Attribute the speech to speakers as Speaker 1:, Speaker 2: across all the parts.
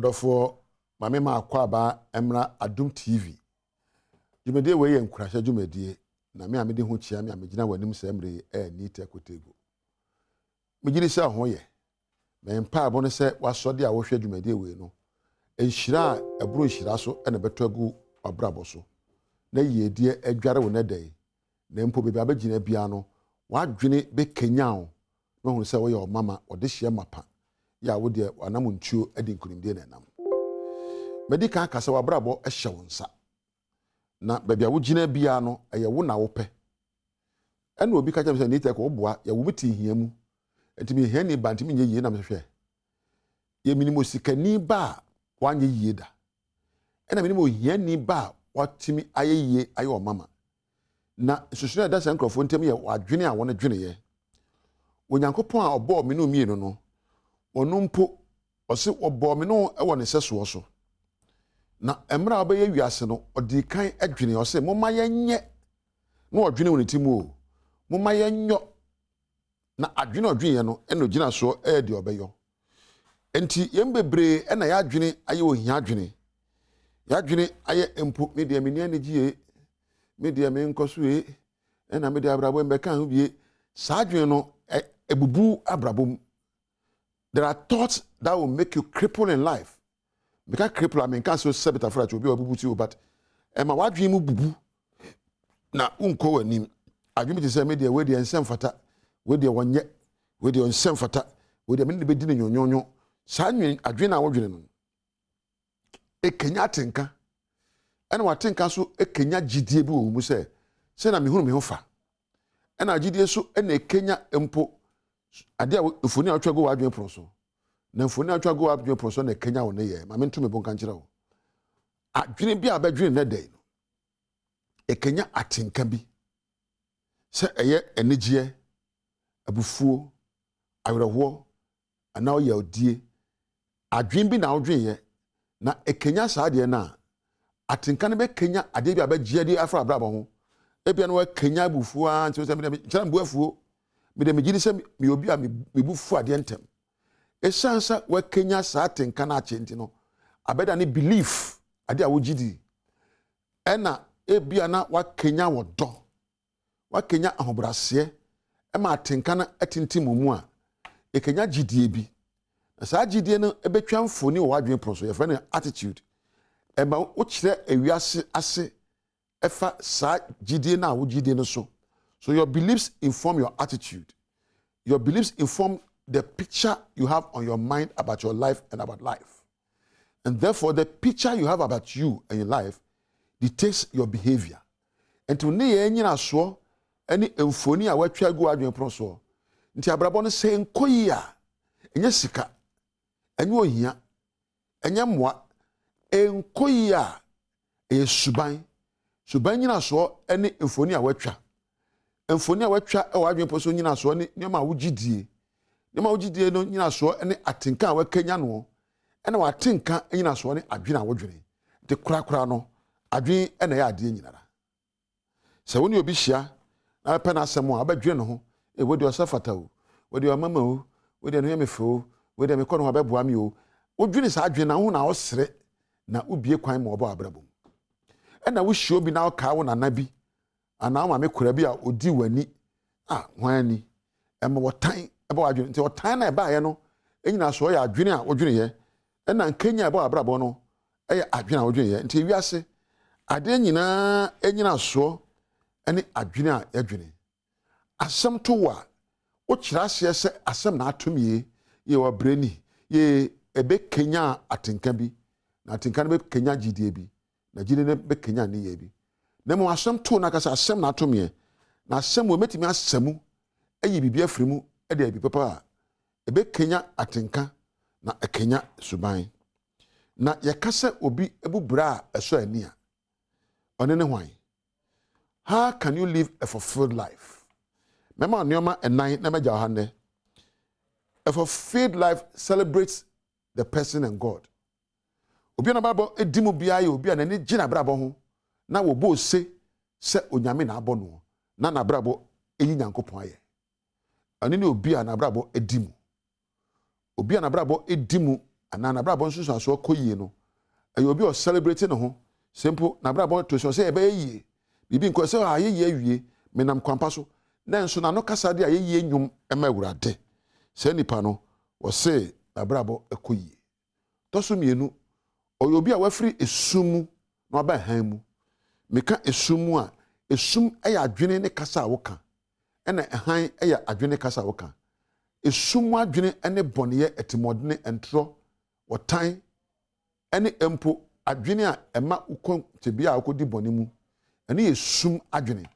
Speaker 1: Odofo mame ma akwa ba emra Adom TV. Jumedie we ye nkurahye jumedie na me amede ho chia me amegina wanim se emre ni tekotego. Megiri se ho ye. Me mpa abo no se wasode a wo hwe jumedie we no. Enhira ebro nhira so ene beto agu abrabo so. Na yedie adware wo na dai. Na mpo bebe abegina bia no wadwene be kenyawo. No hu se wo ye o mama ode hye mapa. Ya wo de anam ntuo adi nkunimdie na nam. Medika kasa wabrabo ehye wonsa. Na bebia wo gina bia no eye wo na wo pe. Ena obi ka jam se nite ko boa ya wo meti hiamu. Entimi hiani ba ntimi nye yie na mhwehwe. Ye minimo sikani ba wanye yie da. Ena minimo hiani ba watimi ayeye ayo mama. Na susuna da san krofo ntem ye wadwene a wona dwene ye. Onyankopon a obo me no mienu no. Ono mpo ose obo me no e woni seso so. Na emra obeye wiase no odi kan adwene ose momma yenye na odwene woni timu o. Momma yenyo na adwene odwene no eno gina so e de obeyo. Enti yembebre ena ya adwene aye ohia adwene. Ya adwene aye empo media meni anigie media me nkoso e ena media abrabo mbeka ho bie sa adwene no ebubu abrabom. There are thoughts that will make you cripple in life. Because cripple, I mean, can't so sebita for that will be a bubu too, but Emma, what dream bubu? Na unko and him. I dream to say, media, where the unsem fata, where the one yet, where the unsem fata, where the minute be dinner, yo, Sanyin, I dream our dream. A Kenya tinker. And what think so a Kenya GDB, who say, send me whom you offer. And I did so, and a Kenya empo. Adia ufuni atwa go adwen proso na ufuni atwa go adwen proso na Kenya wo ne ye ma mentu me bon kan kire wo adwene bi abadwene na dai no e Kenya atenka bi se eye enigye abufuo awerho ana oya odie adwen bi na odwen ye na e Kenya saa de na atenka ne be Kenya ade bi abagye de afra abrabo ho ebia no Kenya abufuo an so se me kira mbuafuo me megiri se me obi a mebufu ade ntem esansa wa Kenya saa tenka na achenti no abeda ne belief ade a wogidi ena ebia na wa Kenya wodo wa Kenya ahobrase e ma tenka na atintimumu a e Kenya gidie bi na saa gidie no ebetwa mfoni wo adwen proso ye friend attitude e ma wo kire ewiase ase efa saa gidie na wo gidie no so. So your beliefs inform your attitude. Your beliefs inform the picture you have on your mind about your life and about life. And therefore, the picture you have about you and your life dictates your behavior. And to ne yenyina so any emfoni a watwa go adwen proso. Nti abrabo no se enkoyi a enye sika enye ohia enye moa enkoyi a suban nyina so any emfoni a watwa emfoni a watwa e wadwen poso nyina so ne nyama wugidie no nyina so ne atenka a wakanya no ene watenka nyina so ne adwene a wodwene de kura no adwen ene ya ade nyinara se woni obi hia na pe na asem a abadwene no ho e wodi osafata o wodi mama o wodi no yemefe o wodi me kono abeboa mi o wodwene sa adwene na ho na osere na ubie kwan ma obo abrabom ena wo hia obi na ka wo na nabi ana ma me kura bi a odi wani hwani ema wotan eba wadwene nti wotan na eba ye no enyina so ya adwene a wodwene ye ena nkenya eba abrabo no eye adwene a wodwene ye nti wiase ade nyina enyina so ene adwene a yadwene asem to wa wo kira se se asem na atomie ye wa breni ye ebe kenya atenka bi na atenka be kenya gidie bi na gidie ne be kenya ne ye bi na mo asem to na kasa asem na atomie na asem wo metimi asemu ayi bibia afrimu e de abi papa ebe kenya atenka na ekenya suban na yakasa obi ebubra eso ani a one ne hwan. How can you live a fulfilled life? Mema nyoma enan na meja hande. A fulfilled life celebrates the person and God. Obi na babo edimu bia ye obi na ne gina brabo ho na wo bo se onyame na abo no na brabo eyi nyankopon aye. Ani ne obi na brabo edimu. Obi na brabo edimu ana na brabo nso so akoyie no ayo obi o celebrate no ho simple na brabo to so say e be yie bibi nko say ayeye awie menam kwampa so na nso na no kasa de ayeye nwum ema awurade say nipa no wo say na brabo akoyie to so mienu oyo obi a wafiri esumu na aba han mu meka esumu a esum eya adwene ne kasa woka ena han eya adwene kasa woka esum adwene ene bonneye etimodene entro wotan ene empo adwene a ema ukon tebia akodi bone mu ene esum adwene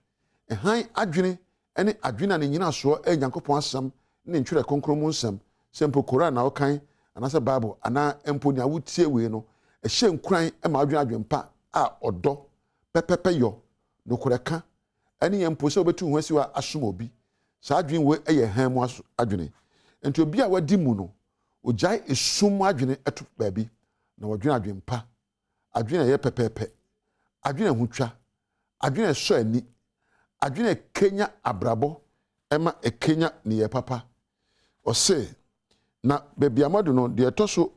Speaker 1: han adwene ene adwene na nyina so enyankopon asam ne ntwere konkromu nsam sempo Quran na wokan anase Bible ana empo ni awutie we no ehye nkran ema adwene adwempa a odo pepepe yo no koreka ene empo se obetu ho asiwa asom obi sa adwene we eye han mu adwene enti obi a wadi mu no ojai esum adwene eto baabi na wadwene adwempa adwene ye pepepe adwene hutwa adwene so ani adwene Kenya abrabo ema Kenya ni ye papa o se na bebi amadu no de etoso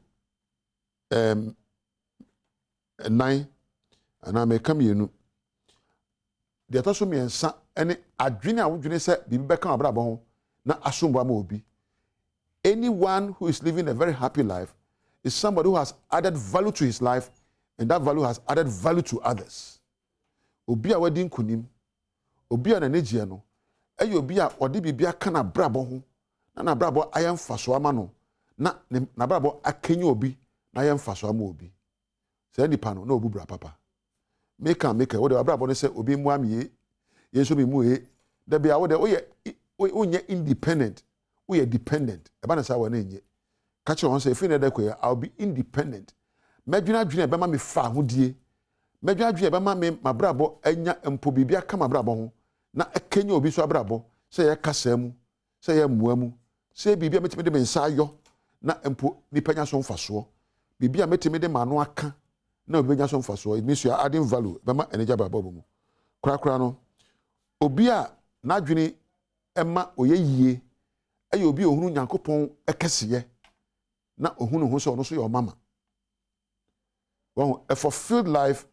Speaker 1: 9 ana meka mienu de etoso miensa ene adwene a wodwene se bibi beka abrabo ho na asombo ama obi. Anyone who is living a very happy life is somebody who has added value to his life, and that value has added value to others. Obi a wadi nkunim, obi a nanegye no, eyi obi a odi bibia kana brabo ho, na brabo ayem faso ama no, na brabo akenye obi, na ayem faso ama obi. Se nipa no na obu bra papa. Make wo de brabo ne se obi mu amye, yenso bi mu e, da bia wo de onye independent. We are dependent. Ebana sa wa na enye. Ka che won say fi na da ko I'll be independent. Medwena dwena be ma me fa hodie. Medwena dwena be ma me mabrabo anya empo bibia ka mabrabo ho na ekenya obi so abrabo say ye kasa mu, say ye mua mu, say bibia metime de mensa ayo na empo ni panya so mfaso. Bibia metime de mano aka na obi nya so mfaso. It means you are adding value be ma energy brabo mu. Kura no obi a na dwene ema oyeyie ayi obi ohunu nyankopon ekesiye na ohunu ho so no so your mama. Well, a fulfilled life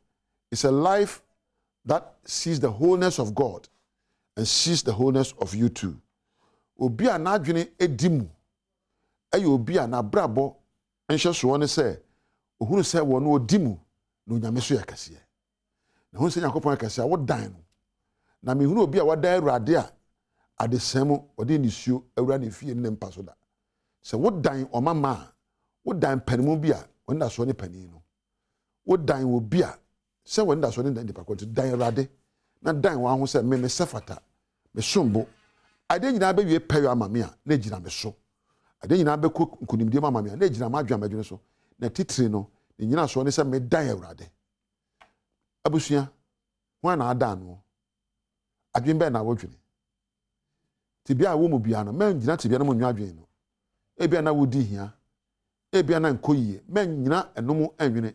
Speaker 1: is a life that sees the wholeness of God and sees the wholeness of you too. Obi a na adwene edimu ayi obi a na brabo enhye so ne se ohunu se wo no odimu no nyame so yakesiye. Na ho se nyankopon ekesiye wo dan no. Na me hunu obi a wadan Awurade a adesemo odi nisuo awura ne fie ne mpa so da se wodan omama wodan panimu bia wonda so ne pani no wodan wo bia se wonda so ne dan depa kwoti dan Awurade na dan wa ho se me sefata me sombo ade nyina be wie payo amame a na gina me so ade nyina be ko nkunimdie amame a na gina ma adwa madwene so na titire no ne nyina so ne se me dan Awurade abusua ho na adan no adwen be na wodwene tibia wo mu bia no men nyina tibia no mu nwadwen no ebia na wodi hia ebia na nkoyie men nyina enomu anwene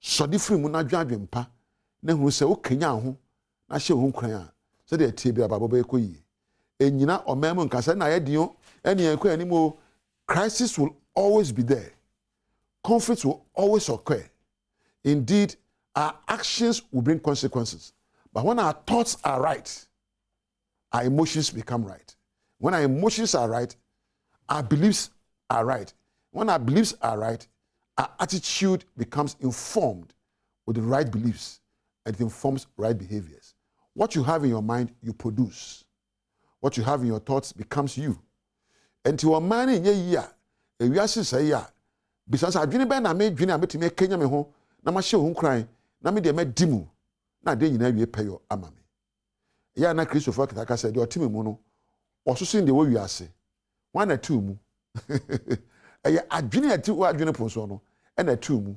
Speaker 1: sode firi mu na dwadwen pa na hu se wo kanya ho na hye ho nkran a se de tie bia babo be koyie enyina omemu nkasa na yedio ene yanko animo. Crisis will always be there, conflict will always occur. Indeed, our actions will bring consequences, but when our thoughts are right, our emotions become right. When our emotions are right, our beliefs are right. When our beliefs are right, our attitude becomes informed with the right beliefs, and it informs right behaviors. What you have in your mind, you produce. What you have in your thoughts becomes you. And to a man in a year, a wiase say ya, because I didn't ban a made dinner to make Kenya me home, na ma show home crying, na me de me dimu, na de you ye pay your amame. Ya na Christopher Kitaka said, your team mono. Also seeing the way you are say 1 or 2 mu a adwene ati wa adwene ponso no e na 2 mu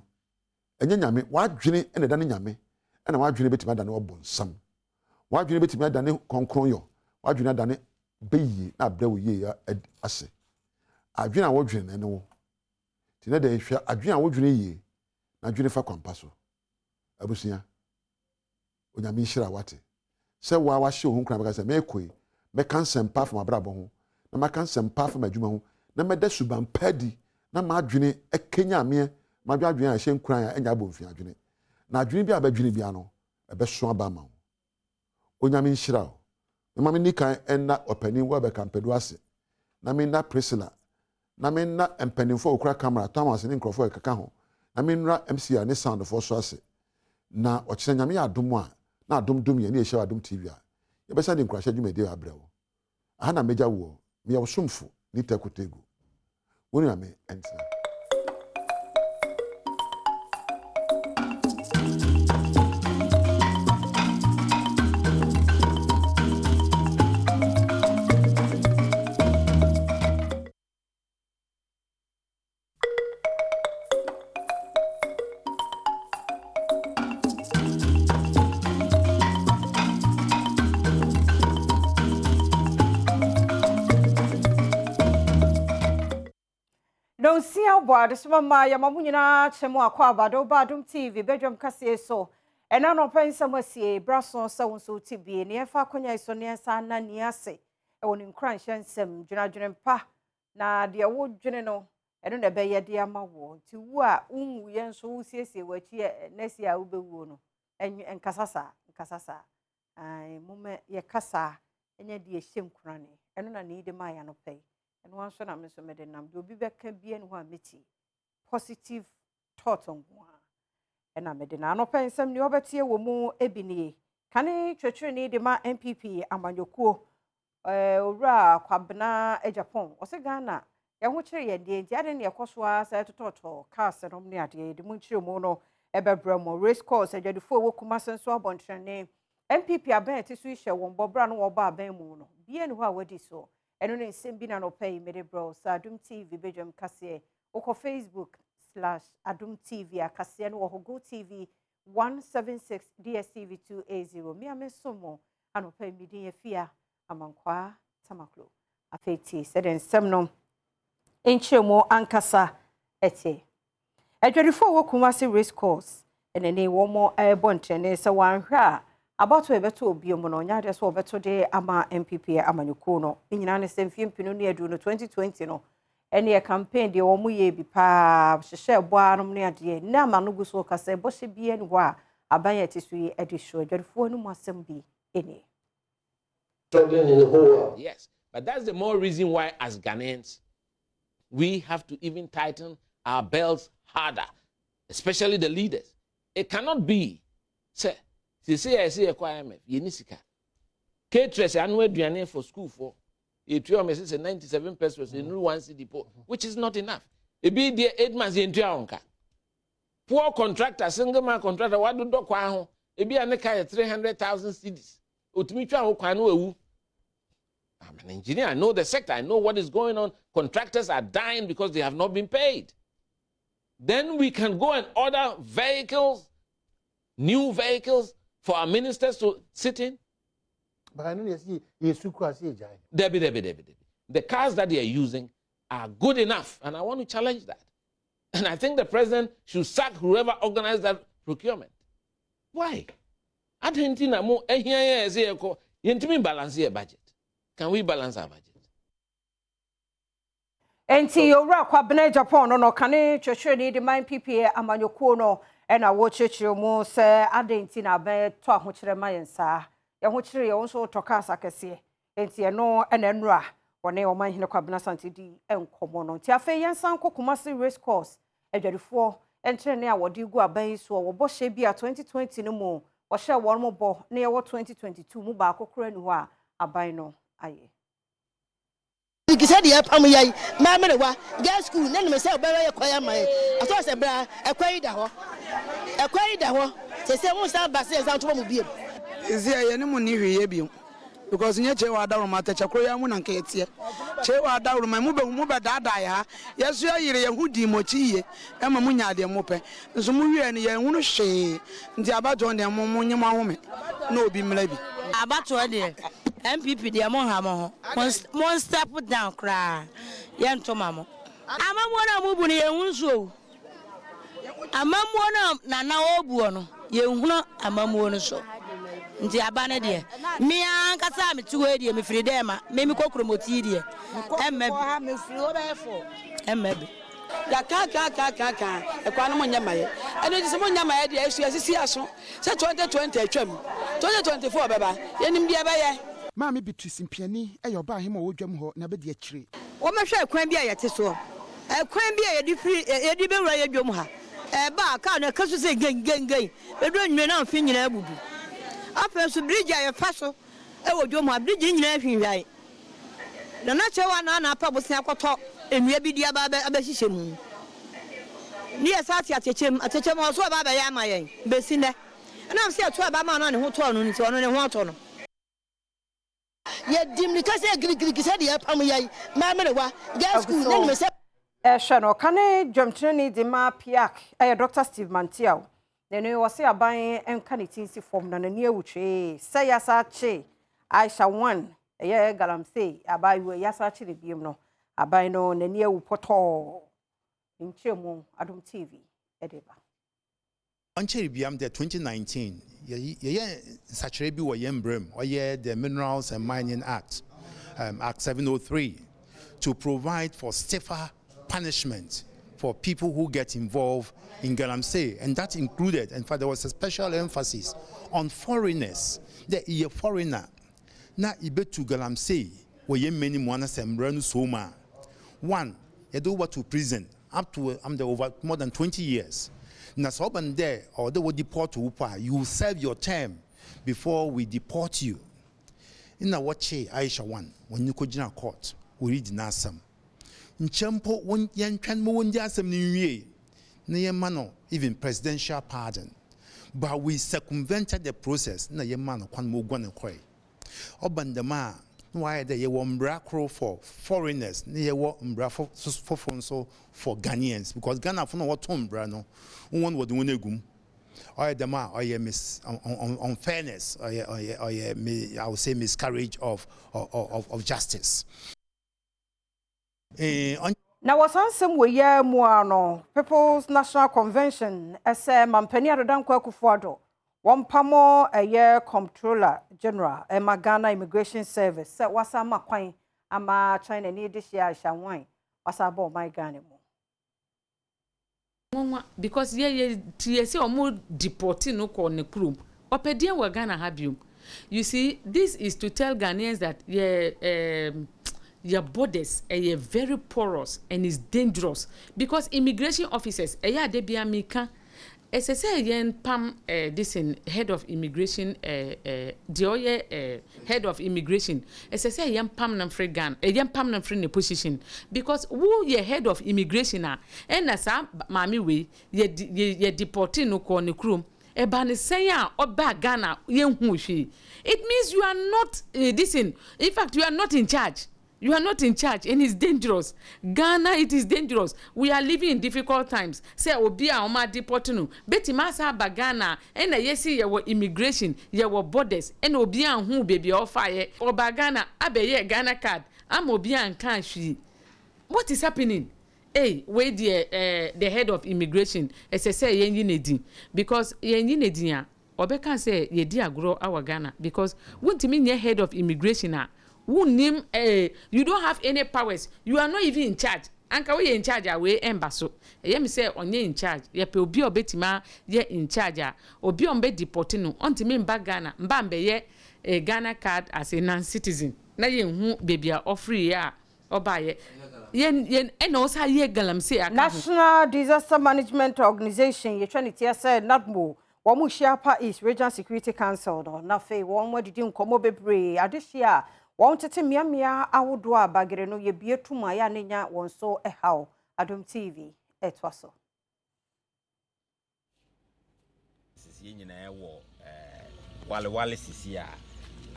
Speaker 1: enye nyame wa adwene e na dane nyame e na wa adwene betima dane obonsam wa adwene betima dane konkron yo wa adwene dane beyi na abra wo ye ase adwene a wo dwene ne wo ti na de hwa adwene a wo dwene ye na adwene fa kwampa so abusia onyame nhira wate se wa hye ohun kran baka se mekoi me kan sempa from abrabo ho na ma kan sempa from adwuma ho na me da suban padi na ma adwene ekenya me ma adwene a hye nkran a enya bomfi adwene na adwene bi abadwene bi ano ebeso aba ma onyame nhyira o ma me nikan enna opani wo be kampedu ase na me na Priscilla na me na empanimfo okura camera Thomas ne nkrofo ekaka ho na me nra MCR ne sound for so ase na okire nyame ya adom a na adom ye ne ehye Adom TV a ye besa de nkrahye dwumede abrewo aha na meja wo me ya wosomfo ni tekotego woni ame entina
Speaker 2: Don't see how bad this mama Yamamunina Chemo Aquabado Badum TV Badwam Cassie so and I no pen some see Brasson so TB near Faconia so near Sana Niase on in crunch and some Junajuan pa na dear wood general and on a bay dear ma war to what yen so see what ye Nessia Ubewono and Casasa I moment ye casa and ye dear shim cranny and I need my no pay. And one son of Mr. Medenam, you'll be back and be in one meeting. Positive thought on one. And I made an open some new overtier were more ebony. Can a church need the ma MPP Amanyoko Ra Quabana a Japan or Sagana? Yamuchi and the Indian Yakoswa said to Toto, Cast and Omniati, the Munchio Mono, Eberbromo, race course, and the four Wokumas and Swabon name. MPP abet to switch a one Bobran or Babemono. Be and what would so. And only Simbina no pay made bro, Adom TV, Badwam Cassie, or Facebook/Adom TV, a Cassian or Go TV 176 DSTV 280. Me a mesomo, and pay me dear fear among qua Tamaklo. A fete said in Semnum Inchemo Ankasa ete. A 24 Kumasi race course, and a name one more airborne and so one ra. About to beto biomono just so beto de ama MPP amanyukono inyina same film pinu ne adu no 2020 no ene ye campaign de omo ye bi pa hye boanom ne ade na ama no guso kase bo hye bi en wa abanye tisu ye edisho adwafo no masem bi ene.
Speaker 3: Yes, but that's the more reason why as Ghanaians we have to even tighten our belts harder, especially the leaders. It cannot be say I say requirement, Yenisika. Caterers annual duane for school for a 97 pesos in one city, which is not enough. It be the 8 months in Tuanka. Poor contractor, single man contractor, what do dock one? It be a 300,000 cities. I'm an engineer, I know the sector, I know what is going on. Contractors are dying because they have not been paid. Then we can go and order vehicles, new vehicles, for our ministers to sit in?
Speaker 4: But I know
Speaker 3: Debbie. The cars that they are using are good enough, and I want to challenge that. And I think the president should sack whoever organized that procurement. Why? Argentina mo balance your budget. Can we balance our budget?
Speaker 2: Enti owura kwabena Japan no kane chwechwe ni de man PPA amanyoko no e na wo chechire mu se adenti na be to ahokyere mayensa ye hokyere ye wonso toka asakese enti e no e na nura wone o man hine kwabena santidi enkomo no ti afa yensan kokumasi race course adwadifo enkyere ne a wodi gu aban so wo bo hye bia 2020 no mu wo hye wo mo bo na ye wo 2022 mu ba akokora ni ho a aban no aye.
Speaker 5: Said the Pamay, Mamma, gas school, then myself, very quiet. My I thought a bra, a quiet hour. A quiet hour. They say, won't start by saying, I'll be.
Speaker 6: Is there any money because in your chair, down my Chakoyamun and Katia. Chewa down my mobile dada. Yes, you are a hoodie mochi, and Mamunia de Mope. So Muria and Yan she, the Abaton and Momunia woman. No, be maybe.
Speaker 5: About to MPP de among hamo. One step down cry. Yan to mamma. I'm a one of Munzo. A mam one of Nana Obuono. You know, a mam one so. The Abana dear. Me and Casami 2 80 me Fridema, Mimi Cockromotidia. And maybe. And maybe.
Speaker 6: ya ka e kwa no nya maye eno ji se mo nya maye de asu asisi aso se 2020 atwam 2024 baba yenim dia baye
Speaker 4: maame Beatrice Mpiani e yoba hema wo dwam ho na be de akire
Speaker 5: wo mehwe kwan bi a yete so kwan bi a yedi free yedi be wura yedwom ha ba ka na kaso se gen edo nwene na mfi nyina abubu afa so bridge a yefa so wo dwom ha bridge nyina hwinwai na chewa na apa bosia kwato enua bi dia ba hihye mu ni esati atechem so ba ya amayen besi ne na mse ato ba ma na ne ho to no nti ono ne ho ato no
Speaker 7: ye dimni kase giri se de pam yai ma merewa ga school ne me se
Speaker 2: hwe no kane dwamtreni de ma piak Dr. Steve Mantiao ne no wo se aban enka ne tinsi form na ne awutwe se yasa che Aisha 1 galamse abai we yasa che de biem no abai no nani ewu poto nchemu Adom TV edeba
Speaker 8: Ancheri biam de 2019 ye sachere bi wo yembrem or ye the Minerals and Mining Act Act 703 to provide for stiffer punishment for people who get involved in galamsey, and that included, in fact there was a special emphasis on foreigners. The foreigner na ibetu galamsey wo ye many mwana sembra no soma. One, you do what to prison up to over more than 20 years. Na so ban there or they will deport you, you will serve your term before we deport you. In a watche Aisha 1 when you go to court we read nasam. Nchempo won yan twan mo won asem ni wie. Na ye mano even presidential pardon. But we circumvented the process na ye mano kwan mo gwan kwai. Obandama why they ye umbra for foreigners, they were umbra for Ghanaians, because Ghana for no what umbra no one would win a gum. Or the ma or ye miss unfairness or ye I would say miscarriage of justice.
Speaker 2: Now was some way no People's National Convention as Mampani Adan Kwakufuado. One pamo a year Comptroller General Emma Ghana Immigration Service said was a maquine ama China need this year shall wine was about my Ghana
Speaker 9: because ye TSA or more deporting no corner crew or pedia wa Ghana have you. You see, this is to tell Ghanaians that your borders are very porous and is dangerous because immigration officers de be amika. As I say, yen pam this in head of immigration the head of immigration. As I say, yen pam nam free gun, yen pam nam free position because who ye head of immigration are and as mami we ye deporting no corner crew. E ban say or back Ghana yen hushi. It means you are not this in fact you are not in charge. You are not in charge and it's dangerous. Ghana, it is dangerous. We are living in difficult times. Say, Obia Oma deportinu. Betty Masa Bagana, and a yesi your immigration, your borders, and Obia who baby or fire, or Bagana, Abe Ghana card. I'm Obia and Kanshi. What is happening? Hey, where the head of immigration, as I say, yen yinedi. Because yen yinedi, Obeka say, ye dear grow our Ghana. Because what to mean your head of immigration? You don't have any powers. You are not even in charge. Anka we in charge away embasso. Me say on ye in charge. Ye pe obi obetima ye in charge. Obi on be deporting no. Onti me mba Ghana. Mbambe ye Ghana card as a non-citizen. Na ye hu baby a free ya oba ye. Yen and also ye galamsey.
Speaker 2: National Disaster Management Organization ye trying to say not more. Wamu Shiapa is Regional Security Council no. Na fe one more did nkomo bebre adishia. Wanted to mia awudwa bagere no ye bie tuma ya nenya wonso how Adom TV etwaso
Speaker 10: sisi nyina ewo wale sisi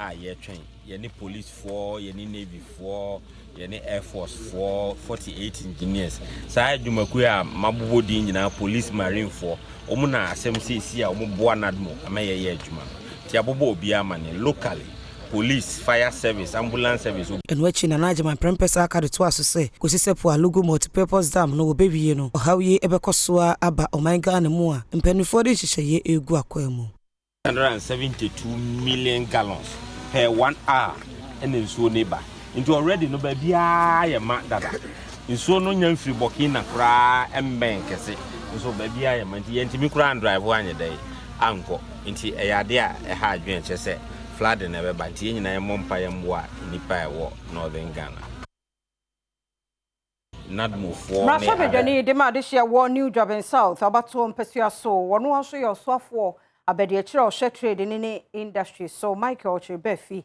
Speaker 10: a ye twen ye ni police for ye ni navy for ye ni air force for 48 engineers sa adwumaku a mabobodi nyina police marine for omu na asem sisi a omu boa nadmo ama ye adwuma ti abobo obi amane locally police, fire service, ambulance service.
Speaker 6: And watching an agent, Prempesa carried to us to say, Kusisepu, Lugu, multi-purpose dam, no baby, you know, how ye ever cosua, Abba, or my gun and more, and penny for this, ye guaquemo.
Speaker 10: 172 million gallons per 1 hour, and then so neighbor. Into already no baby, I am mad that. nsuo no nya mfiri Burkina kra emben kese nso ba bia ya manti yentimi kra drive anye dai anko nti eyade a ha adwen che flood na be ba nti nyina ye mompa ye mboa nipa ewo Northern Ghana nadmo for
Speaker 2: na shabe dani de ma de hia wo new job in south abato mpesua so wono aso ye osofo abede akira o share trade ni industry so Michael Chibefi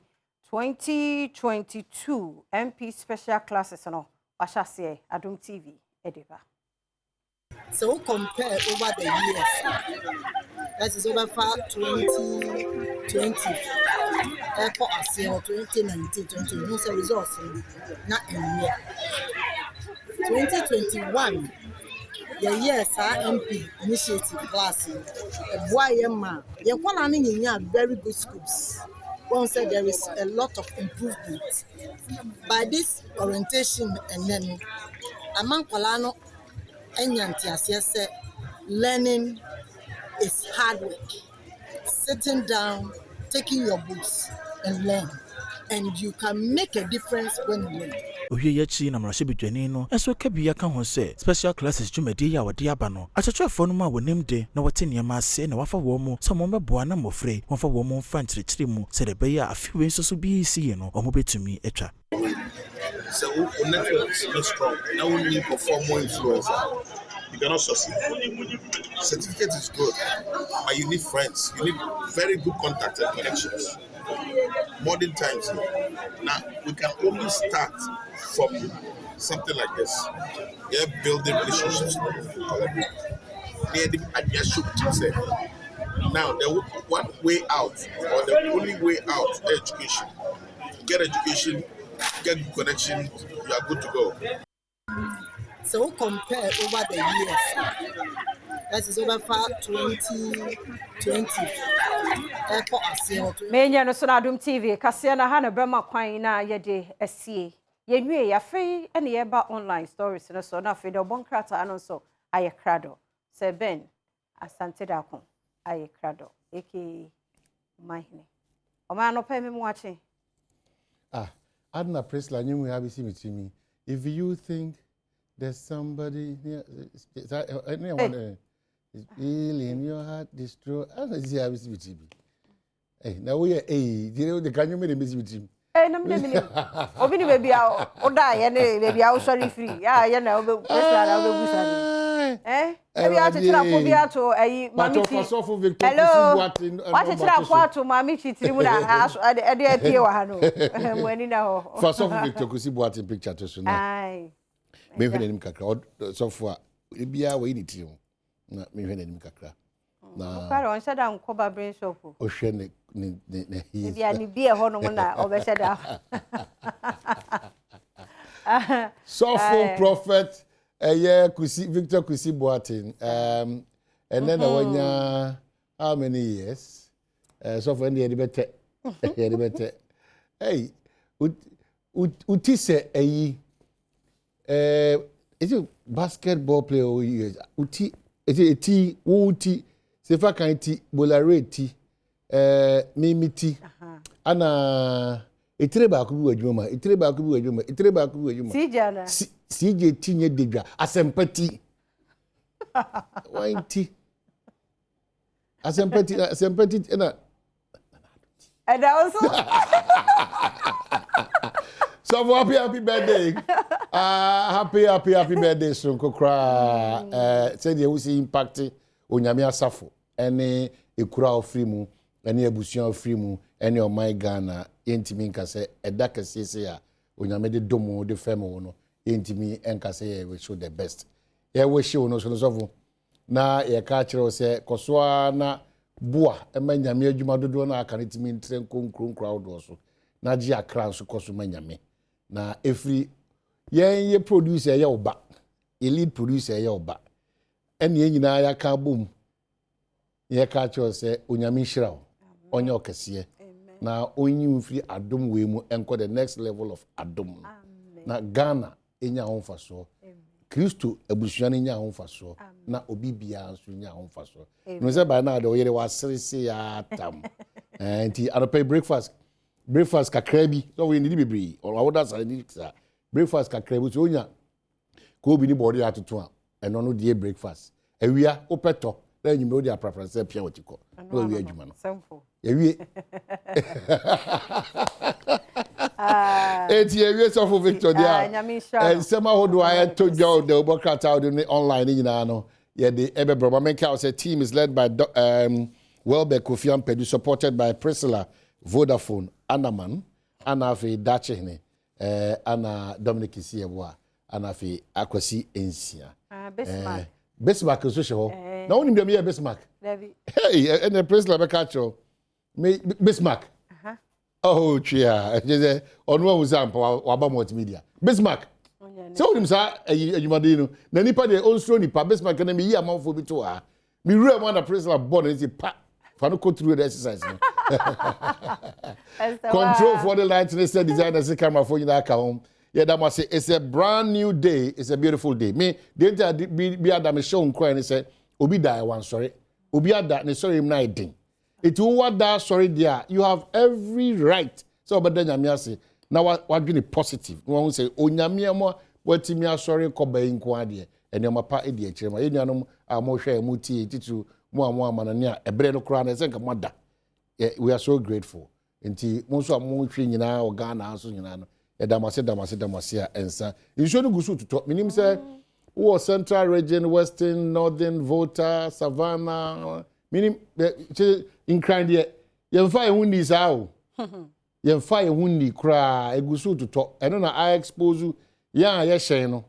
Speaker 2: 2022 MP special classes no washase Adom TV edeba.
Speaker 7: So we compare over the years. That is over 2020. For us, 2019, 2020, no results. Not in year. 2021. The years MP initiative class. A boy man. You want very good schools. One said there is a lot of improvement. By this orientation and then among Kolano and learning is hard work. Sitting down, taking your books and learn. And you can make a difference when you learn.
Speaker 11: Ohiyechi na mrashe bidwani no eso kabia ka ho se special classes dwumadi ya wode aba no achachafo no ma wonim de na wote niam ase na wafa wo mu so mo meboa na mofre wonfa wo mu mfa nkyerɛkyerɛ mu se de beya afiwe nso so bi si no omo betumi etwa.
Speaker 12: So network is strong. Now we need perform more influencer. You cannot succeed. Certificate is good, but you need friends. You need very good contact and connections. Modern times now, we can only start from something like this. Yeah, building relationships. Now, the one way out, or the only way out, is education. Get education, get good connection, you are good to go.
Speaker 7: So compare over the years. That is over 2020.
Speaker 2: Menya no so na Adom TV kase na ha na brema kwan na ye de asie. Ye nwie ya fe ene ye ba online stories no so na fe de obonkrata anon so aye krado. Se Ben asante da kon aye krado. Eki mahine. O ma no pa me mu ache.
Speaker 1: Adna press la nyimu ya bisi mitimi. If you think there's somebody here, anyone is in your heart, destroy. I don't see how it's with you. Hey, now we are the can you make a message with him?
Speaker 2: Eh, no, Obini baby, or die, and baby, I was sorry free. Yeah, you know, eh? Maybe I tell a phobia to a mammy. Hello, what is that to mammy? She would ask at the idea when you know.
Speaker 1: For some Victor could see what in picture to soon.
Speaker 2: Aye.
Speaker 1: Maybe him kakra so far ebia we ni ti na me hwe nanim kakra na
Speaker 2: kwara on shada nkoba brain shop
Speaker 1: o hwe ne
Speaker 2: ebia ni bia ho no na obeshada
Speaker 1: so for prophet kusi Victor Kusi Boatin and then wanya how many years so for any better hey uti se ayi is it basketball player or you uti is it ti uti sefa kan ti bolare ti mimi ti ana etire ba ku bi wadwuma
Speaker 2: sijana
Speaker 1: sije ti nye dedwa asempati wanti asempati na
Speaker 2: and also
Speaker 1: so happy birthday. Happy birthday, Sunkokra. Said you see impact Onyame Asafo. Any ekura free mu, any ebusuan free mu, any of my Ghana, yentimi nka se edaka sese ya Onyame de domo de femo no, yentimi enka se we show the best. Ye we show no so na ye ka kire se kosoa na bua emanyame adwuma dodo na aka netimi ntren konkron crowd so. Na ji akra so koso manyame. Na every ye producer ye oba ye lead producer ye oba ene ye nyina ya ka bom ye ka cho se onyame nhira onye okese na onyi mfiri adom we mu enko the next level of adom na Ghana enya honfaso Kristo abusuan enya honfaso na obi bia nso enya honfaso no se ba na de oyere wasrese ya tam enti anope breakfast kakra bi so we need bibiri or others are need breakfast kakra bi so onya ko bi ni body atoto a eno no die breakfast awia opeto na enyim odi aprapranse pia wotiko na awia adwuma no ewie eti ewie so for Victor dia ensema hodo aye to go the obokata out online nyina no ye the ebebro menka say team is led by Welbeck Kofi Ampedu supported by Priscilla Vodafone Anaman Anafi Dachene Ana Dominic Isiebwa Anafi Akwasi Ensia Bismarck so show na woni dem ye Bismarck hey and the Priscilla Bekacho me Bismarck oh chia je onu wu sampa waba multimedia Bismarck so woni msa adwumade no na nipa de onstro nipa Bismarck na me yi amanfo bi to ha me wura mo na Priscilla born is pa Fano go through the exercise. Control for the lights, and designers, the camera for you that home. Yeah, that must say it's a brand new day. It's a beautiful day. Me, the be Adam show crying and say, Obi die one sorry. Obi that ne sorry night ding. It will what that sorry there. You have every right. So, but then I say now what being positive. One say, oh nyamia mo what me sorry kobe in kwadi. And your mapa idiot. You know, I'm more share muti titu. Mo manania ebre no kra na senka moda we are so grateful nti mo so mo twi nyina o Ghana so nyina no damase a ensa insho no gusu to minim say wo Central Region, Western, Northern, Volta, Savannah minim in kind ye yemfa ehuni sa o yemfa ehuni kra egusu to eno na I expose ya ye hyen no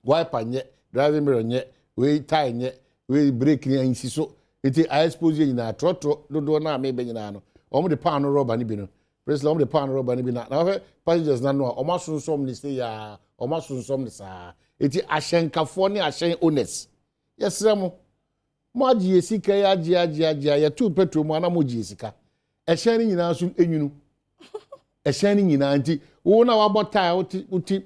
Speaker 1: wiper nye driving mirror nye we tie nye we break ni ansi so eti I suppose you na trotro do na me be nyina no omo de pan rubber ni bi no president omo de pan rubber ni bi na passengers na no omo sonsom ni say ya omo sonsom ni sa eti ahyenkafo ni ahyen owners yesrem mo agye sika ya agye ya tu petrol mo na mo gye sika ehyen ni nyina so enyunu ehyen ni nyina nti wo na wabota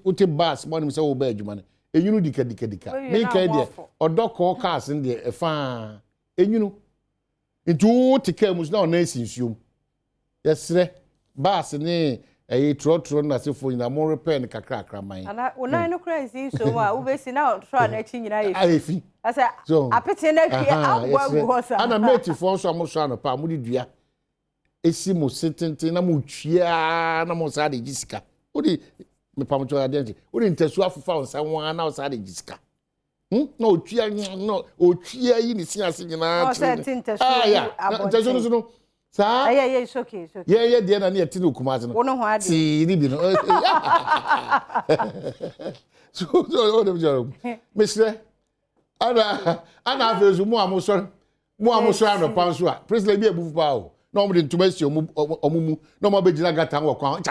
Speaker 1: uti bus mo ni say wo ba adwuma ne enyunu dika me kai de odoko cars in de efa enyunu ntu tika mus na ona esinsuom yesre bus ni trotro na sefo nyina mo repair ne kakra man
Speaker 2: ana ona no kra esinsuom a wo besi na tro na chi nyina
Speaker 1: efi
Speaker 2: asa apete na hwie agwa hosa
Speaker 1: ana mate fo so mo so anopa mo di dua esi mo setente na mo twia na mo sa de gisika odi me pamcho adenti odi ntesu afufa onsa wan na osa de gisika no otwia yi ni siase nyina ntesu no so sa
Speaker 2: it's okay
Speaker 1: yeah de na eti no kumase no
Speaker 2: wono ho ade
Speaker 1: ti ni bi no so o dem jaro mesre ana afezu mu amosor no panso a president bi ebufu pa o na omo de ntumasi omumu na omo begina gata wo kwa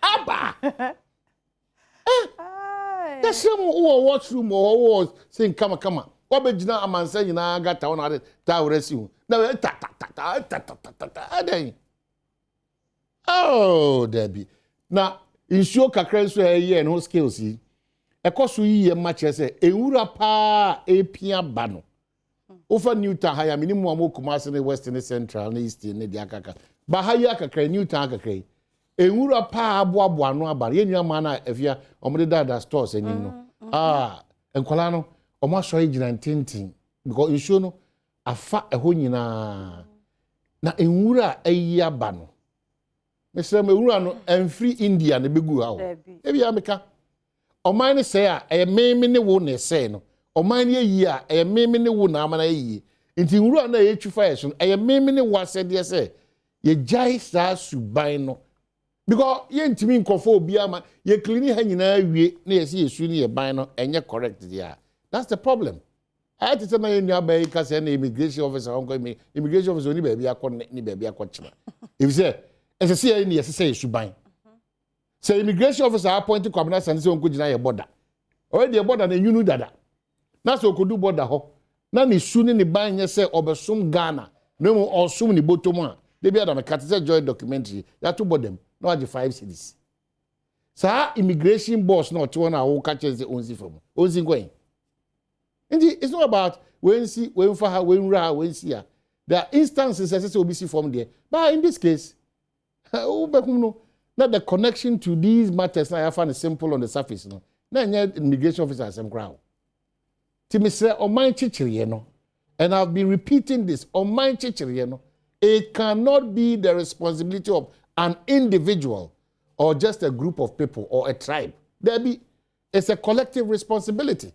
Speaker 1: aba the same washroom or saying kama what begina amansa nyina gata wona de ta worasi hu na ta oh Debbie na insure kakra so eye no skills yi ekoso yi match say ewura pa epia ba no over Newton higher minimum amokumase ne Western Central ne Eastern ne diakaka ba higher kakra Newton kakra ewura pa aboabo ano abare yenua ma na afia omde dada stores enim no enkwala no omo aso yigina ntintin because insure no afa eho nyina na enwura ayi aba no mesem ewura no enfree India ne begu ha o ebi ameka oman ne say a meme ne wo ne say no oman ne yi a meme ne wo na amana yi nti nwura na ye twifa yeso meme ne wo asede say ye jai sa suban no because ye ntimi nkofo obi ama ye clean ha nyina awie na ye see yesu ne ye ban no enye correct dia that's the problem I had to tell my new baby because an immigration officer immigration officer ni baby akọ ni baby akọchima if you say as I say ni yes say suban say immigration officer appointed commander and say onko gina ye border already the border na yunu dada na so ko du border ho na ni su ni ban ye say obesom Ghana no mo osum ni botom a de bia da me kat say joy documentary ya to bodem na age 5 cities sa immigration boss na oto na wo ka chese onzi from onzi going. It's not about when for her, when ra, when see her. There are instances as I say from there. But in this case, no, Not the connection to these matters I find simple on the surface. No, na immigration officer some crowd. Timi say on my chichiri no, and I've been repeating this on my chichiri no. It cannot be the responsibility of an individual or just a group of people or a tribe. It's a collective responsibility.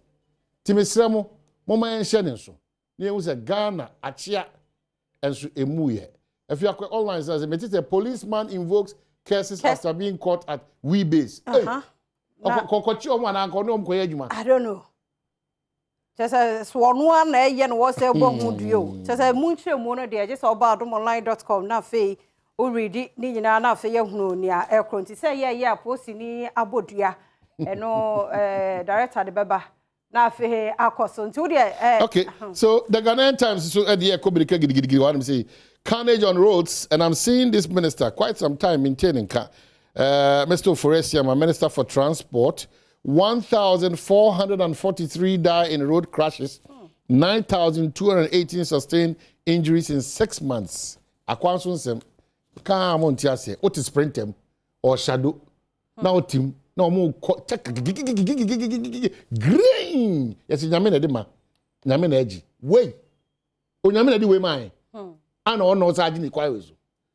Speaker 1: Timi say mo mama enhye so. Ne use Ghana achia enso emuye. If you are online says a policeman invokes curses after being caught at base. I
Speaker 2: don't know. Just as one yen was a bomb you. Just a munche mono there, just about online.com. Na fe already Nina na fe no near aircon. To say, yeah, posting Abodia and no director the baba. Na fe akoson.
Speaker 1: Okay, so the Ghanaian Times so at the what I'm saying. Carnage on roads, and I'm seeing this minister quite some time maintaining Mr. Foresia, my Minister for Transport. 1,443 die in road crashes, 9,218 sustained injuries in 6 months. Akwansun sem, ka montia se, what is sprint them or shadow? Now team, no more green. Yes, nyamena de ma, nyamena eji. Way, o nyamena di we mai. And on no sajini kwayo.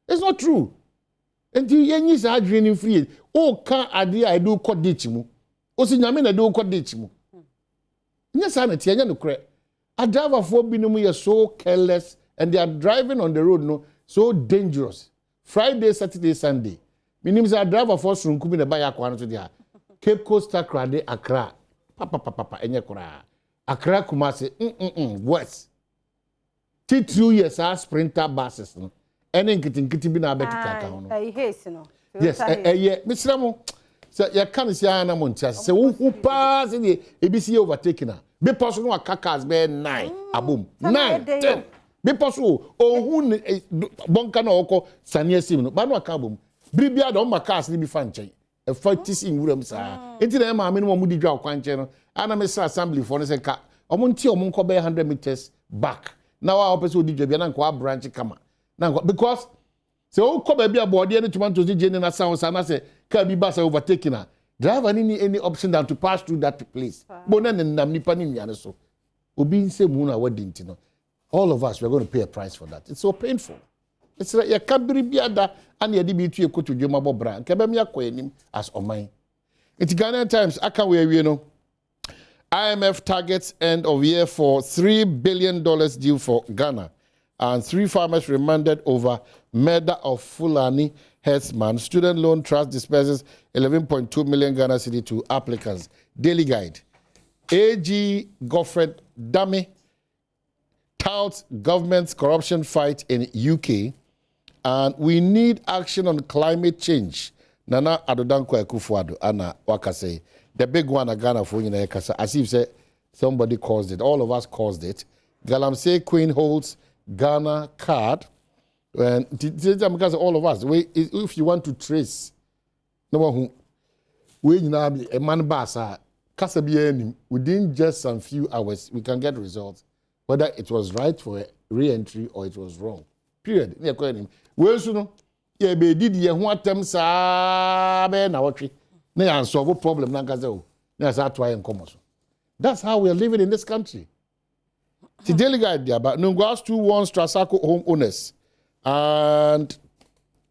Speaker 1: It's not true. Until yenyi sa dreaming free. O ka ade I do ko dichimu. O si nyame na do ko dichimu. Nya sa na tie nya no kre. A driver for binom ye so careless and they are driving on the road no so dangerous. Friday, Saturday, Sunday. Minim sa driver for sunku bi na ba ya kwa no to dia. Cape Coast Crade Accra. Papa enye kura. Accra Kumasi West. 2 years our sprinter buses no ene nkiti bi na abekita ka ho no yes Mr. Mo say ya kan si ana mo ntia say wo pass the ABC overtaking na be poso no akakas be 9 abom 9 10 be poso ohun bonka na okọ sane sim no ba no aka abom biribia da o makas ni bi fa nchen e fatis in wuram sa enti na ma me no mo di dwa kwa nchen no ana me sa assembly for no say ka omo nti omo nko be 100 meters back. Now our person did job and kwa branch kama. Now because so ko baby aboard any tomatoes di jeni na sound sana say ka bi bus overtaking na. Driver any option than to pass through that place. Bona nam nipa ni nyan so. Obi nse mu na wadi nti no. All of us we are going to pay a price for that. It's so painful. It's like ya kabiri biada and ya di bi tu ekoto dwema bobra. Nke ba me akwanim as oman. It's Ghanaian Times aka we no. IMF targets end of year for $3 billion due for Ghana. And 3 farmers remanded over murder of Fulani herdsman. Student loan trust disperses 11.2 million Ghana cedi to applicants. Daily Guide. AG Godfred Dame touts government's corruption fight in UK. And we need action on climate change. Nana Adodanko Akufo-Addo, Anna Wakase. The big one at Ghana for you, as if say somebody caused it. All of us caused it. Galamsey Queen holds Ghana card. And because all of us, if you want to trace, no one who we now be a man basa, within just some few hours, we can get results whether it was right for re-entry or it was wrong. Period. Well, so yeah, be did ye want them sabe na watch. Na solve problem na gaza. Na sa try en komo. That's how we are living in this country. The Daily Guide there, but Nungwas 2 warns Trasako homeowners and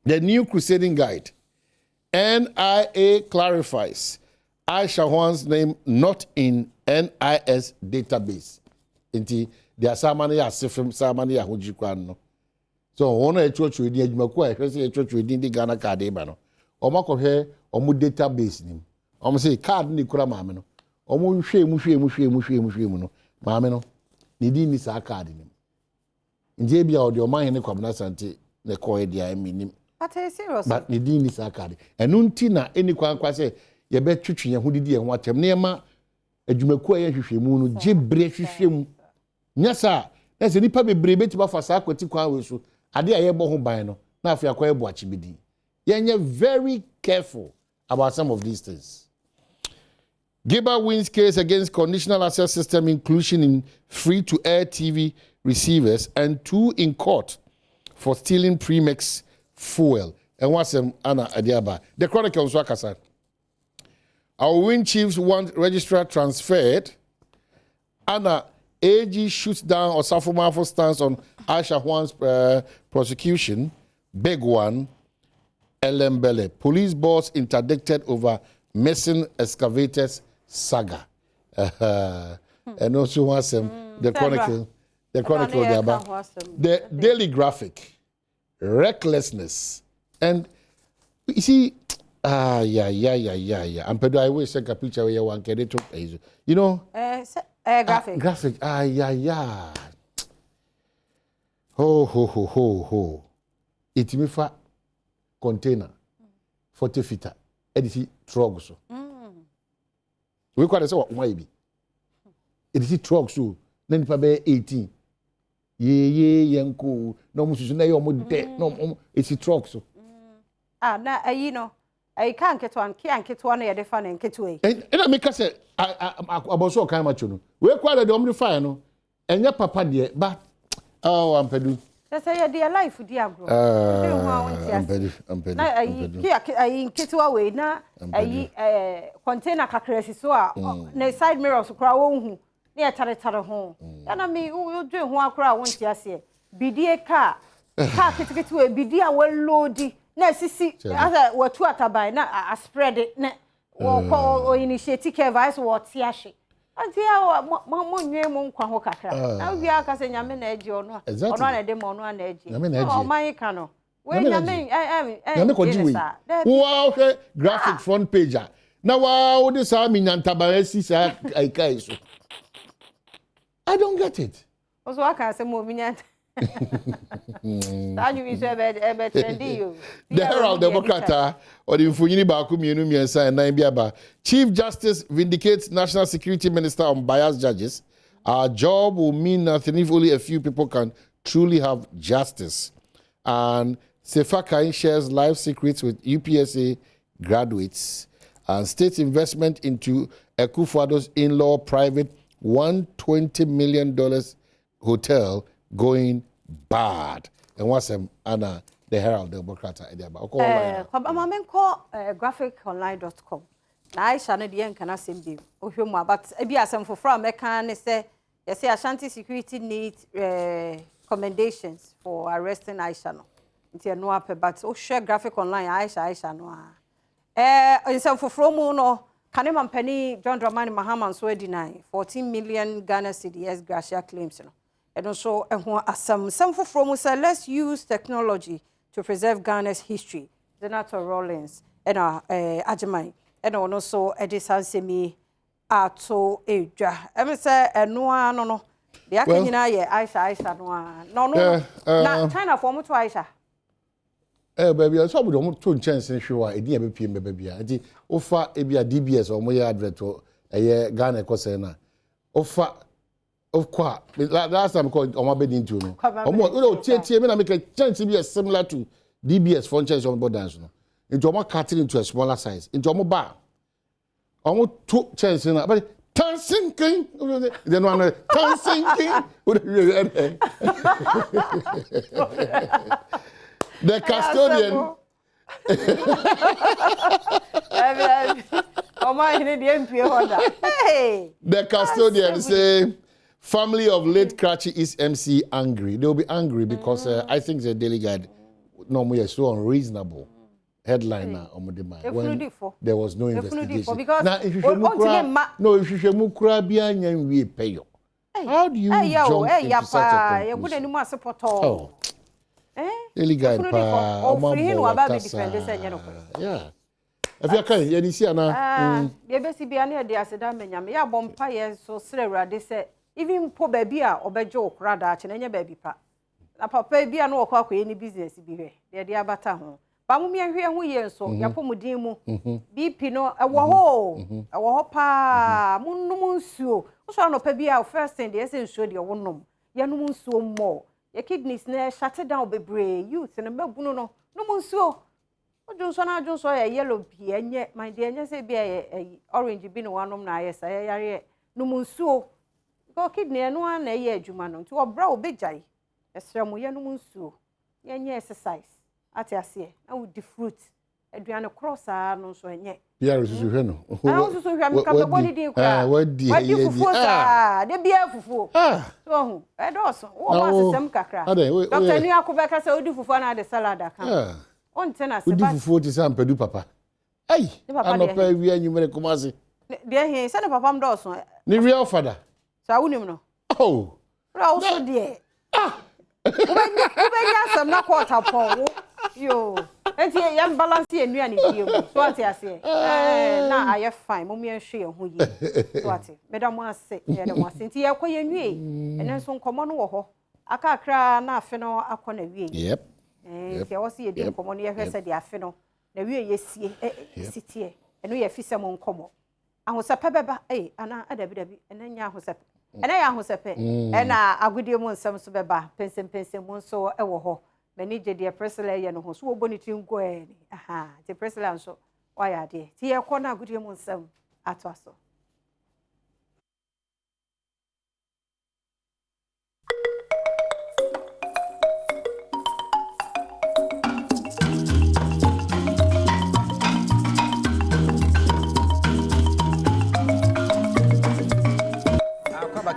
Speaker 1: the new crusading guide. NIA clarifies Aisha Juan's name not in NIS database. Inti there are samani ya sifrim samani ya hujikwan no. So one a church with the Edmako, a church within the Ghana card ebano. Omako here omu database nim. Omu say card ni kura mameno. Omu mushe no. Mameno. Nidi ni sa card nim. Nje bia odi oman ne kwabna sante ne ko dia eminim.
Speaker 2: But serious.
Speaker 1: But nidi ni sa card. Enu nti na eni kwa say ye be twetwe ye ho didi ye ho atem ne ma adwumaku a ye hwehwemu no jebre hwehwemu. Nyasa na se nipa bebre beti ba fa sa akwati kwa we so ade a ye bo ho ban no na afia kwa ebo achibidi. Ye very careful about some of these things. Giba wins case against conditional access system inclusion in free-to-air TV receivers and 2 in court for stealing premix fuel. and wasem ana adiaba. The Chronicle nso akasa. Our Win Chiefs want registrar transferred. Anna AG shoots down Osafo Mafo stance on Aisha Juan's prosecution. Big one. Elembele. Police boss interdicted over missing excavators saga. And also wasem the Chronicle. The Chronicle the Daily Graphic. Recklessness. And you see, yeah. And I always take a picture where you want to get it. You know?
Speaker 2: Graphic.
Speaker 1: Graphic. Yeah. Ho. It me for container 40 feet. Edisi truck so. We call it what why be. Edisi truck so. Then pa be 18. Yanko. No mususu na yo mo de. No it's truck so.
Speaker 2: Na you know. I can't get one na de fa na nketu e.
Speaker 1: And I make say aboso kan ma chuno. We kwala de omri fire no. Enye papa de but I'm pedu.
Speaker 2: Say your life di agro.
Speaker 1: I'm pedu.
Speaker 2: Na ayi nketu we na ayi container kakresi so a na side mirrors kra wo hu. Na tare ho. Ya na me wo dwe ho akra wo ntia se. Bidie ka kitikiti we bidie a we loadi. Na sisi asa watu atabai na spread it na wo initiate care vice wo tiahye anti ya mo nwe mo nkwa ho kakra na wi aka se nyame na agi ono na de mo ono na agi o man ka no we nyame
Speaker 1: ko ji we wow graphic front page na wow this am nyantaba si sa kai so I don't get it
Speaker 2: also aka se mo minyanta
Speaker 1: The Herald Democrat or the Mfunyini Baku Mienu Miensa and Naimbiaba. Chief Justice vindicates National Security Minister on biased judges. Our job will mean nothing if only a few people can truly have justice. And Sefa Kain shares life secrets with UPSA graduates. And state investment into Ekufuado's in-law private $120 million hotel going bad. And what's Anna, the Herald Democrat idea about
Speaker 2: graphiconline.com. Na Aisha no de enka sem bi. Ohwemu but e bi asem foforo America ne say yes Ashanti security needs commendations for arresting Aisha no. Nti no ape but o share graphic online Aisha no a. Ensem foforo mu no Kane Mampani John Dramani Mahama so deny 14 million Ghana cedis gracia claims no. And also, some from say let's use technology to preserve Ghana's history. Senator Rollins and Ajamai and also Edison Semi Ato Eja. I say no. The Akina ye Aisha no. Na China for much Aisha.
Speaker 1: Baby, I saw we don't turn chance in show. A dear baby. I offer a DBS or more advert or a Ghana Cosena. Offer. Of course, last time I called on my bed into no. Me make a chance to be similar to DBS phone change on board dance no. Into my cutting into a smaller size. Into my bar. Almost two chances in but dancing king. Then one dancing king. The custodian. The custodian say. Family of late Karachi East MC angry. They'll be angry because I think the Daily Guide normally is so unreasonable. Headliner on the mind when there was no investigation. Now, if you should mukra bianya we pay you. How do you jump into such a conclusion? Oh, Daily Guide yeah. If you can, you see na.
Speaker 2: You be see bianya de aseda menyame. Ya bompa ye so sere rade say. Even po baby a obejo okra da che na nya baby pa na papa bia na okwa akwa ni business bi hwe de abata ho ba mu me hwe ho ye nso ya po mudin mu BP no ewo ho pa munum nsuo so no pa bia first thing de ese nsuo de wonnom ya num nsuo mo ya kidneys na shut down bebre youth na magunu no num nsuo ojo na ajo ya yellow bi enye my de enye se bia orange bi no wanom na ayesa ya yare num nsuo kidney no na ye adwuma no nti obra obejai esremu ye no nsuo ye nye exercise ate ase na wo di fruit aduane cross a no so enye
Speaker 1: Pierre susu hwe no
Speaker 2: na wo susu hwe mka body di kra
Speaker 1: wadi
Speaker 2: fufu sa de bia fufu so hu edoso wo ma sesem kakra doctor ni akobeka se odi fufu na de salad aka on tena se
Speaker 1: ba odi fufu ti sa mpadu papa ai anopa wi anyumere kumase
Speaker 2: de he se ne papa mdoso
Speaker 1: ni real father
Speaker 2: sa wunim no
Speaker 1: oh
Speaker 2: ra so de ubenya sam na quarter pon yo enti ya balance enua ni die mu so ate ase na aye fine mo me hwe ho yi so ate medam ase medam ase enti ya kwa yenwie ene so nkomo no wo ho aka akra na afe no akọ na wie
Speaker 1: yep
Speaker 2: enti ya wose ye di nkomo no ye hwe se di afe no na wie yesie sitie eno ye fi se mo nkomo ahosepe beba ana adabi ene nya ahosepe ene ya ahosepe ena agudie mu nsem so beba pensem mu so ewo ho mani je de presela ye no ho so oboniti nko ni te presela nso waya de ti ye ko na agudie mu nsem ato aso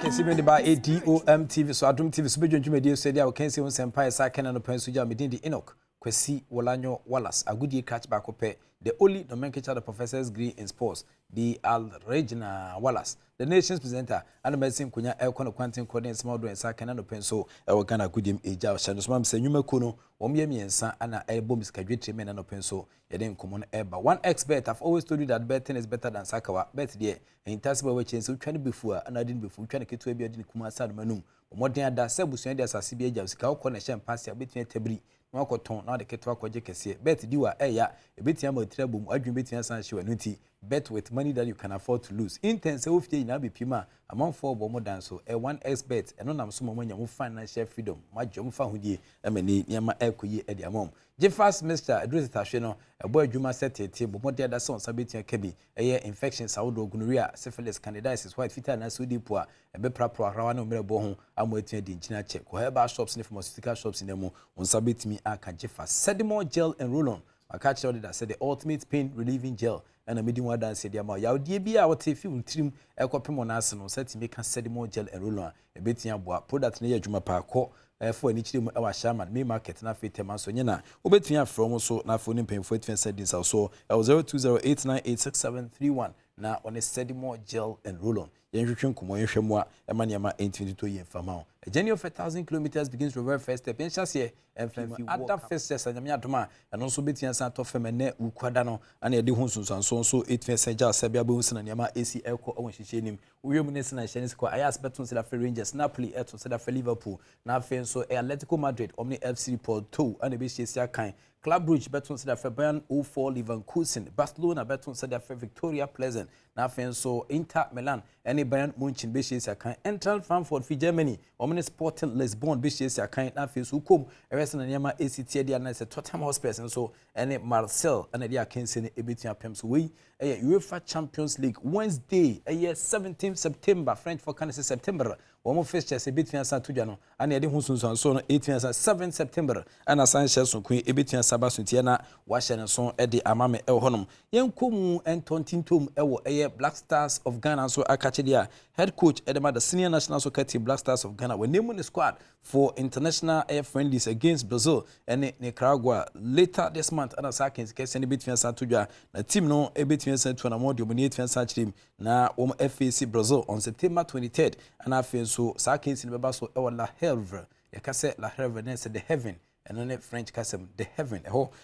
Speaker 13: Kesi made by Adom TV so Adom TV so bedwentwe media so dia we kan se nsempaa esa kana no pansu ja medin di Enoch Kwesi Wolanyo Wallace agudie catch back up the only nomenclature the professor's degree in sports the Al Regina Wallace the nation's presenter and medicine kunya elkono quantum coding small do esa kana no panso e we kana agudie eja shado so mam se nwuma kuno wom ye miensa ana elbom skadwetri me na no panso ye den common eba one expert I've always told you that betting is better than sakawa bet there intasiba we chense utwane before ana din before utwane keto bia din kuma sa manum omodin ada sabusuan dia asase bia ja sika ukọ na hye mpase abetia tabri na akoton na de keto akọje kese bet diwa eya ebetia ma tira bom adwun betia san hye wanu ti bet with money that you can afford to lose intense ofie na be pima among for bo modan so one expert eno nam so mo nya mo financial freedom ma jom fa hodie amani niam ekoyi e dia mom Jeffas Mr. Adresi Tashwe no ebo adwuma setete bo modern da son sabetia kabi eye infections awodo gonorrhea syphilis candidiasis white fever na so dipo a ebe prapro arawa na omere bo ho amoatia di nchina che ko herbal shops ne pharmaceutical shops ne mu on sabetimi aka Jeffas Sedimo gel and roll-on akachi order that said the ultimate pain relieving gel and a medium dance dia ma yawdie bia wote fi untrim ekopem na ase no setimi ka Sedimo gel and roll-on ebetia boa product ne ye adwuma pa ko for any chim our shaman me market na fitema so nyina obetua from so na phone mpemfo atfen sedins so 0208986731 na on a Sedimo gel and roll-on yenhwehwe nkomo yenhwemu a ema niama 2022 yemfama a journey of 1,000 kilometers begins from very first step enhyase emfamfi ada first step anyame adoma eno so betia san to fem na ukwada no ana yede hu sunsanso so 8 seja sabia be husina niama AC elko awon hihye nim uyem ne sina hye ne ko ayas beton se da Rangers Napoli eto se da Liverpool na afen so Atletico Madrid Omni FC Porto ana be hye kan Club Brugge beton se da Bayern 04 Leverkusen Barcelona beton se da Victoria Pleasant na afen so Inter Milan any Bayern Munchen be hye kan Eintracht Frankfurt fi Germany Omni Sporting Lisbon be hye kan na afen so kom na niama ACT dia na se Tottenham Hotspur so any Marcel ana dia kense ne ebetia pem so we UEFA Champions League Wednesday 17 September French for can September one fixtures ebetia san tudwa no ana yede hu sunsun so no 7 September ana Sanchez so kun ebetia sabaso tie na wa hye ne so de amame honom yenkomu entontintom ewo Black Stars of Ghana so akache dia head coach edema the senior national soccer team Black Stars of Ghana we name the squad for international friendlies against Brazil and Nicaragua later this month ana sakens kese ne betia san tudwa na team no ebetia san to na modio mo ne etia san team na FAC Brazil on September 23rd and afen so sakens ne beba so ewo La Havre yakase La Havre ne se the heaven and on French kasem the heaven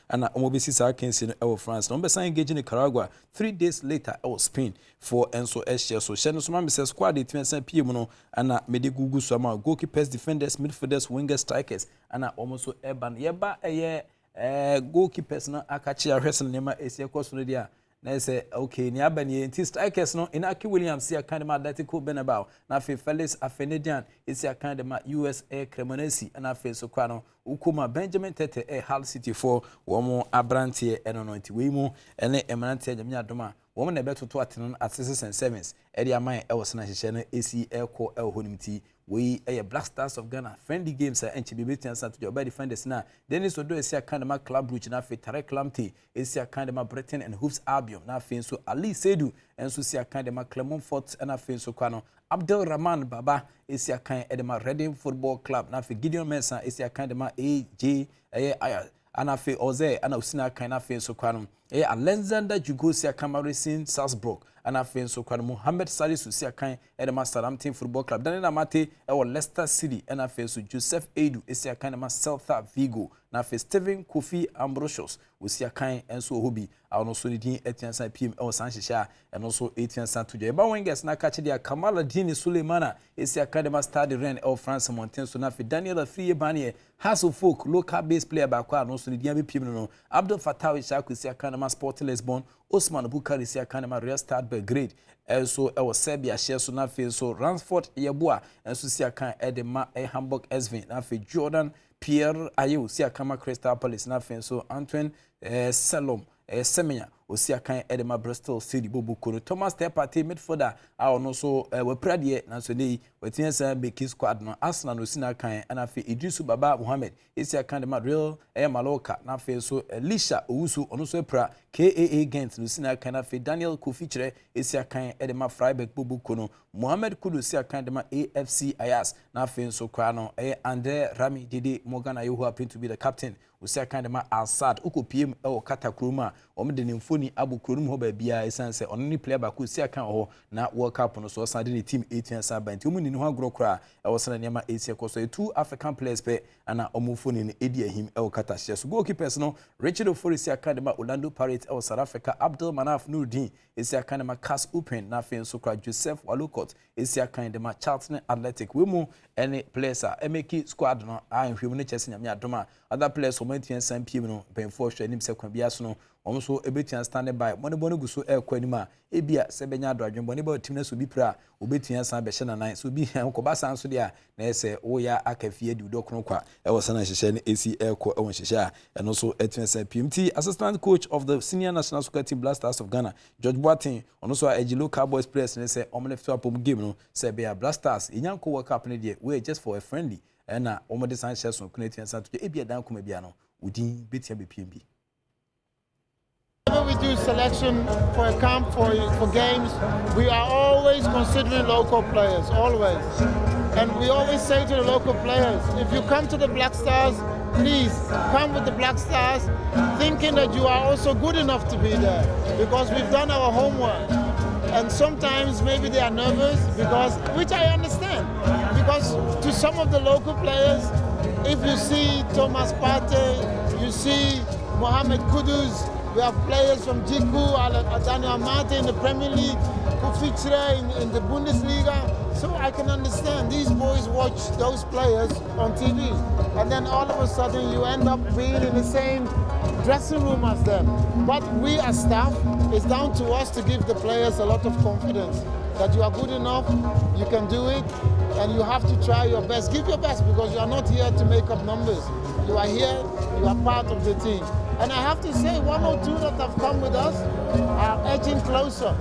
Speaker 13: and omobisi sakens ne ewo France no be san engage Nicaragua 3 days later ewo Spain for enso SHS so sheno so ma say squad etia san PM no ana mede gugu so ma goalkeepers defenders midfielders wingers strikers ana almost urban yeba goalkeepers na akachi ahwese ne ma esie koso no dia na say okay ni abani enti strikers no Inaki Williams ya kind of Atletico Benabao na fe Felix Afenedian isi kind of USA Cremonese na fe so kwa no ukuma Benjamin Tete Hull City for womo abrantie eno no nti we mu ene emanante anyame adoma woman na beto to atene at 6 and 7s edi aman e wosena hihye no esi eko e honim ti we Black Stars of Ghana friendly games enchi bibeti ansa to job defenders na Dennis Odo esi akandema club brooch na fe Tarek Lamte esi akandema Britain and Hoops Albion na fe so Ali Sedu enso si akandema Clermont Fort na fe so kwano Abdul Rahman Baba esi akan edema Reading Football Club na fe Gideon Mensah esi akandema AJ ana fe Oze ana usina kan na fe so kwano Alexander Jugosia Cameroon Salzburg ana fe so kwano Mohamed Salisu si akan edema Southampton Football Club Daniel Amate Leicester City ana fe so Joseph Edu esi akan na Celta Vigo na fe Steven Kofi Ambrosius usi akan enso hobi awon so ni din etiansa PM san hihya eno so etiansa to je ba wengers na ka chede Kamala Dini Suleimana esi academy Stade Rennes France Mountain so na fe Daniel Afriye Banie Hasselfolk local base player ba kwa no so ni din be PM no Abdul Fattah Ishaku esi academy Sport Lisbon Osman Bukari esi academy Real Stade Belgrade also Serbia share so na fe so Ransford Yeboah enso si akan Edema Hamburg SV na fe Jordan Pierre Ayew si akama Crystal Palace na fe so Antoine Salom Semenya osia kan Edema Bristol City bobu kono Thomas Tepate midfielder a ono so we pradie na so nei wetin san beki squad no Arsenal no sina kan ana fe Idrisu Baba Mohammed esia kan de Real Mallorca na fe so Elisha Owusu ono so pra KAA Gent no sina kan na fe Daniel Kofichire esia kan Edema Freiburg bobu kono Mohamed Kudu sia kan de AFC Ayas na fe so kwa no Andre Rami Dede Morgan Ayew who happened to be the captain usia kan de Al-Sadd ukopiem e Katakruma omde ne mfoni abukronum ho ba bia esanse ono ni player ba ku usia kan ho na World Cup no so sande ne team 18 sabanti omu ni ho agrokra e wosana niam esia koso two African players pe ana omufoni ne edi ahim e Katashia so goalkeepers no Richard Ofori sia kan de Orlando Pirates e South Africa Abdul Manaf Nuruddin isia kan de Cas Open na fe so kra Joseph Walcott isia kan de Charlton Athletic we mu any players a emeki squad no a nhwemu ne chese nyame adoma other players omantian san piem no benfo hwe nim se kwa bia so no omso ebetian stand by money guso ekwanima ebia se benya do adwembo ba tim na so bi pra obetian san be hye nanan so bi enkoba san so dia na ese wo ya akafie di udokno kwa e wo sana hye ne AC eko e won hye a eno so etian san PMT assistant coach of the senior national soccer team Black Stars of Ghana George Boateng ono so Ejilo Cowboys players ne se omleft up game no se be Black Stars inyanko World Cup ne die we just for a friendly na omode san hye so kunetian san to ebia dan kuma bia no udin betia be PMB.
Speaker 14: Whenever we do selection for a camp for games, we are always considering local players, always. And we always say to the local players, if you come to the Black Stars, please come with the Black Stars, thinking that you are also good enough to be there, because we've done our homework. And sometimes maybe they are nervous, which I understand, because to some of the local players, if you see Thomas Partey, you see Mohamed Kudus, we have players from Jiku, Daniel Amate in the Premier League, Kofichire in the Bundesliga. So I can understand these boys watch those players on TV. And then all of a sudden you end up being in the same dressing room as them. But we as staff, it's down to us to give the players a lot of confidence that you are good enough, you can do it, and you have to try your best. Give your best, because you are not here to make up numbers. You are here, you are part of the team. And I have to say, one or two that have come with us are edging closer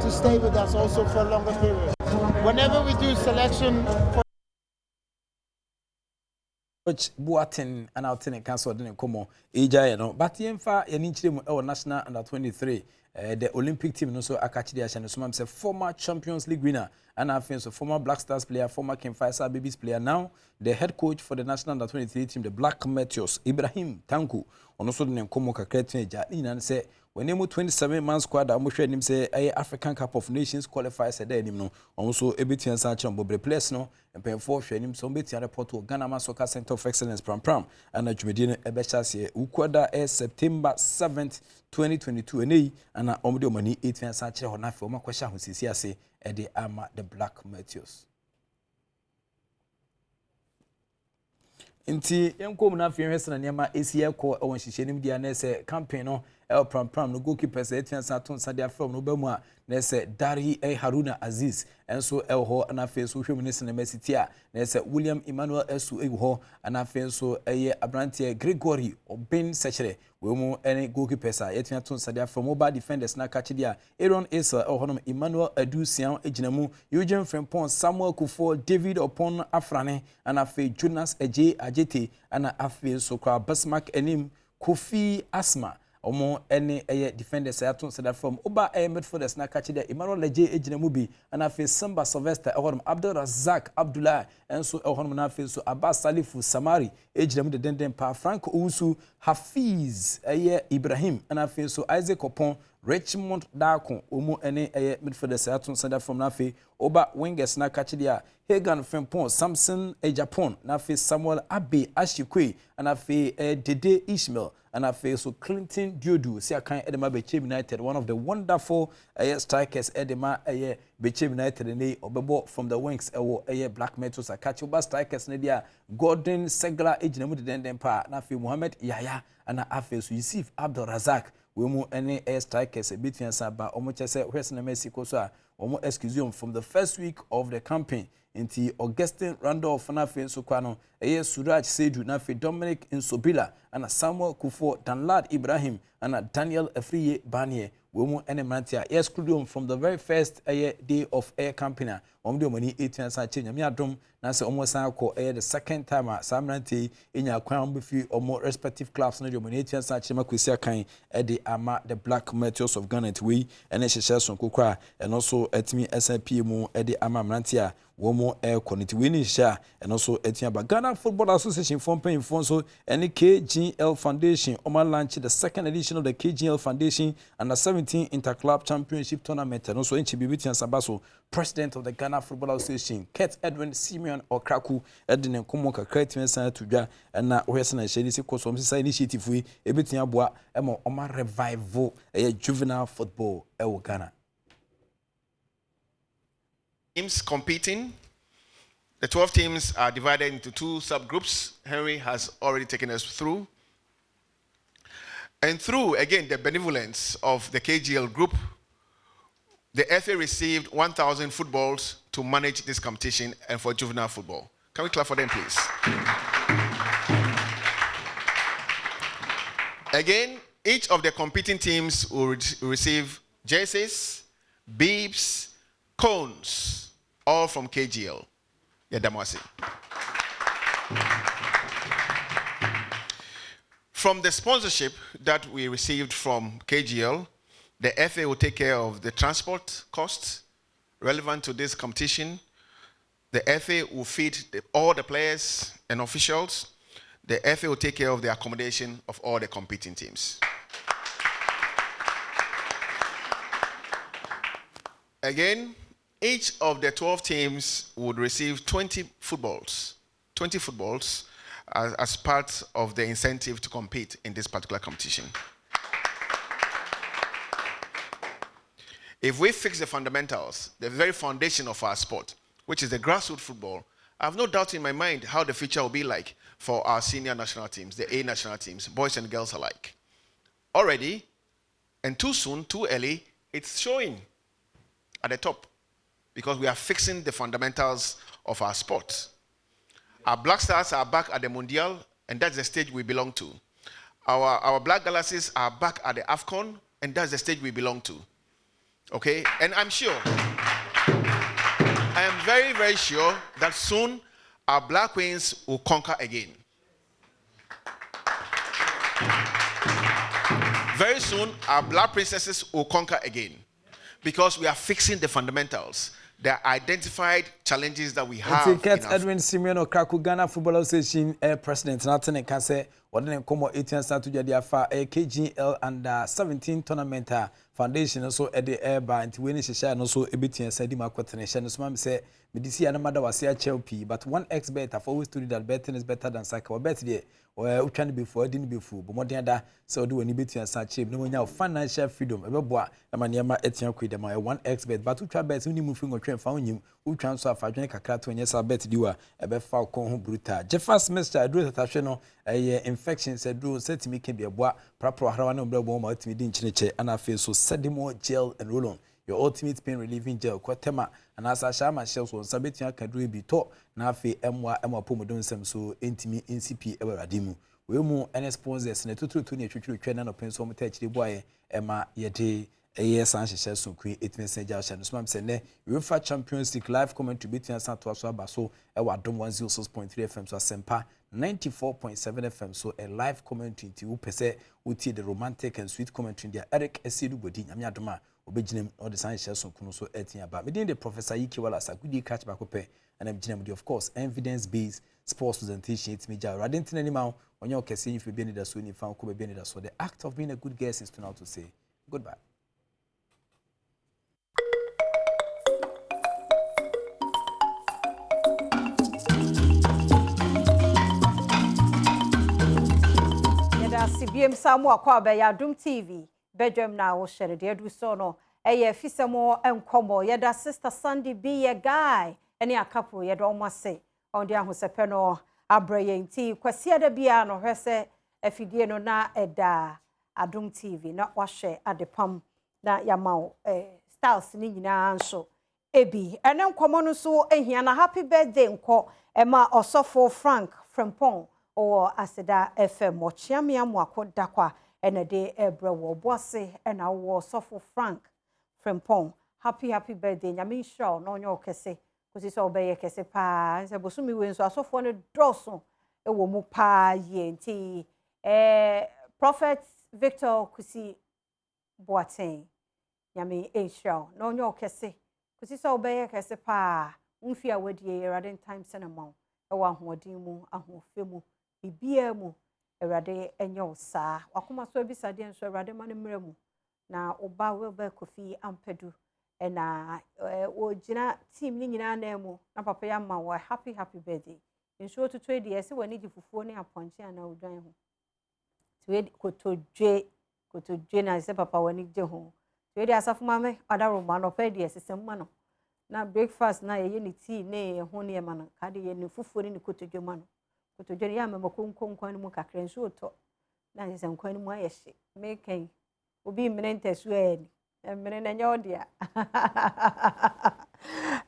Speaker 14: to stay with us also for a longer period. Whenever we do selection for
Speaker 13: Coach Boateng and our tenant council didn't come Eja, no, but Yenfa, Yaninchim, our national under 23, the Olympic team, also Akachidi Ashan, so I'm former Champions League winner, and I think so former Black Stars player, former King Faisal Babies player, now the head coach for the national under 23 team, the Black Meteors, Ibrahim Tanku, also the Nkomo Kakretin, and say, when you 27 man squad, I'm sure him say African Cup of Nations qualifies a day, no, also Ebitian Sanchon Bobre place, no, and paying for him some bit and report to Ghana Soccer Center of Excellence Pram, and a Jumedina Ebeshas, Ukwada September 7th, 2022, and a Omdo Money 18 Sanche or not for my question who sees here say, Eddie Ama the Black Meteors. Inti yanko muna fi hwesa na niam ACL ko won hihye nim dia na se campaign no el pram no goalkeeper say etian sa ton sadia from no ba mu a na say Dari Haruna Aziz enso el ho na fe so hwem ne sinema city a na say William Emmanuel Esu ho na fe so eye Abrantie Gregory Obin Sechere we mu any goalkeepers a etian ton sadia from mobile defenders na catch dia Aaron Asa el ho Emmanuel Adusian ejinamu Eugene Frempon Samuel Kufo David Opon Afrane ana fe Jonas Eje Ajete ana afe so kwa Basmak enim Kofi Asma omo ene defenders aton sada from oba midfielders na catch there Emmanuel Leje ejinamu bi ana fe Samba Sylvester ehonum Abdul Razak Abdullah enso ehonum na fe so Abbas Salifu Samari ejinamu de denden pa Frank Owusu Hafiz Ibrahim ana fe so Isaac Opon Richmond Dako omo ene midfielders aton sada from na fe oba wingers na catch there Hagan Frempon Samson Japan na fe Samuel Abe Ashikwe ana fe Dede Ishmael and I feel so Clinton Diodu, see I can't Edema Bechem United, one of the wonderful strikers Edema Bechem United and they obebo from the wings Black Metals a catch over strikers Nadia Gordon Segla Ejinamu den pa na feel Mohammed Yaya and I feel so Yusuf Abdul Razak we mu any strikers a bit saba omo say where's na Mexico so omo excuse from the first week of the campaign inti Augustine Randolph na fe so kwano Suraj Sedu na fe Dominic Insobila ana Samuel Kufo Danlad Ibrahim ana Daniel Afriye Banie we mu ene mantia exclude from the very first day of air campaign omde omani 18 sa change me adom na se omo san ko the second time samranti enya kwan befi omo respective clubs na de omani 18 sa change makwesi akan de ama the Black Meteors of Ghana we ene hyehyɛ so kokra eno so etimi SNP mu de ama mantia womo quality winning share and also etiaba Ghana Football Association from paying for so any KGL Foundation Oma launch the second edition of the KGL Foundation and the 17 Interclub Championship Tournament and also NCBBT and Sabaso President of the Ghana Football Association Kurt Edwin Simeon Okraku Edwin Komo kakra timensa tudwa na ohese na hyɛ disi kosom sisa initiative we ebetia aboa emo Oma revival juvenile football Ghana.
Speaker 15: Teams competing. The 12 teams are divided into 2 subgroups. Henry has already taken us through. And through, again, the benevolence of the KGL group, the FA received 1,000 footballs to manage this competition and for juvenile football. Can we clap for them, please? Again, each of the competing teams will receive jerseys, bibs, cones, all from KGL. Yadamasi. From the sponsorship that we received from KGL, the FA will take care of the transport costs relevant to this competition. The FA will feed all the players and officials. The FA will take care of the accommodation of all the competing teams. Again, each of the 12 teams would receive 20 footballs as part of the incentive to compete in this particular competition. If we fix the fundamentals, the very foundation of our sport, which is the grassroots football, I have no doubt in my mind how the future will be like for our senior national teams, the A national teams, boys and girls alike. Already, and too soon, too early, it's showing at the top, because we are fixing the fundamentals of our sport. Our Black Stars are back at the Mundial, and that's the stage we belong to. Our Black Galaxies are back at the AFCON, and that's the stage we belong to. Okay? And I'm sure, I am very, very sure that soon our Black Queens will conquer again. Very soon, our Black Princesses will conquer again, because we are fixing the fundamentals. The identified challenges that we have.
Speaker 13: Edwin Simeon Okraku Ghana Football Association President Nathan Kase, what then come 18 start to the KGL and 17 tournament foundation so e de airba nti we ni hye no so ebetua sadi makotene hye no so mam say medisi ya na mada wase a chelp but one expert have always told you that betting is better than cycle bet there utwa before didn't before but modern da so do we betua sa chip no nya financial freedom ebeboa na niam etia kwida ma one expert but utwa bet ni mu fingo twen fa onyim utwa so afadwen kakra to nya sa bet diwa ebefa ko ho brutal Jeffers Mr. Adro tatahwe no infections adro setimi ke bieboa prapro harawa na mbrebo ma otimi di nchineche ana fe so sedimo gel and roll on your ultimate pain relieving gel kwatema and as a shama shells on sabetia kadru bi to na afi emwa pomodon sem so entimi ncp eberadimu we mu any sponsors na tututu ne twetwe twa na no penso mo ta chire boaye ema yede san hyehyɛ so kwi etime senja hye no so ne UEFA Champions League live commentary between Santo so aba so ewa Adom 106.3 FM so Asempa 94.7 FM so a live commentary ti wo pese uti the romantic and sweet commentary dia Eric Esiedu Bodi nyame adoma obeginem all the san hyehyɛ so kunu so etia ba me the Professor Yiki Wala Sagudi catch back up and I'm ginem of course evidence based sports presentation it me ja radent na nima onye okese if be ni da so ni fa ko be ni da so the act of being a good guest is to now to say goodbye.
Speaker 2: CBM Samu akwa be ya Adom TV Badwam na wo shere de adu so no eye fisemo enkomo ye da sister Sandy be a guy ene akapo ye do omase on de ahosepe no abraye nti kwase da bia no hwese afidie no na eda Adom TV na wahwe adepam na yamao styles ni nyina nso ebi ene enkomo no so ehia na happy birthday nko ema osofo Frank Frempong o aseda FM ochiamia mwako dakwa enede ebrewo boase ena wo sofo Frank Frempong happy birthday nyame show no onyo kese kusi so obeye kese pa se bosumi we nso asofo ne droso ewo mu pa ye nti Prophet Victor kusi Boateng nyame show no onyo kese kusi so obeye kese pa mfia wadie radin time senamon ewo ahoodin mu ahofe mu bibia mu erade enyo saa wakoma so ebisade enso erade mane mremu na oba webe kofi ampedu na ogina team ni nyina na mu na papa ya ma wa happy birthday enso to trade ese wani gifufuo ne aponche ana odwan ho trade kotodwe na ese papa wani je ho trade asafu mame adaro ma no pedi ese ma no na breakfast na ye ni tea ne ho ne ma no kade ye ni fufuo ni kotodwe ma no kotodwe ya mama konkon mu kakra nso to na ese nkwan mu ayehye mekan obi mmenente so ani mmene na nyodia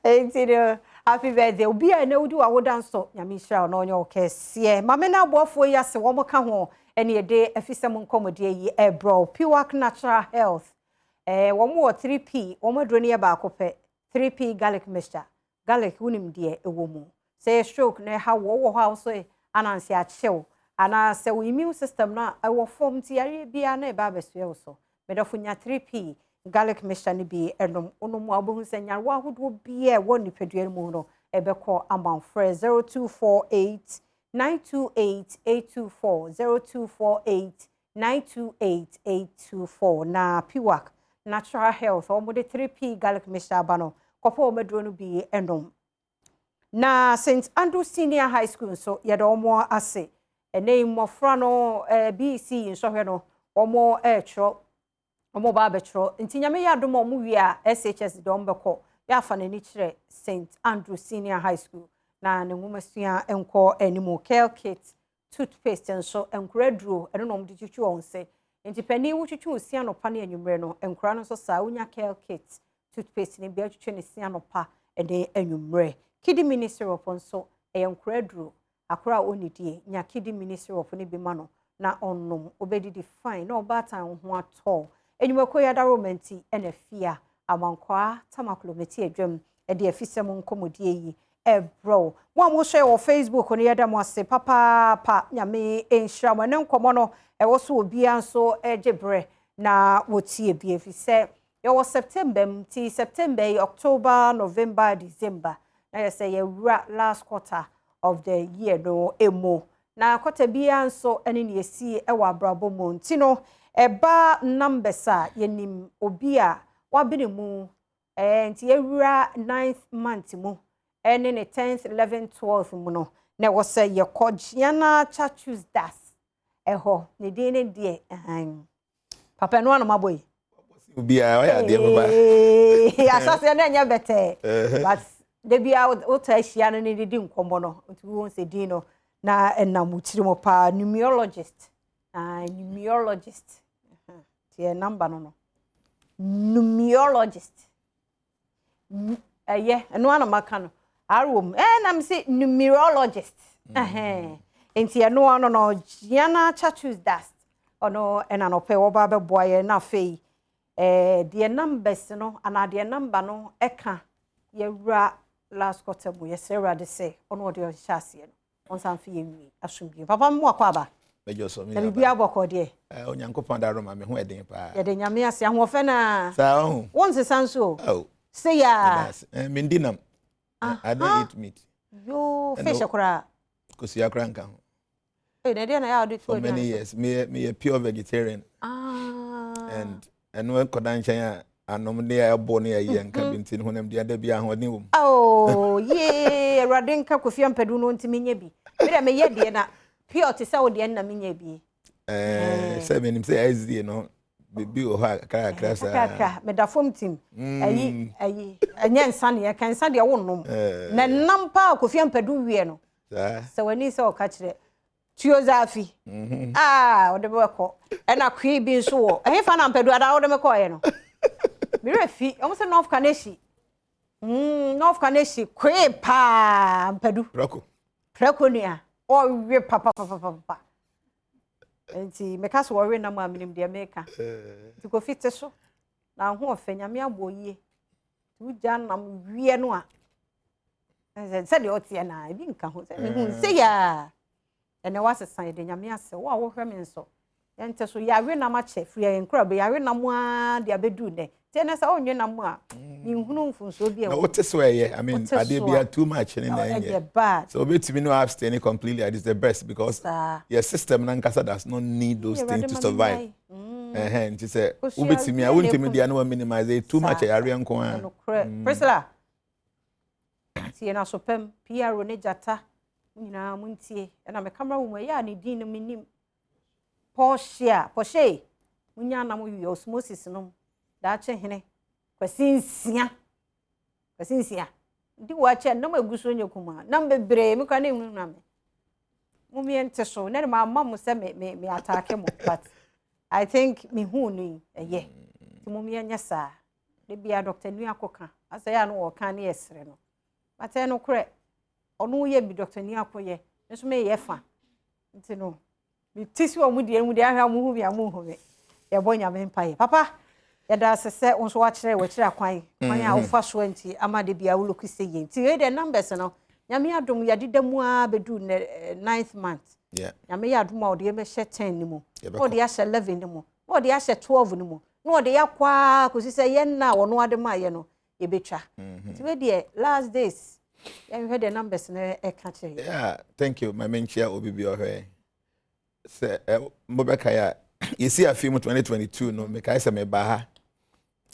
Speaker 2: entino happy birthday obi a na udi wa wodanso nyame hira no onyo kese mame na aboafo yi ase wo mo ka ho ene ede afisem nkomodie yi ebro Piwak Natural Health wo mo 3P wo mo dro ne ba akopɛ 3P garlic mixture garlic unim de ewo mu say stroke na ha wo ha so anansi achew ana se wo immune system na ewo form ti yare bia na e ba beso so medafunya 3P garlic mixture ni bi enom onomu abohu senya wo ahodo bia wo nipadua mu no ebekọ amanfre 0248 928 824 na Piwak Natural Health omode 3P garlic mixture abano kopo omedro no bi enom na St. Andrew Senior High School so yeda omo ase ene mmofra no BC nsohwe no omo etro omo ba betro nti nyame ya dom omo wi a SHS dom beko ya fa na ni kire St. Andrew Senior High School na ne ngumasua enko animo Care Kit toothpaste nso enkraduro eno no mde twitwi onse nti pani wo twitwi osia no pa na anwumre no enkra no so sa unya Care Kit toothpaste ni bia twitwi ne sia no pa ene anwumre Kidney Ministry of nso enkraduro akora onidie nya Kidney Ministry of ne bi ma no na onnom obedidi fine na obatan ho atọ enwumako ya daromenti ene fia amankwa tamakulometi adwam ede afisem nkomodie yi ebro wa mo share wo Facebook no yeda mo ase papa nyame enhira mo ne nkomo no ewo so obia nso ejebre na wotie bia fi se yo September October November December na say ye last quarter of the year no emo na quarter bia nso ene ne esi ewa brabo mo ntino eba numbers a yenim obi a wabene mu nti ewura 9th month mu ene ne 10th 11th 12th mu no na wo say ye kogiana chachus das eho ne din ne de papa no anu maboy
Speaker 16: obi a oya de baba
Speaker 2: asase na nya bete but de bia o ta hia no ne di nkomo no nti won se din no na enam chirimo pa numerologist numerologist tie number no numerologist eno ana maka no arom na me say numerologist enti eno ano no giana chachus dust ono ena no pe wo ba be boye na fei the numbers no and the number no eka ye wura last quarter mu ye sera de say ono de chase no on san fi yewi asumbi papa mu akwa ba
Speaker 16: mejo so mi
Speaker 2: na bibia aboko de
Speaker 16: onyankopon da roma me ho eden pa
Speaker 2: ye de nyame ase ahofe na
Speaker 16: sa ho
Speaker 2: won se sanso
Speaker 16: oh
Speaker 2: say ya
Speaker 16: me ndinam I don't eat meat
Speaker 2: yo fish akura
Speaker 16: kosi akura nka ho
Speaker 2: na de na ya do
Speaker 16: for many years me a pure vegetarian and when kodan chan anom ne ya bo ne ya nka bintin honam de ada bia ho ne wom
Speaker 2: oh ye rade nka kofi ampedu no ntimi nya bi me ye de na pure te say wo de na me nya bi
Speaker 16: say me nim say IZ no bibi o ha kra sa
Speaker 2: me da fom tim ayi anya nsa ne kan nsa de wo nom na nampa kofi ampedu wie no sa wani say o ka kire tuo zafi o de be ko e na kwi bi nso wo e fa na ampedu ada wo de me ko ye no me refi o say North Kaneshi North Kaneshi kwe pa ampedu preko ni a o we papa enti meka so we na mu aminim de meka ti ko fite so na ho ofanya me aboye tu ja na mu wie no a se de otie na bi nka ho se me hu se ya ene wasesan de nyame ase wo a wo hwe me nso yente so ya we na ma che free en kra be ya we na mu a de abedu ne te na sa onwe na mu a ni hunu mfunso bi e
Speaker 16: wo te so ye I mean ade bia too much in there so betimi no abstain completely it is the best because your system na nkasa does not need those things to survive and you say wo betimi a wontimi dia na minimize too much area nko a
Speaker 2: Priscilla tie na so pem PR ne jata nyina muntie na me camera wo ya ne din no minim Porsche munya na mo wi osmosis no da che hene kwasinsia di wa che na maguso nyekuma na bebre me kwa na emu na me mu mi ente so na ma mo se me attack mo but I think me hu ni ti mu mi anya sa de bia Dr. Nu akoka asa ya no wo kan ne esre no but no kure onu ye bi Dr. Nu akoye nso me ye fa nti no mi tisi wo mu de ahwa mu hu bia mu hu me ye bonya me mpaye papa ya da sese onso wa kire akwan a ufa so anti amade bia wo loku se ye ti the numbers no nyame adom ya didamu a bedu 9th month nyame ya adom a ode me hye 10 ni mu ode ya hye 11 ni mu ode ya hye 12 ni mu ode ya kwa ko se ye na wono ade ma ye no ye betwa ti we de last days you heard the numbers na e ka kire
Speaker 16: yeah thank you my main chair obibi ohwe se mobeka ya you see a film 2022 no me kai se me ba ha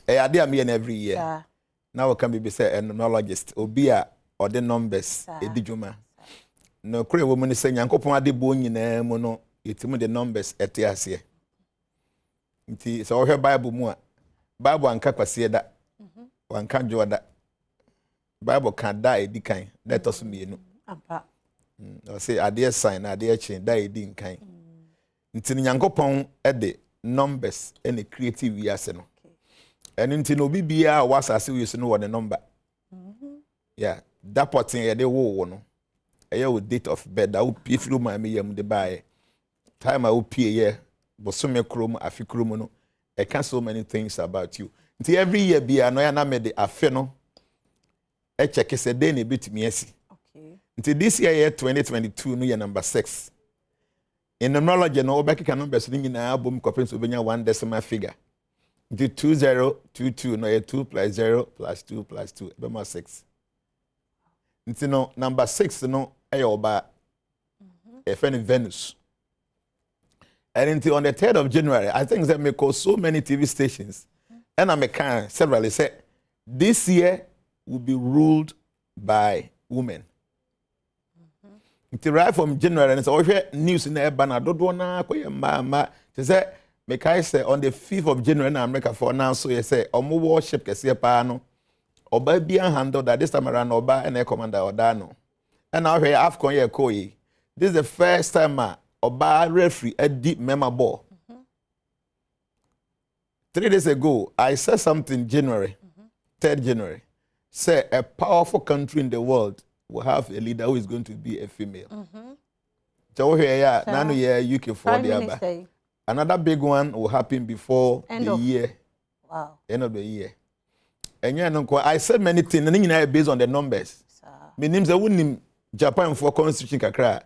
Speaker 16: ade am here every year now we can be say a numerologist obi a ode numbers edijuma no kure wo mu ni se nyankopon ade bo nyina mu no yetimu the numbers ete ase nti so wo bible mu a bible anka kwase da wanka joda bible kan da edikan let us mienu
Speaker 2: ampa
Speaker 16: say ade sign ade chin da edi nkan nti nyankopon ede numbers any creative yase no and nti no bibia wasase we no the number yeah that porting ye de wo no eye wo date of birth that wo pie through my me yam de buy time I wo pie ye bosome krom afi krom no I can so many things about you nti every year bia no ya na me de afi no e check say dey na betimi asi
Speaker 2: okay
Speaker 16: nti this year 2022 no ye number 6 in numerology no obekeka numbers ni nyina abom kopens obenya one decimal figure the 2022 no 2 plus 0 plus 2 plus 2 be more 6 nti no number 6 no e oba e fe Venus And until on the 3rd of January, I think that may call so many TV stations. And I can severally say, this year will be ruled by women. Until right from January, and it's always news in the banner. Don't want to say, make I say on the 5th of January in America for now. So you say, Omo worship kesi pano, Oba be handled that this time around Oba and a commander Odano. And now here Afcon ye koi. This is the first time Oba referee a deep memo ball. 3 days ago, I said something January, 3rd January. Say a powerful country in the world will have a leader who is going to be a female. So here, now you UK for the other. Another big one will happen before the year.
Speaker 2: Wow.
Speaker 16: End of the year. And yeah, I said many things, and based on the numbers. My name's Japan for constitution kakra.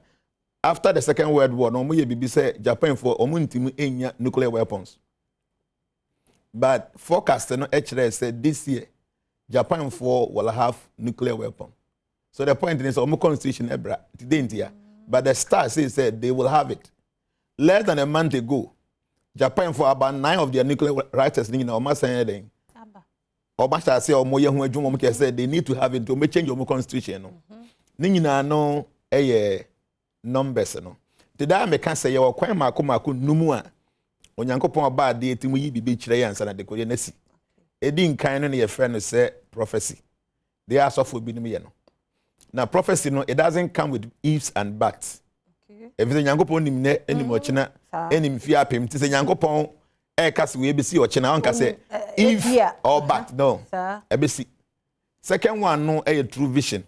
Speaker 16: After the Second World War, no more BBC say Japan for omuntimu nuclear weapons. But forecast no HRS said this year Japan for will have nuclear weapon. So the point is omu constitution ebra today. But the star says they will have it. Less than a month ago, Japan for about 9 of their nuclear writers in Oma saying Oma say omo ye hu adwuma mo say they need to have it to make change omu constitution no. Nina no numbers no. Today me can say ye kwan mako numu a onyankopon ba de etimu yi bibi kire yansa na de kore nasi. Edi nkan no ye friend say prophecy. They are so for binim ye no. Now prophecy no, it doesn't come with ifs and buts. Everything nyankopon nim ne enim ochina enim fi apem ti se nyankopon kase we besi ochina on kase if or but no ebesi. Second one no true vision.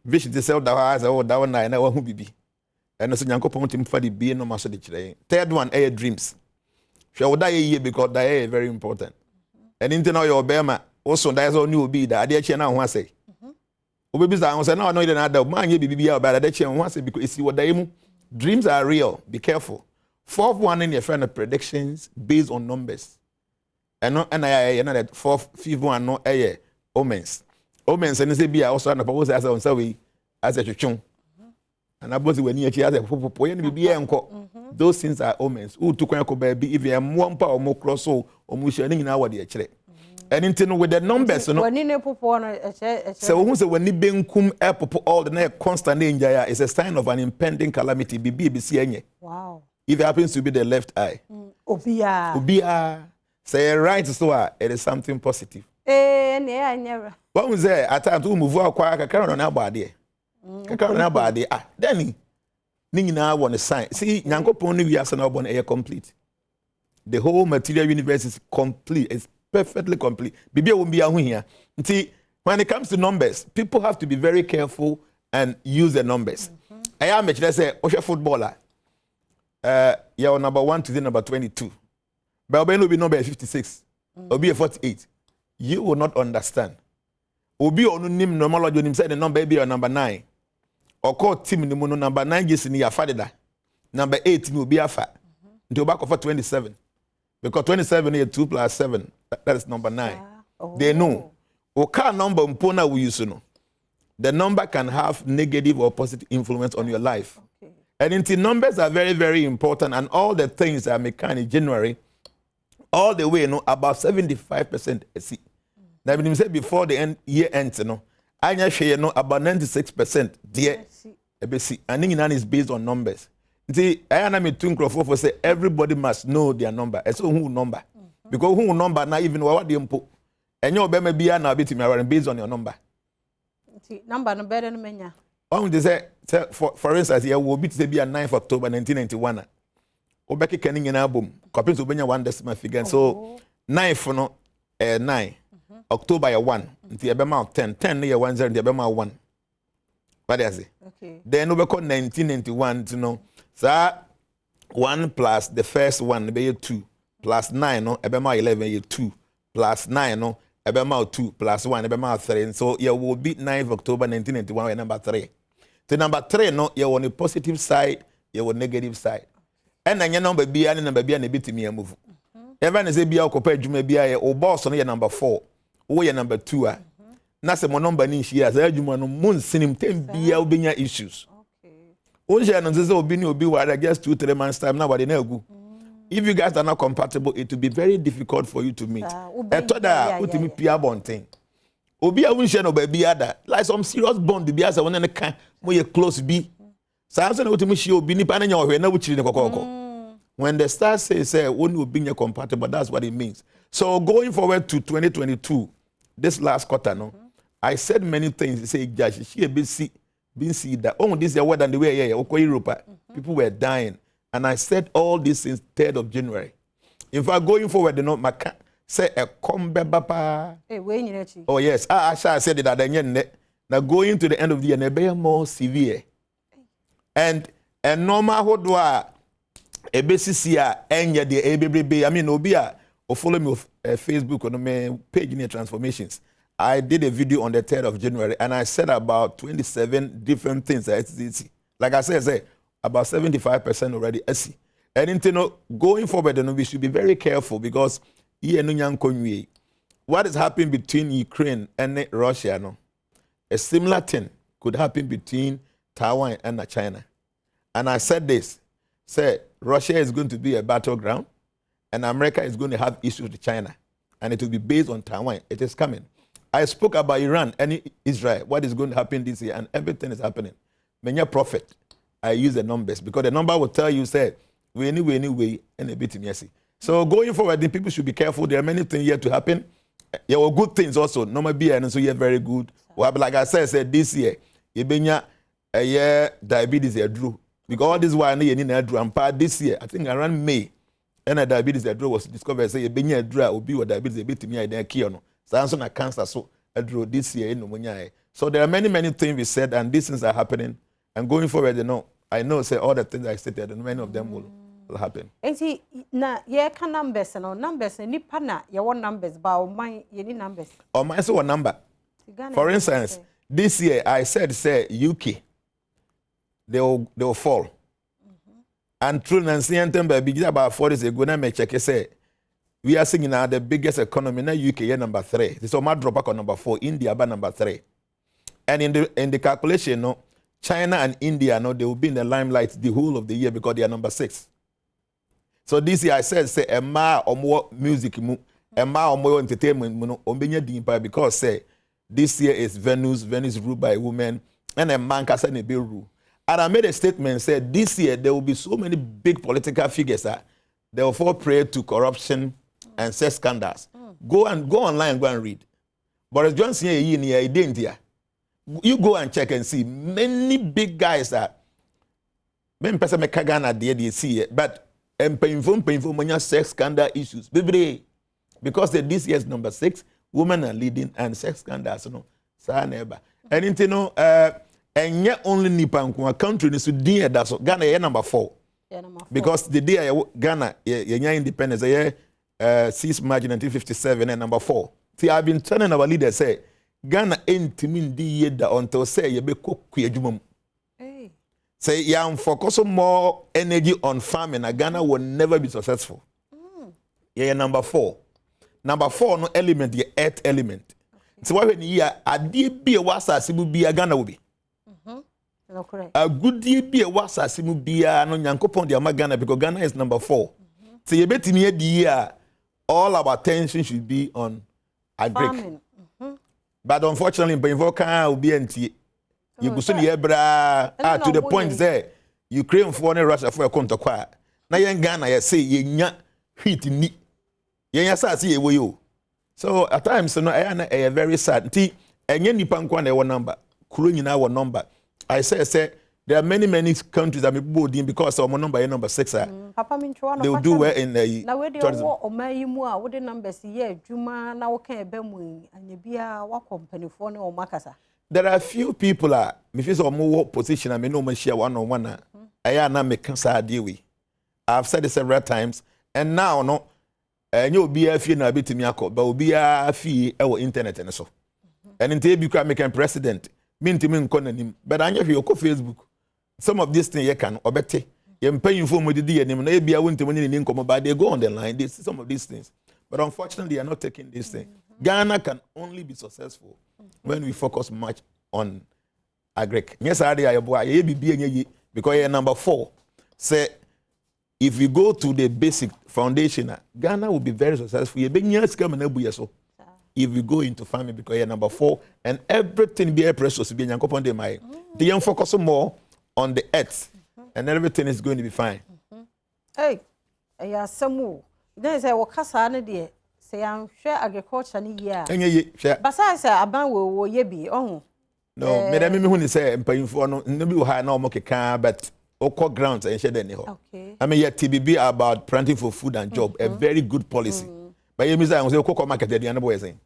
Speaker 16: Vision to sell that has that one na hu bibi. And so nyankopon tim fa de bi no maso de kire. Third one dreams. Hwe wo da ye because that is very important. And into now your bema also that is all new be that ade che na ho ase. Obebi say say na no dey na da man ye bibi ya ba da che ho ase because see what mu. Dreams are real. Be careful. 4th one in your friend of predictions based on numbers. And no and I know that 5th one no omens. Omens and say be also na propose as on say we as a chuchun. And abose when you as a popo yen be enko. Those things are omens. Who to kwan ko baby if you am one pa or more cross so or mu share ni na what dey kire. And into with the numbers no.
Speaker 2: When ni popo no
Speaker 16: so who say when ni benkum popo all the na constant danger is a sign of an impending calamity.
Speaker 2: Wow.
Speaker 16: If it happens to be the left eye. Obia. Say right so it is something positive.
Speaker 2: Never.
Speaker 16: What was there at times to move out quite a car na body. Kakara na body. Then ni na want a sign. See nyankopon ni wiase na obon air complete. The whole material universe is complete. It's perfectly complete. Bibia won't be a here. See, when it comes to numbers, people have to be very careful and use the numbers. I am let's say Osha footballer. You're number 1 to the number 22. But will be number 56. Will be a 48. You will not understand. Will be on nim normal you say the number be number 9. Or call team the mono number 9 is in your father. Number 8 will be a fat. Until back of 27. Because 27 is 2 plus 7. That is number 9. They know. Okay, number mpona we use no. The number can have negative or positive influence on your life. And until numbers are very, very important, and all the things that make in January, all the way, about 75%. See, now when you say before the year ends, I share about 96%. Dear, and is based on numbers. See, I am to say everybody must know their number. And so who number? Because who number not even what they input. And your baby be now based on your number.
Speaker 2: Number no better than menya.
Speaker 16: They say for instance, here will be to be a 9th October 1991. Obeki kenning in album. Copies to be 1 decimal figure. So 9th no 9. October 1. Until about 10. 10 year 1 0 the about 1. What is it? Okay. Then we call 1991 to know. So 1 plus the first one be 2 plus 9 no about 11 2 plus 9 no about 2 plus 1 about 3. So you will be 9th October 1991 number 3. The number 3 no you on the positive side, you on negative side. And then your number be and number be and a bit me move. Even say be occupy juma be o boss on your number 4. O your number 2 ah. Na se mo number ni shi as juma no mun sinim tem be obenya issues. Okay. O je no say obi ni obi wa just 2-3 months time na wade na agu. if you guys are not compatible, it will be very difficult for you to meet. Etoda utimi pia bonten. Obi a wunhye no ba bi ada. Like some serious bond bi as one na kan mo ye close bi. Sanso na utimi hye obi nipa na nya ohwe na wuchiri ne kokoko. When the star says when you being compatible, that's what it means. So going forward to 2022, this last quarter, no, I said many things. Say, Josh, she been see that. Oh, this is the weather and the way Europe. People were dying, and I said all this since 3rd of January. In fact, going forward, you know, my say a combe papa. Oh yes, I said it at the end. Now going to the end of the year, be more severe, and normal how do I? Ebesisia enya de ebebebe. I mean, Obia or follow me on Facebook on my page near Transformations. I did a video on the 3rd of January and I said about 27 different things. Like I said, about 75% already. And going forward, we should be very careful because what is happening between Ukraine and Russia, no, a similar thing could happen between Taiwan and China. And I said this, say Russia is going to be a battleground and America is going to have issues with China. And it will be based on Taiwan. It is coming. I spoke about Iran and Israel, what is going to happen this year, and everything is happening. When you're prophet, I use the numbers because the number will tell you, say, anyway, and a bit messy. So going forward, the people should be careful. There are many things yet to happen. There were good things also. Normal beer, and so you're very good. Well, like I said this year, you been a year diabetes a drew. Because all this while you need a drew. And this year, I think around May, and a diabetes a drew was discovered. Say you been a drew will be with diabetes a bit to me. I didn't care no. So answer na cancer so a drew this year in no. So there are many things we said, and these things are happening. And going forward, you know, I know say all the things I stated, and many of them will happen.
Speaker 2: Enti na ye ka numbers no numbers ni pana ye want numbers ba o man ye ni numbers.
Speaker 16: O man so one number. For instance, this year I said say UK they will fall. And true Nancy and Temba about 4 days ago, I check say we are seeing now the biggest economy in the UK number 3. So my drop back on number 4, India by number 3. And in the calculation, no, China and India, no, they will be in the limelight the whole of the year because they are number 6. So this year I said say a ma or more music a ma or more entertainment because say this year is Venus ruled by women and a man can say be rule. And I made a statement said this year there will be so many big political figures that they will fall prey to corruption and sex scandals. Go online, go and read. Boris Johnson here, you go and check and see many big guys that many person make Ghana they see it, but painful when sex scandal issues. Because this year's number 6, women are leading and sex scandals, no. And you know, and yet only Nipan country is to that's Ghana is number 4. Yeah, number 4. Because the day Ghana independence, 6 March 1957 and number 4. See, I've been telling our leaders say Ghana ain't mean the year until say you be cook kujumum. Say you focus more energy on farming, and Ghana will never be successful. Yeah, number 4. Number 4 no element, the earth element. So when you are be a wasa sibu be a Ghana will be. A good deal be a wasa simu bia no nyankopon de Ghana because Ghana is number 4. So you bet me the year all our attention should be on agric. But unfortunately, Benvoka will be empty. You go soon to the point there. Ukraine for Russia for a counter choir. Now you Ghana you say you hit ni. You see you. So at times no I very sad. And you nipan kwa na one number. Kuru nyina one number. I say there are many countries that people do because our number 6 they will do well in the tourism. There are a few people if it's a more position I may no share one-on-one I na make deal with. I've said it several times and now no and you'll be a fee na bit me but will be a fee our internet and so. And until you become making president but I know you go Facebook. Some of these things you can obete. You pay you for me the name. Maybe I went to money in income, but they go on the line. They see some of these things. But unfortunately, they are not taking this thing. Ghana can only be successful when we focus much on agric. Yes, I boy, because you're number 4. Say if you go to the basic foundation, Ghana will be very successful. If you go into farming, because you're number 4, and everything be a precious to be the young focus more on the earth, and everything is going to be fine.
Speaker 2: Hey, yeah, some there's a wakasa dear. Say I'm sure agriculture ni year. But I say aban will ye be on.
Speaker 16: No, me who say paying for no be high no more but oko grounds and shed anyhow.
Speaker 2: Okay.
Speaker 16: I mean, yeah, TBB about planting for food and job, a very good policy. But you say I was a market at the end of saying.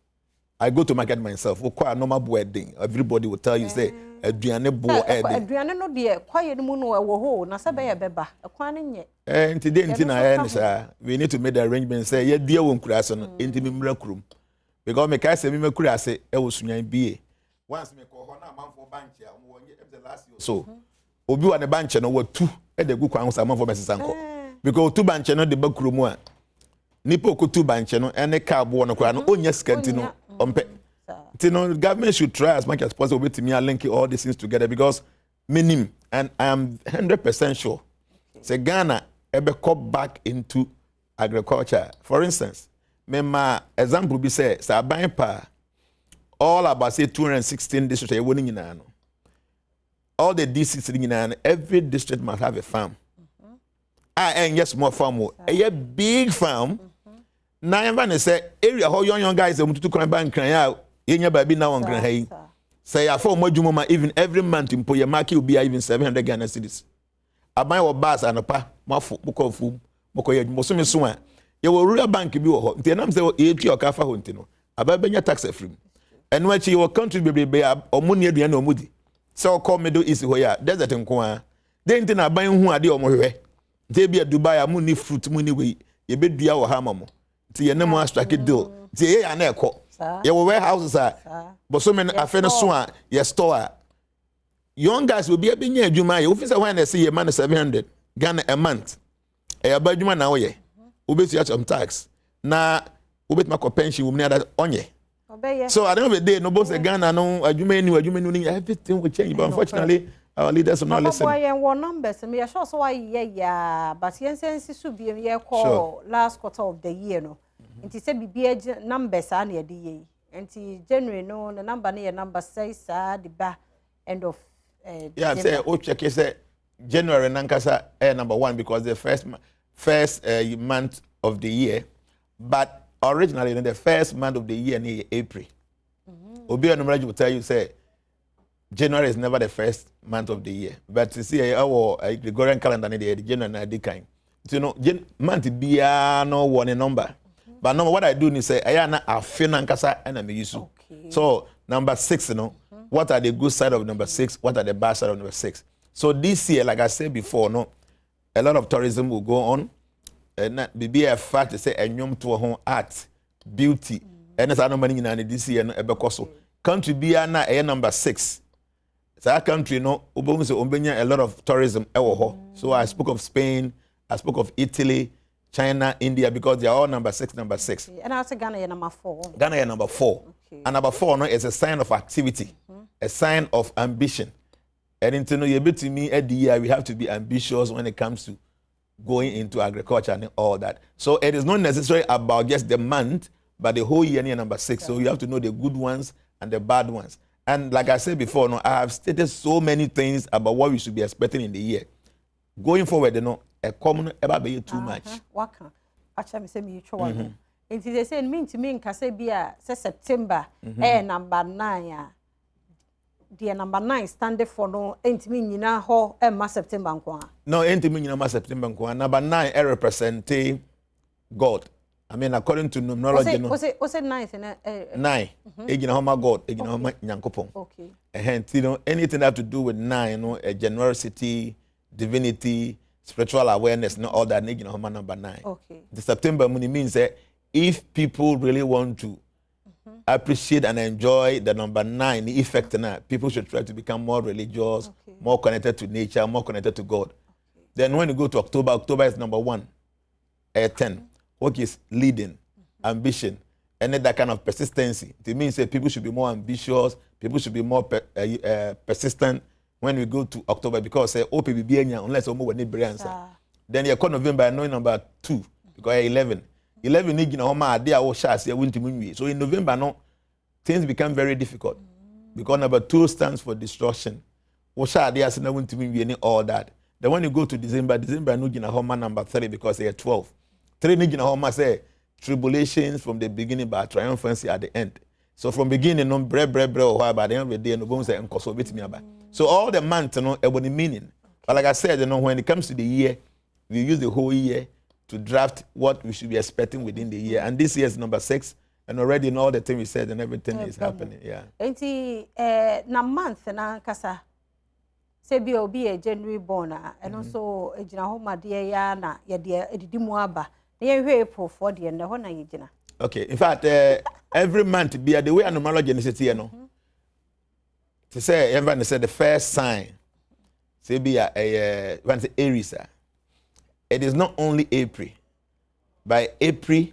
Speaker 16: I go to market myself. Oko normal wedding. Everybody will tell you say aduane bo
Speaker 2: aduane no de quiet mu no wo ho na se be ye beba ekwan ne nye
Speaker 16: today we need to make the arrangement say ye dia won kura so no enti me mra kurum because me kai say me kura se e wo sunyan bie once me ko ho na amanfo bank ya mo wonye the last year so obi wa ne bank no watu e de gu kwan ho sa amanfo mesesanko because tu bank no de ba kurum a nipo ko tu bank no ene ka bo no kura no onya skanti no ompe. You know, the government should try as much as possible to me and link all these things together because minim and I am 100% sure. Say Ghana ever come back into agriculture. For instance, my example be say buying all about say 216 districts all the D6 every district must have a farm. And yes, more farm, a big farm. Now everyone say area how young guys want to come back out. Yenya baby now on grand hay. Say I for more jumoma even every month in your market will be even 700 Ghana cedis. I buy our bus and a pa mafu moko fu moko ye mosumi so ye will rural bank bi wo ho. Nti na say e twa o ka fa ho ntino. Aba benya tax free. Eno achi your country be omuni aduan na omudi. Say o call middle east ho ya desert nko a. Then nti na ban hu ade omo hwehwe. Nti bia Dubai amuni fruit muni we ye bedua wo ha mamo. Nti ye na mo strike deal. Nti ye ya na ekọ. Your warehouses are, but so many affair so your store. Young guys will be a big year. You might officer when they see a man 700 Ghana a month. A budget now, ye. Ubet some tax. Now, ubet my pension will near that on ye. So at the end of the day, no boss a Ghana, no, you may know everything will change. But unfortunately, our leaders are not listening.
Speaker 2: I want numbers, and we are sure so why, yeah, but yes, sense should be a year call last quarter of the year, no. Nti se bibia numbers are near the nti January no the number near number says the ba end of
Speaker 16: yeah say o check say January nankasa number 1 because the first month of the year but originally the first month of the year near April. Obi Onomraji will tell you say January is never the first month of the year but you see our Gregorian calendar the January na dey kind you know month bia no one number. But no, what I do is say, I na afina nkasa and I'm used to. So number 6, you know, what are the good side of number 6? What are the bad side of number 6? So this year, like I said before, no, a lot of tourism will go on. And be a fact to say a young to home art, beauty, and it's no money in this year no because country be na a number 6. So our country, no, a lot of tourism. So I spoke of Spain, I spoke of Italy. China, India, because they are all number 6.
Speaker 2: And I say Ghana number 4.
Speaker 16: Ghana number 4. Okay. And number 4 no, is a sign of activity, a sign of ambition. And into to me at the year, we have to be ambitious when it comes to going into agriculture and all that. So it is not necessarily about just the month, but the whole year number 6. Okay. So you have to know the good ones and the bad ones. And like I said before, no, I have stated so many things about what we should be expecting in the year. Going forward, you know, a common about be too much.
Speaker 2: Waka. Acha me say me twa one. It is they say mean to me nka say bia say September number 9 the number 9 stand for no entimi nyina ho e ma September nko a.
Speaker 16: No entimi nyina ma September nko a. Number 9 represent God. I mean according to numerology no.
Speaker 2: Was it 9
Speaker 16: 9. Egina ho ma God, egina ho ma Nyankopon. Okay. Hence you know anything that have to do with 9 you know a generosity, divinity, spiritual awareness and all that number 9. Okay. The September money means that if people really want to appreciate and enjoy the number 9, the effect now, people should try to become more religious, more connected to nature, more connected to God. Then when you go to October is number 1, 10, what is leading, ambition, and then that kind of persistency. It means that people should be more ambitious, people should be more persistent when we go to October because say OPBB unless omo we need answer. Then you call November, no number 2 because 11. 11 ni gina homa ade a wo sha ase wonti munwie. So in November no things become very difficult because number 2 stands for destruction. Wo sha ade ase na wonti munwie ni all that. Then when you go to December no gina homa number 3 because they are 12. 3 ni gina homa say tribulations from the beginning but triumphancy at the end. So from beginning no bre or why by the end of the day no go say enkoso betimi aba. So all the months no e body meaning. But like I said, when it comes to the year, we use the whole year to draft what we should be expecting within the year. And this year is number 6, and already in all the things we said and everything is happening. Yeah.
Speaker 2: Na month na kasa. Say be a January born and also a jina homa dear ya na ya dear edidimuaba. April for the end of
Speaker 16: okay, in fact, every month be the way a numerology you know. To say, everyone said the first sign, say be when say Aries. It is not only April. By April,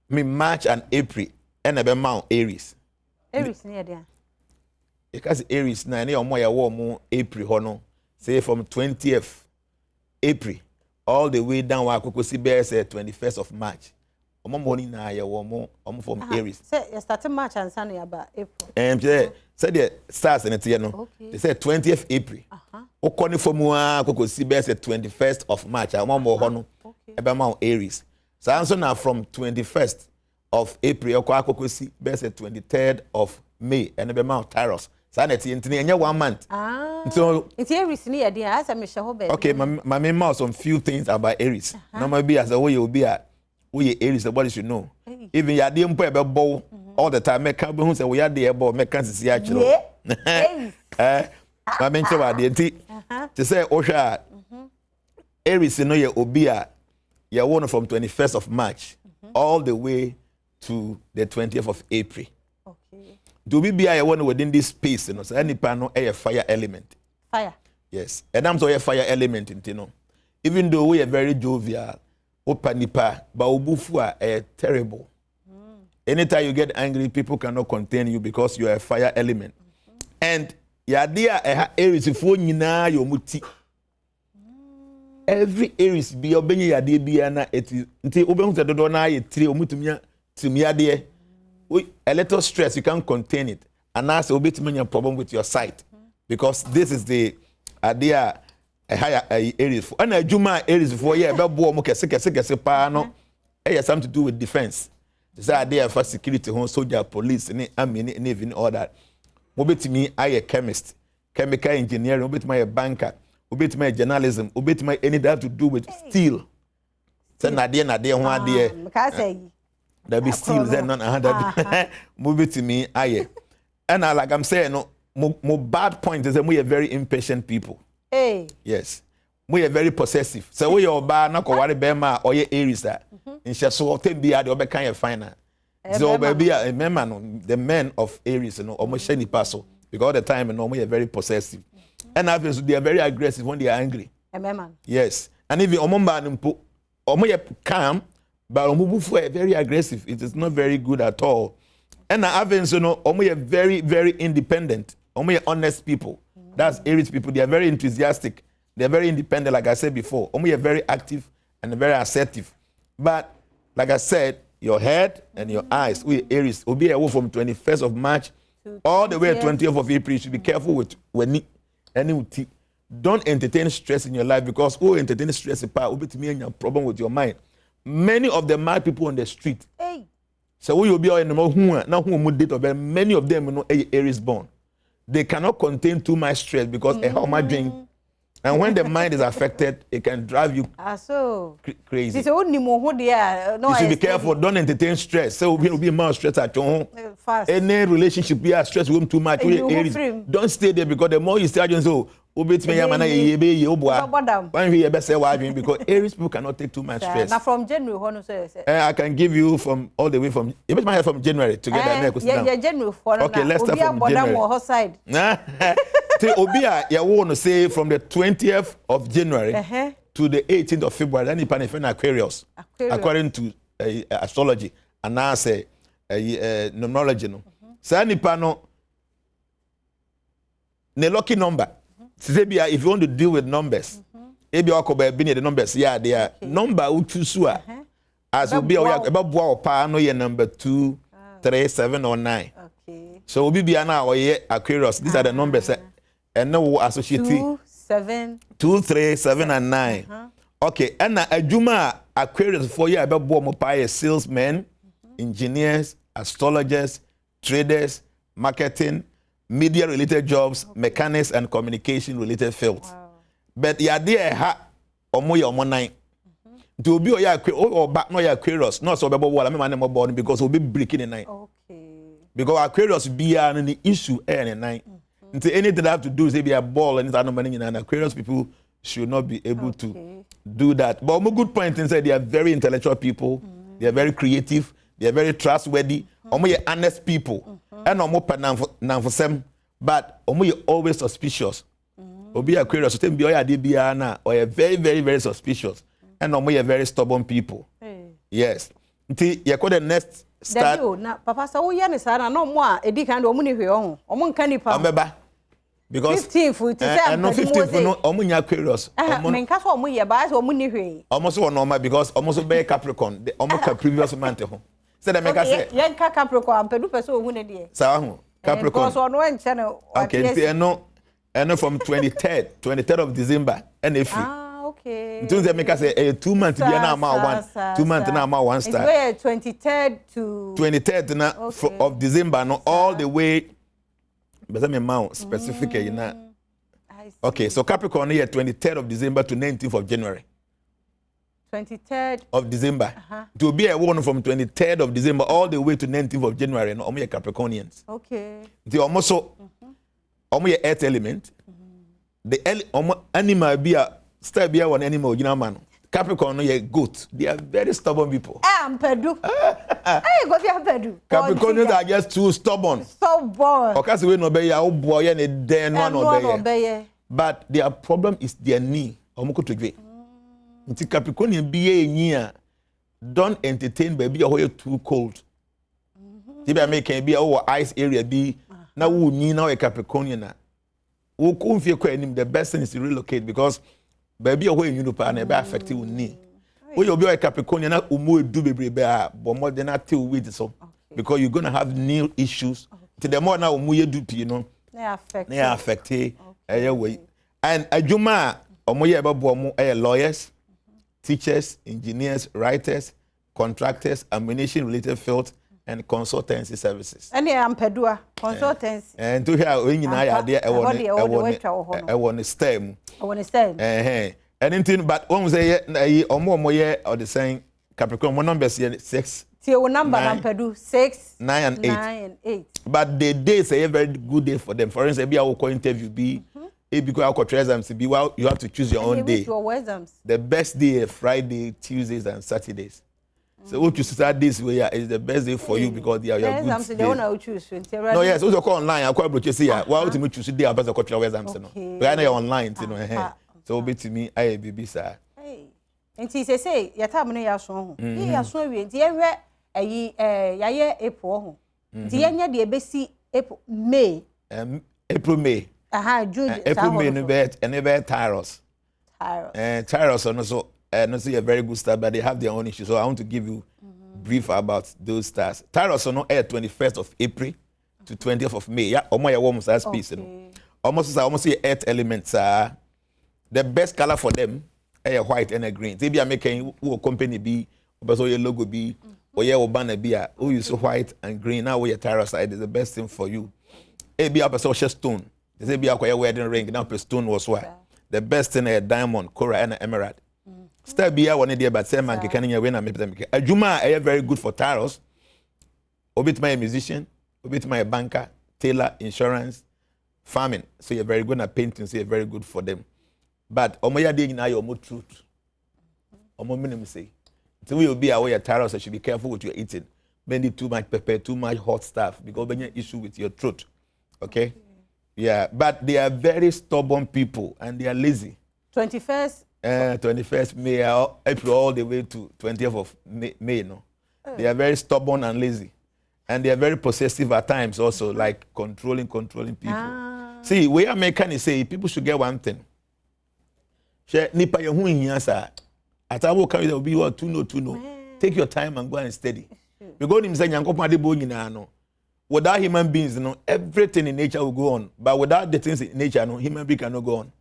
Speaker 16: March and April, and a Mount Aries.
Speaker 2: Aries near there.
Speaker 16: Because Aries na any more April hono. Say from 20th April. All the way down where Kokosi Bear said 21st of March. Morning na ya from Aries.
Speaker 2: Say you started March and Sunday about April.
Speaker 16: Said the stars in it, you know. They said 20th April. Okoni from Kokosi Bear said 21st of March. I want more hono about Aries. So answer now from 21st of April, Kokosi Bear said 23rd of May, and about Mount Taurus. Sanity in 1 month. So
Speaker 2: it's Aries near there. As a Michelle.
Speaker 16: Okay, my memoir some few things about Aries. Normally be as a way you'll be at we Aries, what you should know. Even you didn't put a bow all the time, make come home and we are there about make see actually. I mentioned about the to say Osha Aries, you know, you obia you're one from 21st of March all the way to the 20th of April. Do we be one within this space, you know? So any panel a fire element.
Speaker 2: Fire.
Speaker 16: Yes, and I'm so a fire element, you know. Even though we are very jovial, opanipa, but ubufu are terrible. Anytime you get angry, people cannot contain you because you are a fire element. And ya dear Aries if you na your muti. Every Aries be obenye ya de bia na eti nti obenhu se dodo na ye tire omutumia timia de. A little stress, you can't contain it. And that's a bit of problem with your sight. Because this is the idea a higher Aries. And a Juma Aries for yeah, but it has something to do with defense. This idea for security, home soldier, police, and army, navy, and all that. Mobile to me, I a chemist, chemical engineering, mobile to me a banker, mobile to me journalism, mobile to me anything to do with steel. So Nadia, one day. There be still then none other move it to me aye. And like I'm saying no more bad point is that we are very impatient people.
Speaker 2: Hey.
Speaker 16: Yes. We are very possessive. So we are bad na ko worry bema or your Aries that. In so ten be the obe kan finer. So baby remember no the men of Aries no almost shiny paso because all the time no we are very possessive. And happens they are very aggressive when they are angry. Yes. And even omomba nimpo omo calm. But Omubufu are very aggressive. It is not very good at all. And Avens, you know, Omu are very, very independent. Omu are honest people. That's Aries people. They are very enthusiastic. They are very independent, like I said before. Omu are very active and very assertive. But like I said, your head and your eyes, we Aries, will be a from 21st of March all the way to 20th of April. You should be careful with when any don't entertain stress in your life because who entertain stress will be to me and your problem with your mind. Many of the mad people on the street.
Speaker 2: Hey.
Speaker 16: So we will be in the now who date of them. Many of them know Aries born. They cannot contain too much stress because how much drink. And when the mind is affected, it can drive you crazy.
Speaker 2: You
Speaker 16: should be careful. Don't entertain stress. So we'll be more stress at your home. Any relationship we are stress too much. Don't stay there because the more you stay, so because Aries people cannot take too much stress.
Speaker 2: Now from January,
Speaker 16: I can give you from all the way from from January together.
Speaker 2: Yeah, January.
Speaker 16: Okay, let's start from January. Obia, you want to say from the 20th of January to the 18th of February. Then you pan Aquarius, according to astrology, and now say numerology. No, so any pano, the lucky number. If you want to deal with numbers, Ebi okoba bi ne the numbers ya there. Number utusu a as obi o ya ebeboa opa no ye number 2, 3, 7 or 9.
Speaker 2: Okay.
Speaker 16: So obi bia na oye Aquarius. These are the numbers and no associate
Speaker 2: 2, 7,
Speaker 16: 2, 3, 7 and 9. Okay, and adwuma Aquarius for you ebeboa mo pa salesmen, engineers, astrologers, traders, marketing, media related jobs, mechanics and communication related fields. But ya there ha omo ye omo 9. To be or back no Aquarius, not so bebo wala me man mo born because we be breaking the 9.
Speaker 2: Okay.
Speaker 16: Because Aquarius be an the issue and 9. Anything that have to do is be a ball and that no money and Aquarius people should not be able to do that. But my good point inside they are very intellectual people, they are very creative, they are very trustworthy, omo honest people. And omo pa for some, but omo always suspicious. Obi Aquarius so be oya dey bia na or very very very suspicious. And omo very stubborn people. Yes. Nti ye call the next start.
Speaker 2: Na papa sa wo ye ne sa na no mo a edi kan de omo ni hwe ohun. Omo nka nipa.
Speaker 16: Omeba. Because
Speaker 2: 15th to say
Speaker 16: no 15th no omo nya Aquarius.
Speaker 2: Me nka so omo ye ba so omo ni hwe.
Speaker 16: Omo so normal because omo so be Capricorn. Omo ka previous month ho. Say the make say.
Speaker 2: Ye nka Capricorn ampedu pese ohun ne de.
Speaker 16: Sa ho. Capricorn.
Speaker 2: Because ono enche no.
Speaker 16: Okay, and from 23rd of December and if
Speaker 2: okay.
Speaker 16: Until they make us say 2 months be na ma 1 2 months na ma 1 star.
Speaker 2: It's where 23rd to
Speaker 16: 23rd na of December no all the way but me amount specific you know. Okay, so Capricorn here 23rd of December to 19th of January.
Speaker 2: 23rd
Speaker 16: of December. To be a one from 23rd of December all the way to 19th of January no omo Capricornians.
Speaker 2: Okay.
Speaker 16: The almost so omo ye earth element. The animal be a star be one animal you know man. Capricorn no ye goat. They are very stubborn people.
Speaker 2: Ampedu. Hey, go fi ampedu.
Speaker 16: Capricornians are just too stubborn.
Speaker 2: Stubborn.
Speaker 16: Okay, so we no be ya obo ye ne den one obey. But their problem is their knee. Omo ko to dwe. Nti Capricornian be ye nyi a don't entertain baby a hoye too cold. Ti be make be a ice area be na wo nyi na we Capricornian na. Wo ko mfie kwa anim the best thing is to relocate because baby a hoye nyu pa na be affect wo knee. Wo you be a Capricornian na umu edu bebrebe a but more than that till with so because you're going to have knee issues. To the more na umu ye do pi no. Na affect way. And adwuma omo ye bebo omo lawyers, teachers, engineers, writers, contractors, ammunition related fields and consultancy services.
Speaker 2: Any ampedua consultancy.
Speaker 16: And to hear when you na there e won STEM. And anything but one say omo ye or the saying Capricorn one numbers here 6.
Speaker 2: Your number ampedu 6,
Speaker 16: 9 and 8. But the days are a very good day for them. For instance, be our interview be because our exams be well, you have to choose your own day. The best day is Friday, Tuesdays, and Saturdays. So what you start this way is the best day for you because they are your good days. No, yes, also call online. I call broche see ya. Why would you choose day about the cultural exams no? But I online, you know. So be to me, I be sir.
Speaker 2: And he say, "Your time no ya so. Ya so wi nti ehwe ayi yaye April ho. Nti yenya de ebesi April May.
Speaker 16: April May.
Speaker 2: June.
Speaker 16: April May no be Taurus. Taurus also no see a very good star but they have their own issues. So I want to give you brief about those stars. Taurus no 21st of April to 20th of May. Yeah, omo ya warm star space no. Almost say earth elements the best color for them a white and a green. They be a making who company be, but so your logo be, or your banner be a who use white and green. Now your Taurus side is the best thing for you. A be up a social stone. They be a wedding ring. Now a stone was what the best thing a diamond, coral, and an emerald. Still be a one idea, but same man can you win and make them. A Juma are very good for Taurus. Obit my musician, obit my banker, tailor, insurance, farming. So you're very good at painting. So you're very good for them. But omoya dey na your more truth. Omo minimum say. So we will be aware Taurus, so should be careful what you're eating. Don't eat too much pepper, too much hot stuff because when you issue with your throat. Okay? Yeah, but they are very stubborn people and they are lazy. 21st May, April all the way to 20th of May, no. They are very stubborn and lazy. And they are very possessive at times also, like controlling people. See, we Americans say people should get one thing. Che nipa ye hu hia sa. Atabo carry there will be what 2 Take your time and go and study. Because him say Nyankopon ade bo nyina no. Without human beings, everything in nature will go on. But without the things in nature, human being cannot go on.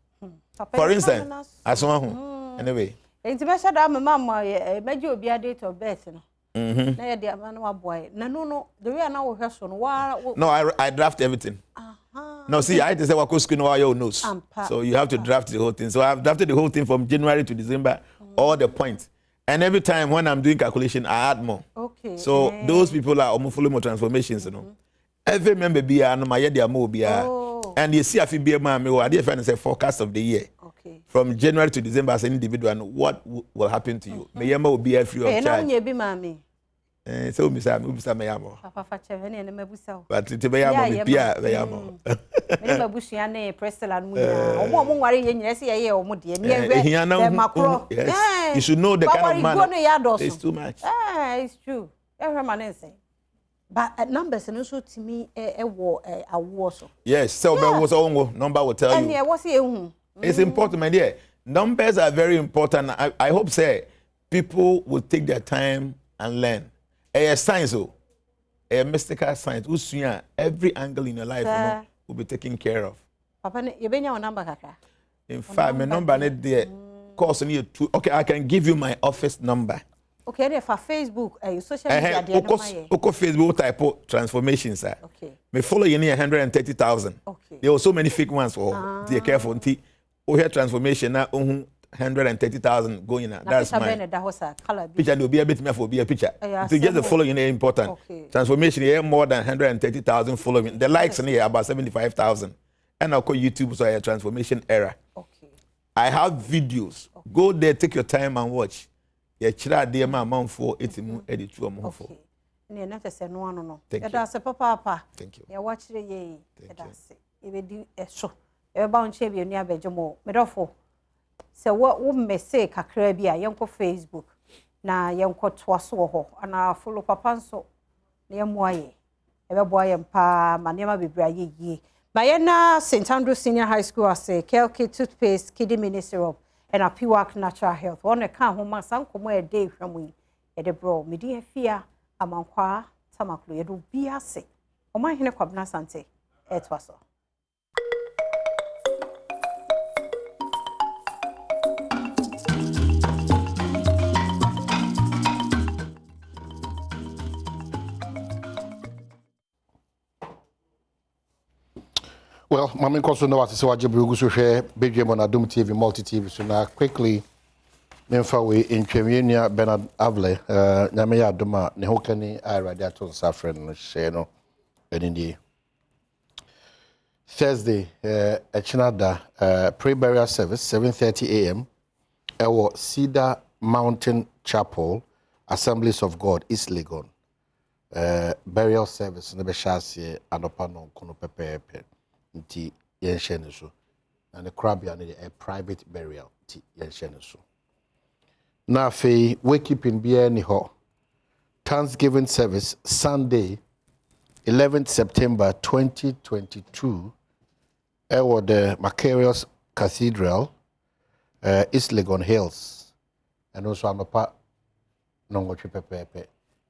Speaker 16: For instance, as one anyway.
Speaker 2: Intimation that my mama made you be a date of birth. Na dia man wa boy. No. The way now we have
Speaker 16: No, I draft everything. No, see, I had to say what school know your nose. So you have to draft the whole thing. So I've drafted the whole thing from January to December, all the points. And every time when I'm doing calculation, I add more.
Speaker 2: Okay.
Speaker 16: So those people are following transformations, Every member be and you see if you be a man, I did find a forecast of the year.
Speaker 2: Okay.
Speaker 16: From January to December as an individual, and what will happen to you? Mayama will be free of charge. So Mr. Mayamo.
Speaker 2: Papa Chaveni and Mebusa.
Speaker 16: But to Mayamo, Pia, Mayamo.
Speaker 2: Bushia, Prestel and Muya. Worry, yes, or Mudi.
Speaker 16: Yes. You should know the kind of man. It's too much.
Speaker 2: It's true. Every man say. But at numbers and also to me a war.
Speaker 16: Yes, so was all number will tell you.
Speaker 2: And yeah, what's here?
Speaker 16: It's important, my dear. Numbers are very important. I hope say people will take their time and learn. A science, a mystical science. Every angle in your life will be taken care of.
Speaker 2: Papa, you been your number, Kaka.
Speaker 16: In fact, my number is there. Cost me okay, I can give you my office number.
Speaker 2: Okay, there for Facebook, social media.
Speaker 16: Okay, Facebook type of transformation, sir.
Speaker 2: Okay.
Speaker 16: Me follow you near 130,000.
Speaker 2: Okay.
Speaker 16: There were so many fake ones for be careful. We have transformation now. 130,000 going now. That's mine. Picture will be a bit more for be a picture. To get the following is important.
Speaker 2: Okay.
Speaker 16: Transformation here more than 130,000 following. The likes in here about 75,000. And I'll call YouTube so a transformation era.
Speaker 2: Okay.
Speaker 16: I have videos. Okay. Go there, take your time and watch. Yeah, chira dear my mom for 82 for.
Speaker 2: Ne na tese no ano no.
Speaker 16: Thank you.
Speaker 2: That's papa.
Speaker 16: Thank you.
Speaker 2: Yeah, watch the ye. That's it. E be di eso. E ba onche bi oni abejomo. Medofo. Se wo message kakra bi a yenko Facebook na yenko toaso ho ana follow papa nso na yemoaye. E be boaye mpa manema bebra ye. Mayena St. Andrew Senior High School as a Kelke toothpaste, kidney mini syrup, and a Piwak natural health. One account who must come a day from we at the bro. Media fear among qua Tamaklu, you do be a sick. O my hina kwabna sante, et was so.
Speaker 1: Well, Mami Koso no wati se waje brugu so hwe Badwam on Adom TV multi TV so na quickly memfa we intwemia Bernard Avle nyame ya adoma ne hokani iradi ato safren no hye no enini Thursday Echinada pre-burial service 7:30 a.m. ewo Cedar Mountain Chapel Assemblies of God East Legon burial service ne be hyase anopa no kono pepepe nti yenhye so na the crabia ne a private burial nti yenhye so na fe wakekeeping bia ni ho Thanksgiving service Sunday 11th September 2022 ewo the Macarius Cathedral East Legon Hills and also anopa nongo pepepe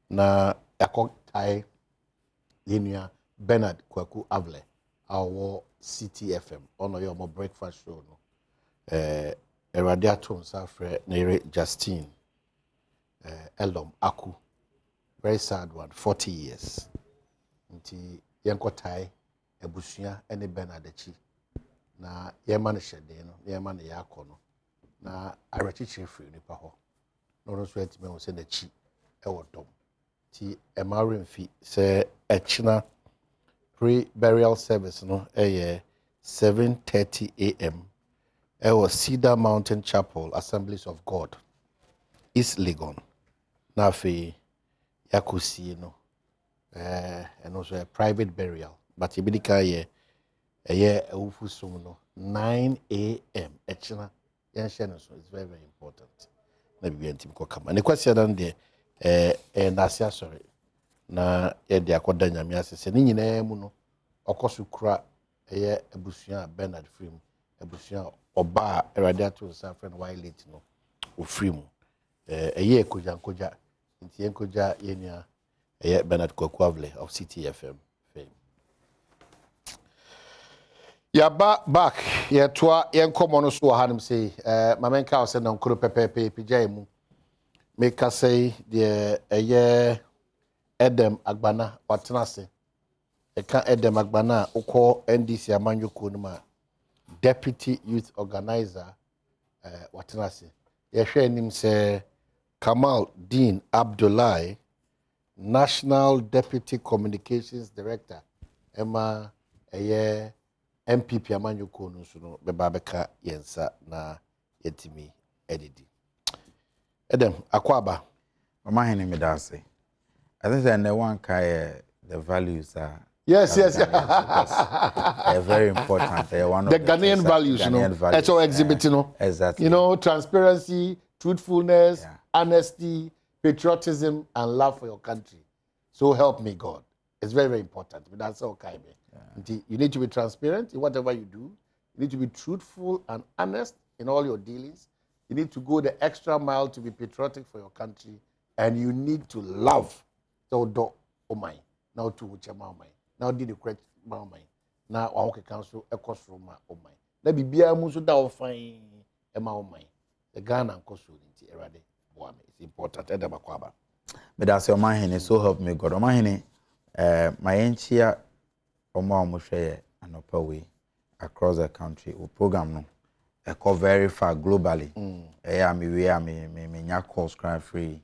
Speaker 1: na akotai yenua Bernard Kwaku Avle our CTFM on your breakfast show no Eradiaton Safre Nere Justine Elom Aku very sad one 40 years nti yenkotai ebusia ene Benadechi na yema ne hyede no yema ne yakọ no na arechichi free nipa ho no so etime wo se na chi ewo dom ti emaremfi se echina pre-burial service no 7:30 a.m. ewo Cedar Mountain Chapel Assemblies of God East Legon na fe yakusi no and also a private burial but ibidika ye ewufusum no 9 a.m. echina yenhye no so it's very very important na bibi antim ko kama ne kwasi dan de na sia sorry na ye de akoda nyame asese ni nyina mu no okoso kura abusuan Bernard Film abusuan
Speaker 17: oba eradiato sa friend why late no ofri mu eye koja nti enkoja yenia eye Bernard Kwakwavle of CTFM fame ya back ya toa yenkomo no so hanim say mamenka o se na nkoro pepepe pijai mu make say the eye Edem Agbana watenase eka Edem Agbana ukọ NDC amanyoko no ma deputy youth organizer watenase yehwe nim se Kamal Dean Abdullahi National Deputy Communications Director Emma eye MPP amanyoko no so no beba beka yensa na yetimi edidi Edem akwaba
Speaker 18: mama hene me da say I think that one the values are
Speaker 17: yes.
Speaker 18: They're very important. They're one of
Speaker 17: the Ghanaian values, Ghanaian values. It's all exhibiting,
Speaker 18: exactly.
Speaker 17: Transparency, truthfulness, honesty, patriotism, and love for your country. So help me God. It's very, very important. But that's okay. You need to be transparent in whatever you do. You need to be truthful and honest in all your dealings. You need to go the extra mile to be patriotic for your country, and you need to love. So do my now to chama my now did the correct my now our council a cost from my my let be a muso da fine e ma my the Ghana and cost in erade boame it's important e da makwaba
Speaker 18: but that's your man so help me God my hene my enchia omo hwe anopa we across the country we program no e go very far globally am we am me nya course free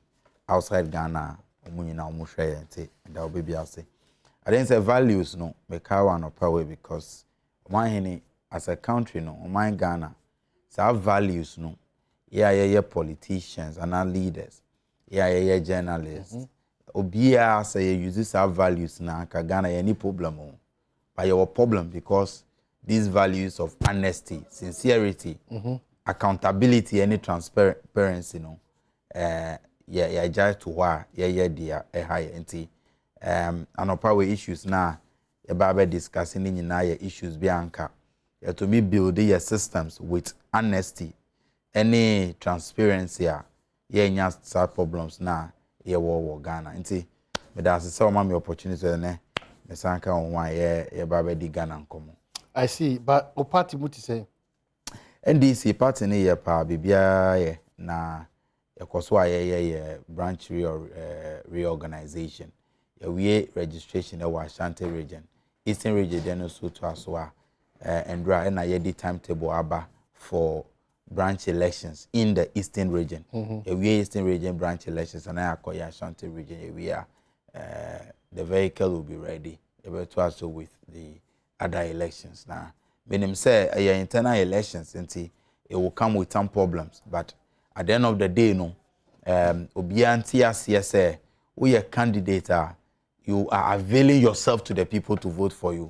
Speaker 18: outside Ghana Munina Mushaya and that will be ase. I didn't say values no make one of power because my as a country no my Ghana so have values no yeah politicians and our leaders yeah journalists obia say you use our values na ka Ghana any problem but your problem because these values of honesty sincerity accountability any transparency no yeah just to why dia high enti anopa we issues na e ba be discussing ni na issues bianca to me build your systems with honesty any transparency nya start problems na wo Ghana enti me da say o ma me opportunity ne me sanka on one ye ba be di Ghana nkomo
Speaker 17: I see but o party muti say
Speaker 18: NDC party ne ye pa bibia ye na Ekoswa ye branch reorganization. We registration in Ashanti region. Eastern region then also to Aswa and the timetable aba for branch elections in the Eastern region. We Eastern region branch elections and I call Ashanti region. We are the vehicle will be ready to also with the other elections now. Meaning say internal elections it will come with some problems, but at the end of the day, no, obianti as we a candidate, you are availing yourself to the people to vote for you.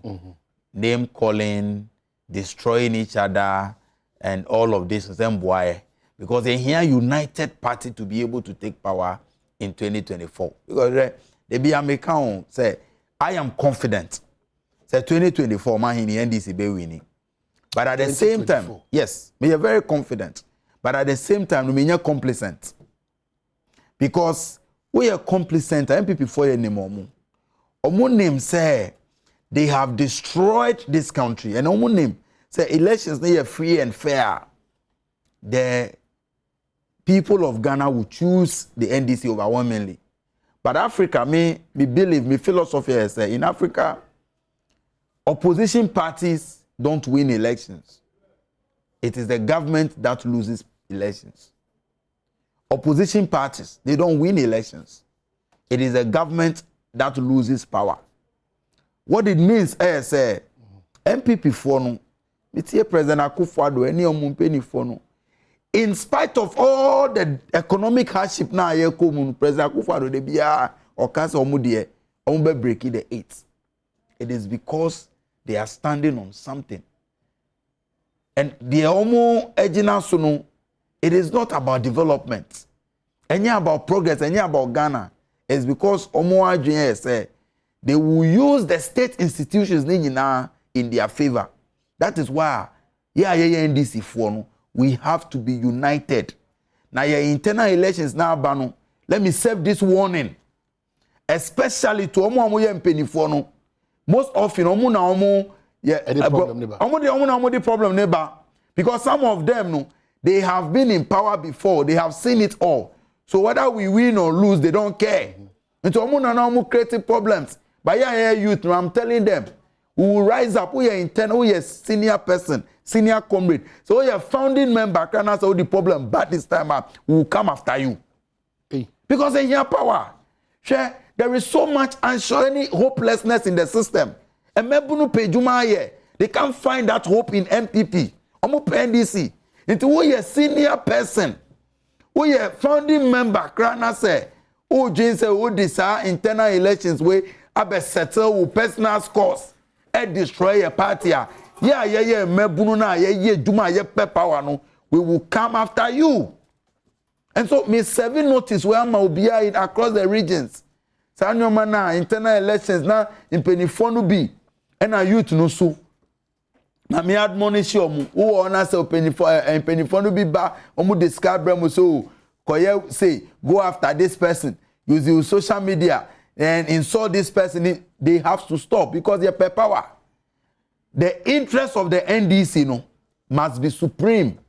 Speaker 18: Name calling, destroying each other, and all of this. Because they hear united party to be able to take power in 2024. Because they be American say, I am confident. Say 2024, man, in the NDC be winning. But at the same time, yes, we are very confident. But at the same time, we are complacent. Because we are complacent, MPP for anymore. Omo name say they have destroyed this country. And Omo name say elections they are free and fair. The people of Ghana will choose the NDC overwhelmingly. But Africa, me believe, me philosophy is in Africa, opposition parties don't win elections. It is the government that loses elections. Opposition parties, they don't win elections. It is the government that loses power. What it means is, MPP for no, President Akufo-Addo, any omumpeni for no. In spite of all the economic hardship now, President Akufo-Addo de biya or cancer omudie, ombe breaking the 8. It is because they are standing on something. And the Omo Ejina Sunu, it is not about development. Any about progress, any about Ghana. It's because Omo Adrian said they will use the state institutions in their favor. That is why Yeah, NDC for no. We have to be united. Now your internal elections now bano. Let me serve this warning. Especially to omo penny for no. Most often omo na omo the problem neighbor. Because some of them no, they have been in power before, they have seen it all. So whether we win or lose, they don't care. And so omo creating problems. But yeah, youth, I'm telling them, we will rise up. We are internal, we are senior person, senior comrade. So we are founding member, can answer the problem. But this time up, we will come after you. Because they have power. There is so much any hopelessness in the system. And they can't find that hope in MPP. Omo NDC. Into we are senior person. We are founding member. Krana say, oh, James say, oh, this internal elections where I settle with personal scores. And destroy a party. Yeah, mebunu na, juma, power no. We will come after you. And so, me serving notice where I will be across the regions. Sanyo mana internal elections na in penifonu be. And our youth no so. Na me admonish you, who honor say penifonu be ba, omu discard bremo so. Koye say, go after this person. Use your social media and insult this person. They have to stop because they're per power. The interest of the NDC must be supreme.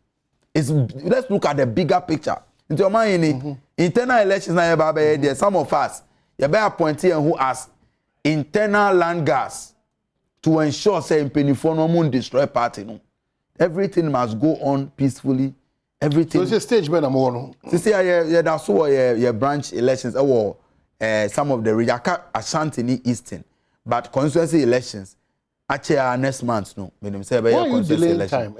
Speaker 18: Let's look at the bigger picture. Into your mind, internal elections now, some of us, you better appointee who has internal land gas to ensure say Pennyphone won't destroy party. No, everything must go on peacefully. Everything. So it's a stage when I'm on. See, that's why your branch elections or some of the region. Ashanti Eastern, but constituency elections. Actually, next month, no. When say about your constituency election.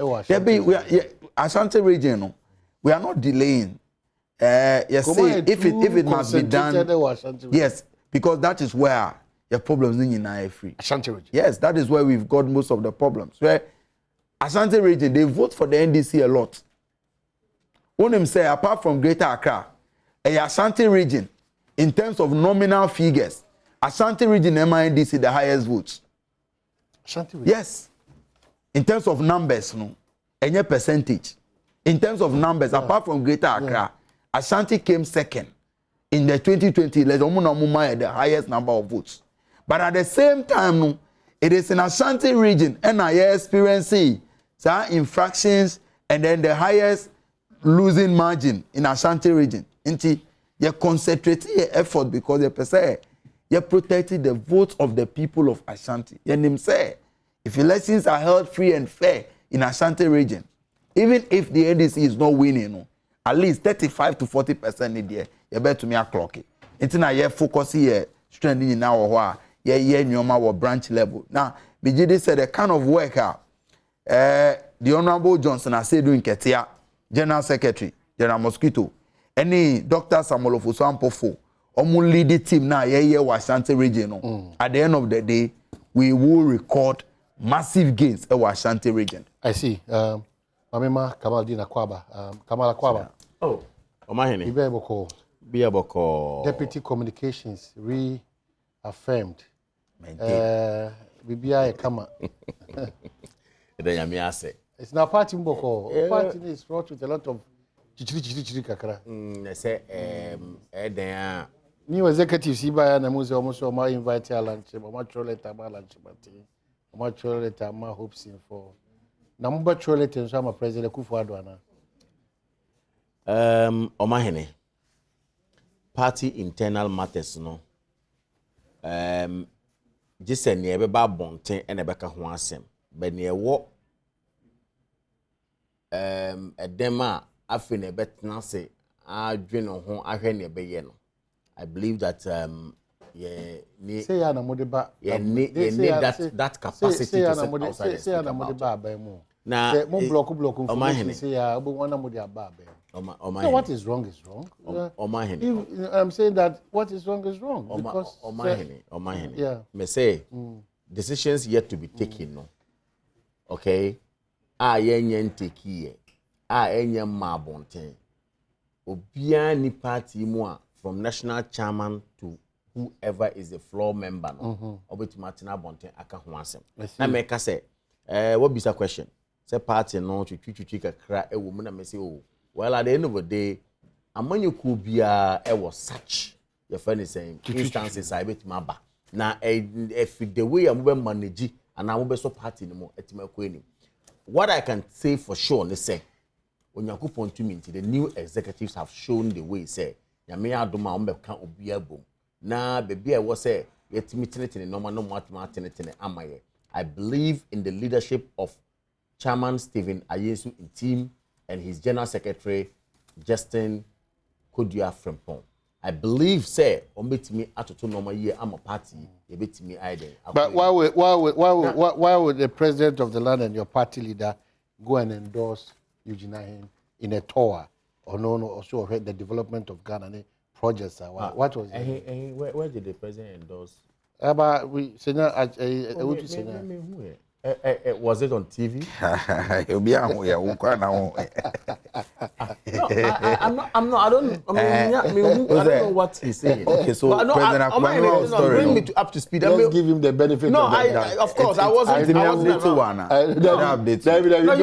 Speaker 18: Ashanti region, no. We are not delaying. Yes, if it must be done, yes, because that is where your problems in free. Ashanti region. Yes, that is where we've got most of the problems. Where Ashanti region, they vote for the NDC a lot. When them say, apart from Greater Accra, a Ashanti region, in terms of nominal figures, Ashanti region MINDC the highest votes. Ashanti region. Yes, in terms of numbers, no, any percentage. In terms of numbers, apart from Greater Accra. Ashanti came second in the 2020 election. The highest number of votes. But at the same time, it is in Ashanti region and I experiencing some infractions and then the highest losing margin in Ashanti region. You concentrate your effort because you say you protected the votes of the people of Ashanti. You say if elections are held free and fair in Ashanti region, even if the NDC is not winning, at least 35 to 40% in there, you better to me a clock it. It's now you focus here, strengthening in our our branch level. Now, BGD said the kind of work the Honorable Johnson has said doing Ketia, General Secretary, General Mosquito, any Dr. Samuel Ofuso Omu lead the team now, Ashanti region. At the end of the day, we will record massive gains in Ashanti region. I see. Mamema Kamaldina Kwaba, Kamala Kwaba. Oh, Omahene. Biaboko. Deputy Communications reaffirmed. Bibia Kama. It's now party Mboko. Party is fraught with a lot of chichiri kakra. They say, new executive Siba and Muse almost my invite lunch, my troleta, my lunch, my troleta, my hopes in for. Number trollet and some President Kufuor. Omahene. Party internal matters, no. Just a near bonte and a beka huasem. But near what a dema afin a bet nase, I dream on home, I hear near Bayeno. I believe that need that capacity to set outside the now, what is wrong is wrong. I'm saying that what is wrong is wrong. Because yeah. Me say decisions yet to be taken. No, okay. Yenyen take here. Yenyen mabonte. Obia ni party moi from national chairman to whoever is the floor member. No, obeti Martina bonte aka huasem. Na make say, what be the question?
Speaker 19: say party no twitwi kakra e wo mu na me say oh well at the end of the day amanyeku bia e was such your friend is saying instances I bet maba na if the way am be manage and am be so party no mo etima ko enim what I can say for sure ne say onyankopon to me the new executives have shown the way say nyame adoma am be ka obia bom na baby I was say yetimi tenetene no ma no matuma tenetene amaye. I believe in the leadership of Chairman Stephen Ayesu in team and his General Secretary Justin Kodua Frempong. I believe, say, ombetimi atoto normal year I'm a party, ebetimi ide.
Speaker 17: But why would the president of the land and your party leader go and endorse Eugene Ahen in a tour or also the development of Ghana projects? What was it?
Speaker 19: Where did the president endorse? Was it on TV? I'm not. I don't know what he's saying.
Speaker 18: Okay, so President
Speaker 19: bring me up to speed.
Speaker 17: Let's give him the benefit.
Speaker 19: No, of course, I wasn't.
Speaker 18: No,
Speaker 19: you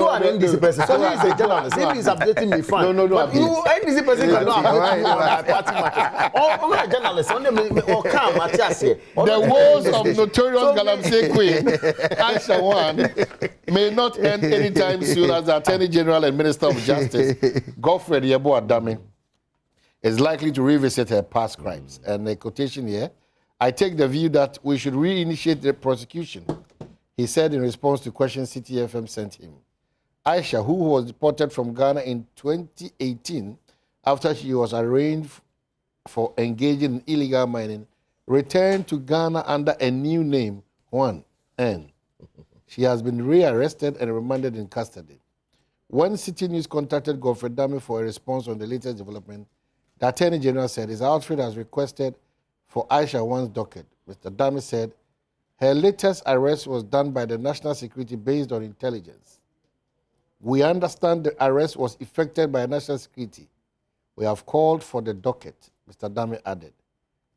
Speaker 19: are an NDC person. So he is a journalist. If he's updating me, fine.
Speaker 17: No.
Speaker 19: But you, NDC person cannot update me on party matter. I'm a journalist.
Speaker 17: The woes of notorious Galamsey Queen, Aisha One, may not end anytime soon as the Attorney General and Minister of Justice, Godfred Yeboah-Dame, is likely to revisit her past crimes. And a quotation here, I take the view that we should reinitiate the prosecution, he said in response to questions City FM sent him. Aisha, who was deported from Ghana in 2018 after she was arraigned for engaging in illegal mining, returned to Ghana under a new name, Juan N. She has been rearrested and remanded in custody. When City News contacted Godfred Dame for a response on the latest development, the Attorney General said his outfit has requested for Aisha One's docket. Mr. Dame said her latest arrest was done by the national security based on intelligence. We understand the arrest was effected by national security. We have called for the docket, Mr. Dame added.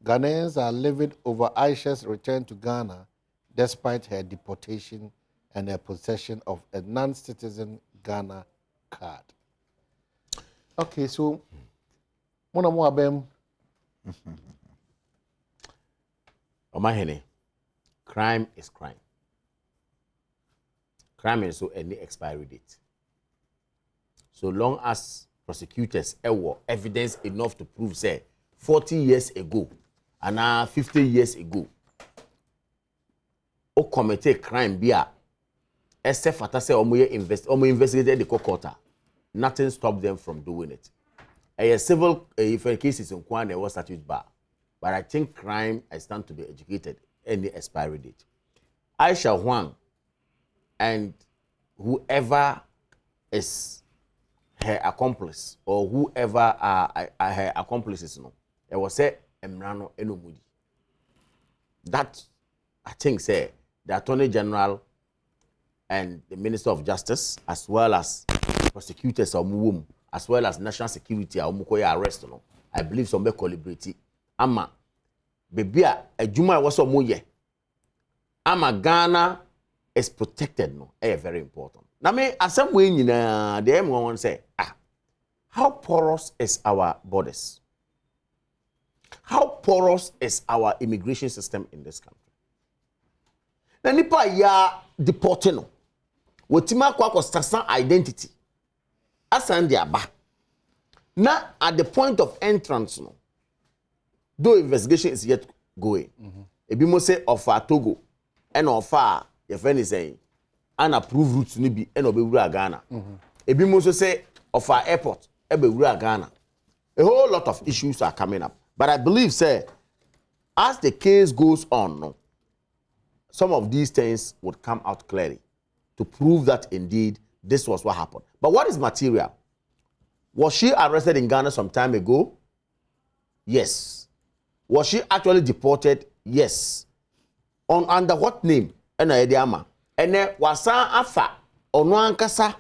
Speaker 17: Ghanaians are livid over Aisha's return to Ghana despite her deportation and her possession of a non-citizen Ghana card. Okay, so Mona Moabem.
Speaker 19: Omahene, crime is crime. Crime is so any expiry date. So long as prosecutors have evidence enough to prove, say, 40 years ago and now 50 years ago, o commit crime bia except for say investigated the court, nothing stopped them from doing it. A civil if cases in Kwan was statute bar, but I think crime I stand to be educated any expiry date. Aisha Huang and whoever is her accomplice or whoever are her accomplices, no, it was say Emrano Enomudi. That I think say the Attorney General and the Minister of Justice, as well as prosecutors or Muwum, as well as national security or Mukoya arrest, no, I believe some be calibrity. Ama bebia ejuma was omoye. Ama Ghana is protected, no, very important. Now me as some way the M1 say, how porous is our borders? How porous is our immigration system in this country? Na nipa ya deported no. Wotima kwa sasa identity. Asan dia ba. Na at the point of entrance no. Though investigation is yet going. Ebi mo say offer Togo and offer your friend is saying unapproved routes ni bi and obewura Ghana. Ebi mo so say offer airport ebewura Ghana. A whole lot of issues are coming up. But I believe, say, as the case goes on, no, some of these things would come out clearly to prove that indeed this was what happened. But what is material? Was she arrested in Ghana some time ago? Yes. Was she actually deported? Yes. Under what name? And then wasa afa ono ankasa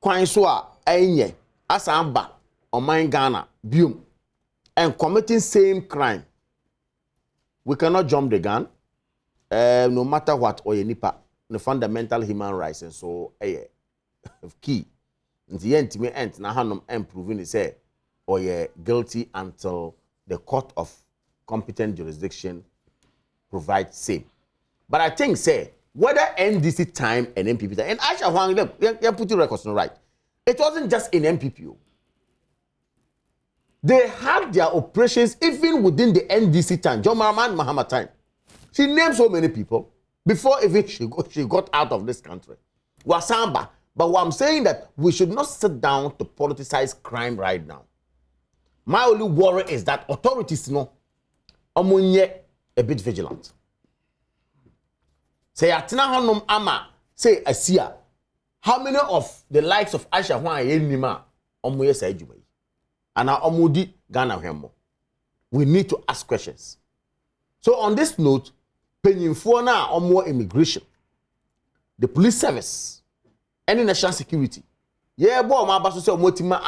Speaker 19: kwan so a enye asamba on Ghana bium and committing same crime. We cannot jump the gun. No matter what or nipa the fundamental human rights and so key. The ultimate end na hanom improving it say or guilty until the court of competent jurisdiction provides same. But I think say whether NDC time and MPP time, and Aisha Huang, you put your records on right. It wasn't just in MPP. They had their operations even within the NDC time, John Mahman Mahama time. She named so many people before even she got out of this country. Wasamba. But what I'm saying that we should not sit down to politicize crime right now. My only worry is that authorities amunye a bit vigilant. Say atina hanum ama say asia. How many of the likes of Aisha Huang Yenima omuye say juma? And our omudi Ghana hemo. We need to ask questions. So on this note, penyinfo na omo immigration, the police service, any national security. Yeah, boy, my boss say omotima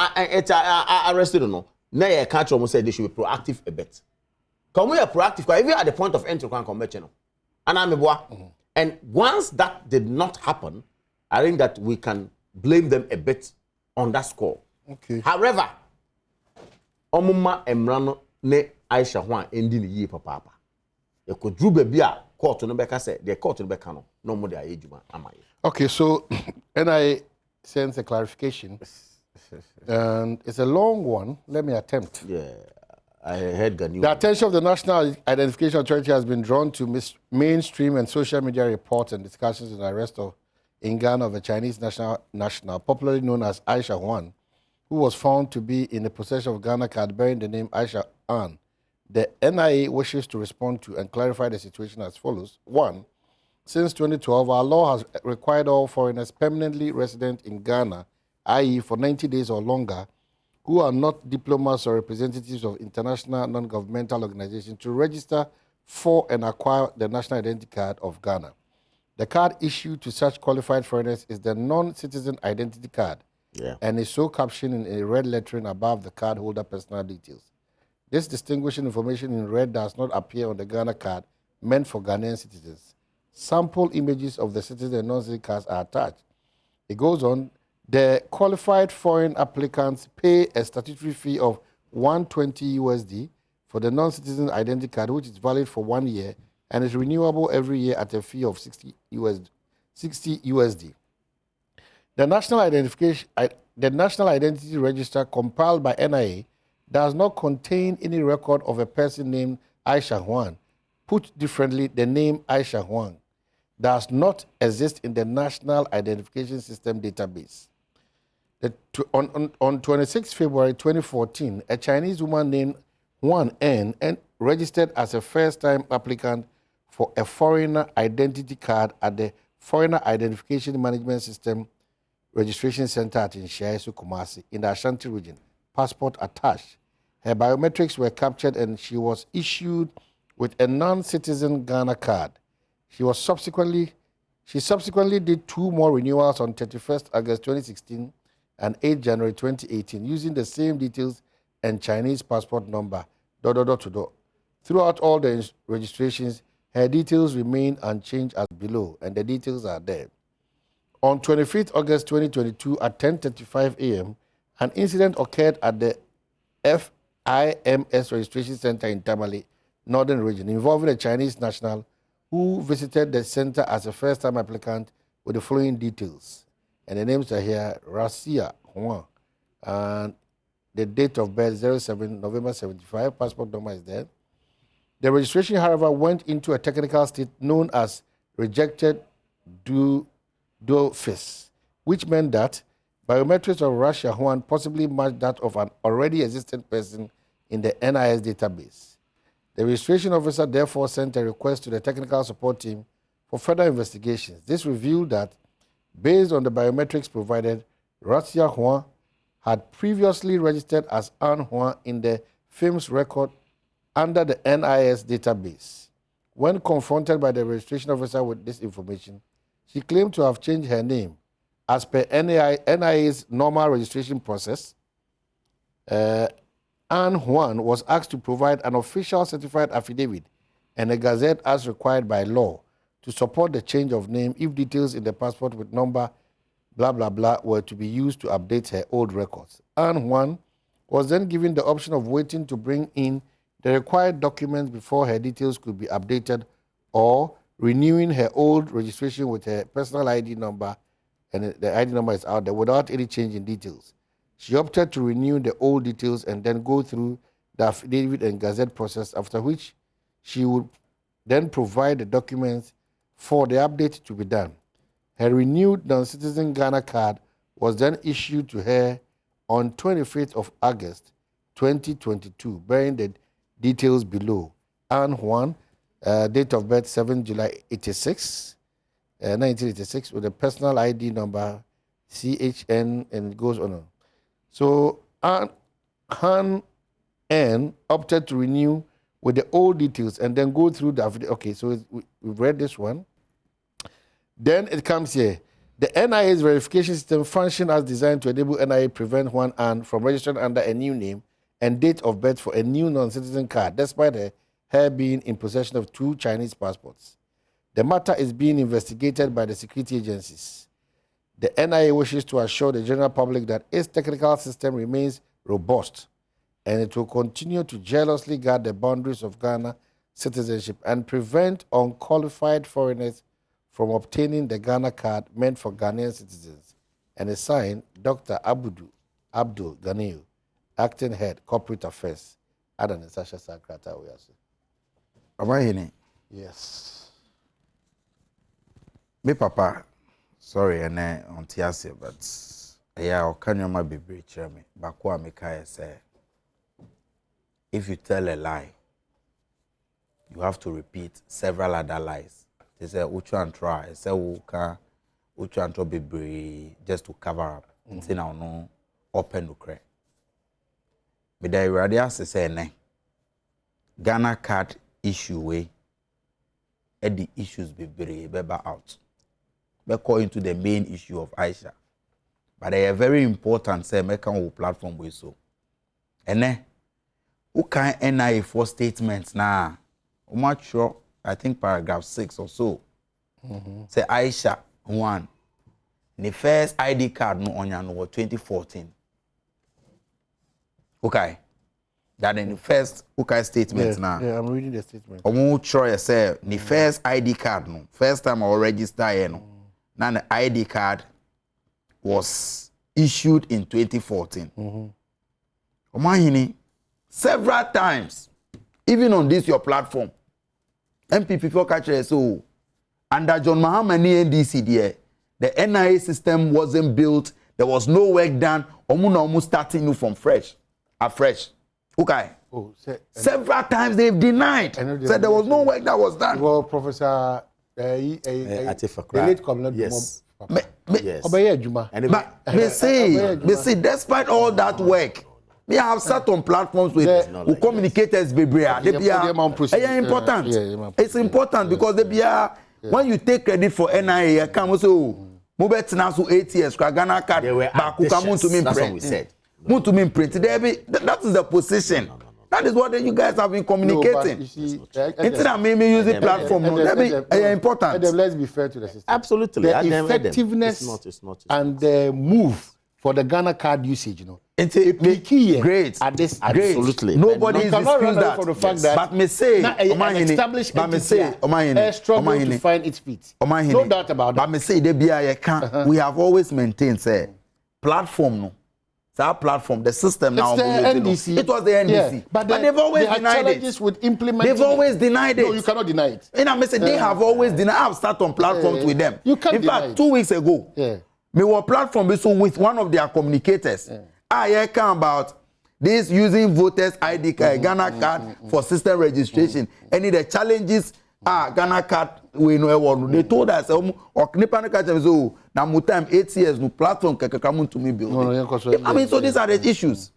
Speaker 19: arrested no. Na ye catch omo say they should be proactive a bit. Can we are proactive? Even at the point of entry, can come no. And once that did not happen, I think that we can blame them a bit on that score.
Speaker 17: Okay.
Speaker 19: However, Omuma Emrano ne Aisha Huang endi ni yi papa. You could drew baby a court no beka say the court no beka no more the ejuma amaye.
Speaker 17: Okay, so NIA sends a clarification. And it's a long one. Let me attempt.
Speaker 19: Yeah, I heard
Speaker 17: the attention of the National Identification Authority has been drawn to mainstream and social media reports and discussions in the arrest in Ghana of a Chinese national, popularly known as Aisha Huang, who was found to be in the possession of Ghana card bearing the name Aisha An. The NIA wishes to respond to and clarify the situation as follows. 1. Since 2012, our law has required all foreigners permanently resident in Ghana, i.e. for 90 days or longer, who are not diplomats or representatives of international non-governmental organizations to register for and acquire the national identity card of Ghana. The card issued to such qualified foreigners is the non-citizen identity card and is so captioned in a red lettering above the card holder personal details. This distinguishing information in red does not appear on the Ghana card meant for Ghanaian citizens. Sample images of the citizen and non-citizen cards are attached. It goes on. The qualified foreign applicants pay a statutory fee of $120 for the non-citizen identity card, which is valid for 1 year and is renewable every year at a fee of $60. The National Identity Register compiled by NIA does not contain any record of a person named Aisha Huang. Put differently, the name Aisha Huang does not exist in the National Identification System database. On 26 February 2014, a Chinese woman named Huang N registered as a first-time applicant for a foreigner identity card at the Foreigner Identification Management System Registration Center at Nshaisu, Kumasi, in the Ashanti region. Passport attached. Her biometrics were captured and she was issued with a non-citizen Ghana card. She subsequently did 2 more renewals on 31st August 2016 and 8 January 2018 using the same details and Chinese passport number. Throughout all the registrations, her details remain unchanged as below, and the details are there. On 25th August 2022 at 10:35 a.m., an incident occurred at the FIMS Registration Center in Tamale, Northern Region, involving a Chinese national who visited the center as a first-time applicant with the following details. And the names are here: Rasia Huang, and the date of birth 07 November 75. Passport number is there. The registration, however, went into a technical state known as rejected d'office, which meant that biometrics of Rasia Huang possibly matched that of an already existent person in the NIS database. The registration officer therefore sent a request to the technical support team for further investigations. This revealed that, based on the biometrics provided, Rasia Huang had previously registered as An Huang in the FIMS record under the NIS database. When confronted by the registration officer with this information, she claimed to have changed her name. As per NIA's normal registration process, An Huang was asked to provide an official certified affidavit and a gazette as required by law to support the change of name if details in the passport with number blah blah blah were to be used to update her old records. Anne Juan was then given the option of waiting to bring in the required documents before her details could be updated, or renewing her old registration with her personal ID number, and the ID number is out there, without any change in details. She opted to renew the old details and then go through the affidavit and gazette process, after which she would then provide the documents for the update to be done. Her renewed non-citizen Ghana card was then issued to her on 25th of August 2022, bearing the details below. Anne Juan, date of birth 7 July 1986, with a personal ID number CHN, and it goes on. So Han N opted to renew with the old details and then go through the affidavit. Okay, so we've read this one. Then it comes here. The NIA's verification system functions as designed to enable NIA prevent Juan Ann from registering under a new name and date of birth for a new non-citizen card, despite her being in possession of 2 Chinese passports. The matter is being investigated by the security agencies. The NIA wishes to assure the general public that its technical system remains robust and it will continue to jealously guard the boundaries of Ghana citizenship and prevent unqualified foreigners from obtaining the Ghana card meant for Ghanaian citizens. And is signed Dr. Abdul Ganiyu, Acting Head, Corporate Affairs, Adom Sasha Sakrata.
Speaker 18: Am I hearing?
Speaker 17: Yes.
Speaker 18: Me papa, sorry, and on Tiasia, but yeah, can you be breach me? Bakwa Mikaya say, if you tell a lie, you have to repeat several other lies. They say, Uchu and try. They say, Uchu and try be just to cover up. Until now, no open to cry. But the radius say, ne. Ghana card issue way. And the issues be out. But going into the main issue of Aisha. But they are very important, say, make a platform way so. And then, who can NIA for statements now? I'm not sure. I think paragraph 6 or so. Say Aisha 1. The first ID card no on 2014. Okay. That in the first statement now.
Speaker 17: Yeah, I'm reading the statement.
Speaker 18: I'm sure say the first ID card no. First time I register here no. Now the ID card was issued in 2014. Several times, even on this your platform. MPP for catcher so under John Mahama NDC there, the NIA system wasn't built, there was no work done, almost starting from afresh. Okay. Several times they've denied. Said there was no work that was done.
Speaker 17: Well, Professor the late Commander.
Speaker 19: Yes.
Speaker 18: Me say, despite all that work, we have sat on platforms with who communicators be important. It's important because they be when you take credit for NIA, come so mobile now so 8 years Ghana card back who come to me print. That's what we said. To me print. That is the position. That is what you guys have been communicating. Instead of me using platform, that be important.
Speaker 17: Let's be fair to the system.
Speaker 18: Absolutely.
Speaker 17: The effectiveness and the move for the Ghana card usage, you know.
Speaker 18: It's a key. Great.
Speaker 17: At this,
Speaker 18: absolutely. Nobody is disputing that.
Speaker 17: For the fact that
Speaker 18: but me say,
Speaker 17: an established entity struggle to find its feet. No doubt about that.
Speaker 18: But me say, we have always maintained, say, platform no. Our platform, the system now.
Speaker 17: It's the NDC.
Speaker 18: It was the NDC.
Speaker 17: Yeah, but
Speaker 18: they've always denied
Speaker 17: it. With implementing
Speaker 18: they've always denied it.
Speaker 17: No, you cannot deny it.
Speaker 18: And I say they have always denied. I've started on platforms with them.
Speaker 17: You can't.
Speaker 18: In fact, 2 weeks ago, me were platform so with one of their communicators. I come about this using voters ID card, Ghana card for system registration. Any the challenges Ghana card we know. They told us or Knipana catch so now more time 8 years no platform can come to me build. I mean, so these are the issues.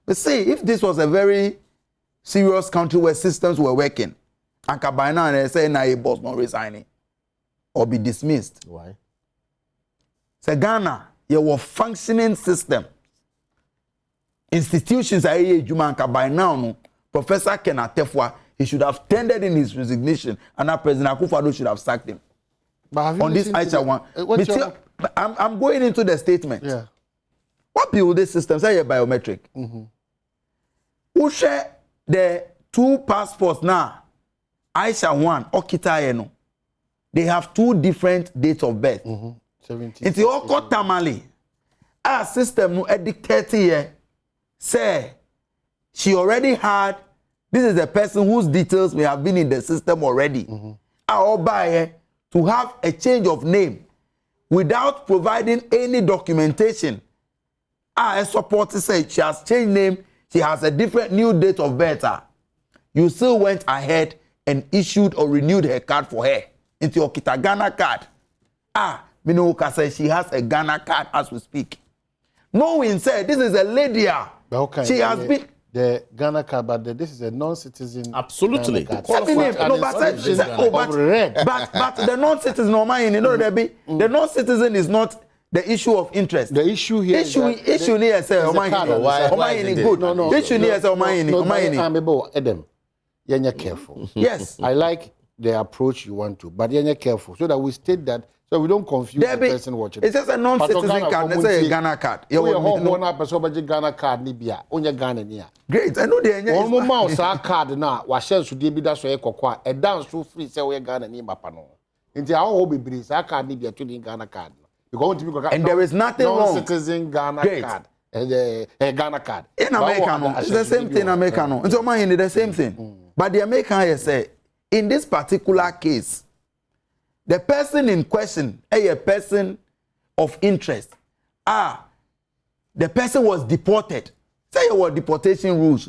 Speaker 18: But see, if this was a very serious country where systems were working, and by now they say na a boss not resigning or be dismissed.
Speaker 19: Why?
Speaker 18: So Ghana, you were functioning system. Institutions are here, Jumanka by now, no. Professor Kenatefwa, he should have tendered in his resignation, and now President Akufo-Addo should have sacked him.
Speaker 17: But
Speaker 18: On this Aisha one. I'm going into the statement.
Speaker 17: Yeah.
Speaker 18: What build this system? Say biometric. Who share the 2 passports now? Aisha one, Okita no. They have 2 different dates of birth.
Speaker 17: 17.
Speaker 18: It's all tamale. Our system no dictate here. Say she already had. This is a person whose details may have been in the system already. Our buyer to have a change of name without providing any documentation. I support to say she has changed name. She has a different new date of birth. You still went ahead and issued or renewed her card for her into your Kita Ghana card. Minoka says she has a Ghana card as we speak. No one said this is a lady.
Speaker 17: Okay.
Speaker 18: She has been
Speaker 17: the Ghana card, but this is a non-citizen.
Speaker 19: Absolutely.
Speaker 18: But the non-citizen, the non-citizen is not the issue of interest.
Speaker 17: The issue here is that
Speaker 18: issue here say good.
Speaker 17: No.
Speaker 18: Issue here say
Speaker 17: Adam, you're careful.
Speaker 18: Yes.
Speaker 17: I like the approach you want to, but you're careful so that we state that so we don't confuse the person watching.
Speaker 18: It's just a non-citizen card. Let's say a Ghana card.
Speaker 17: You're a person Ghana card Libya. Only Ghana near.
Speaker 18: Great. I know the
Speaker 17: one more mouse card now. What shall should be that's why a dance through free say we Ghana near Mapano. Into our hobby breeze, I can't Libya to the Ghana card.
Speaker 18: And there is nothing wrong.
Speaker 17: Non-citizen Ghana card. A Ghana card.
Speaker 18: In America, it's the same thing in America. It's the same thing. But the American say, in this particular case, the person in question, a person of interest, the person was deported. Say your deportation rules.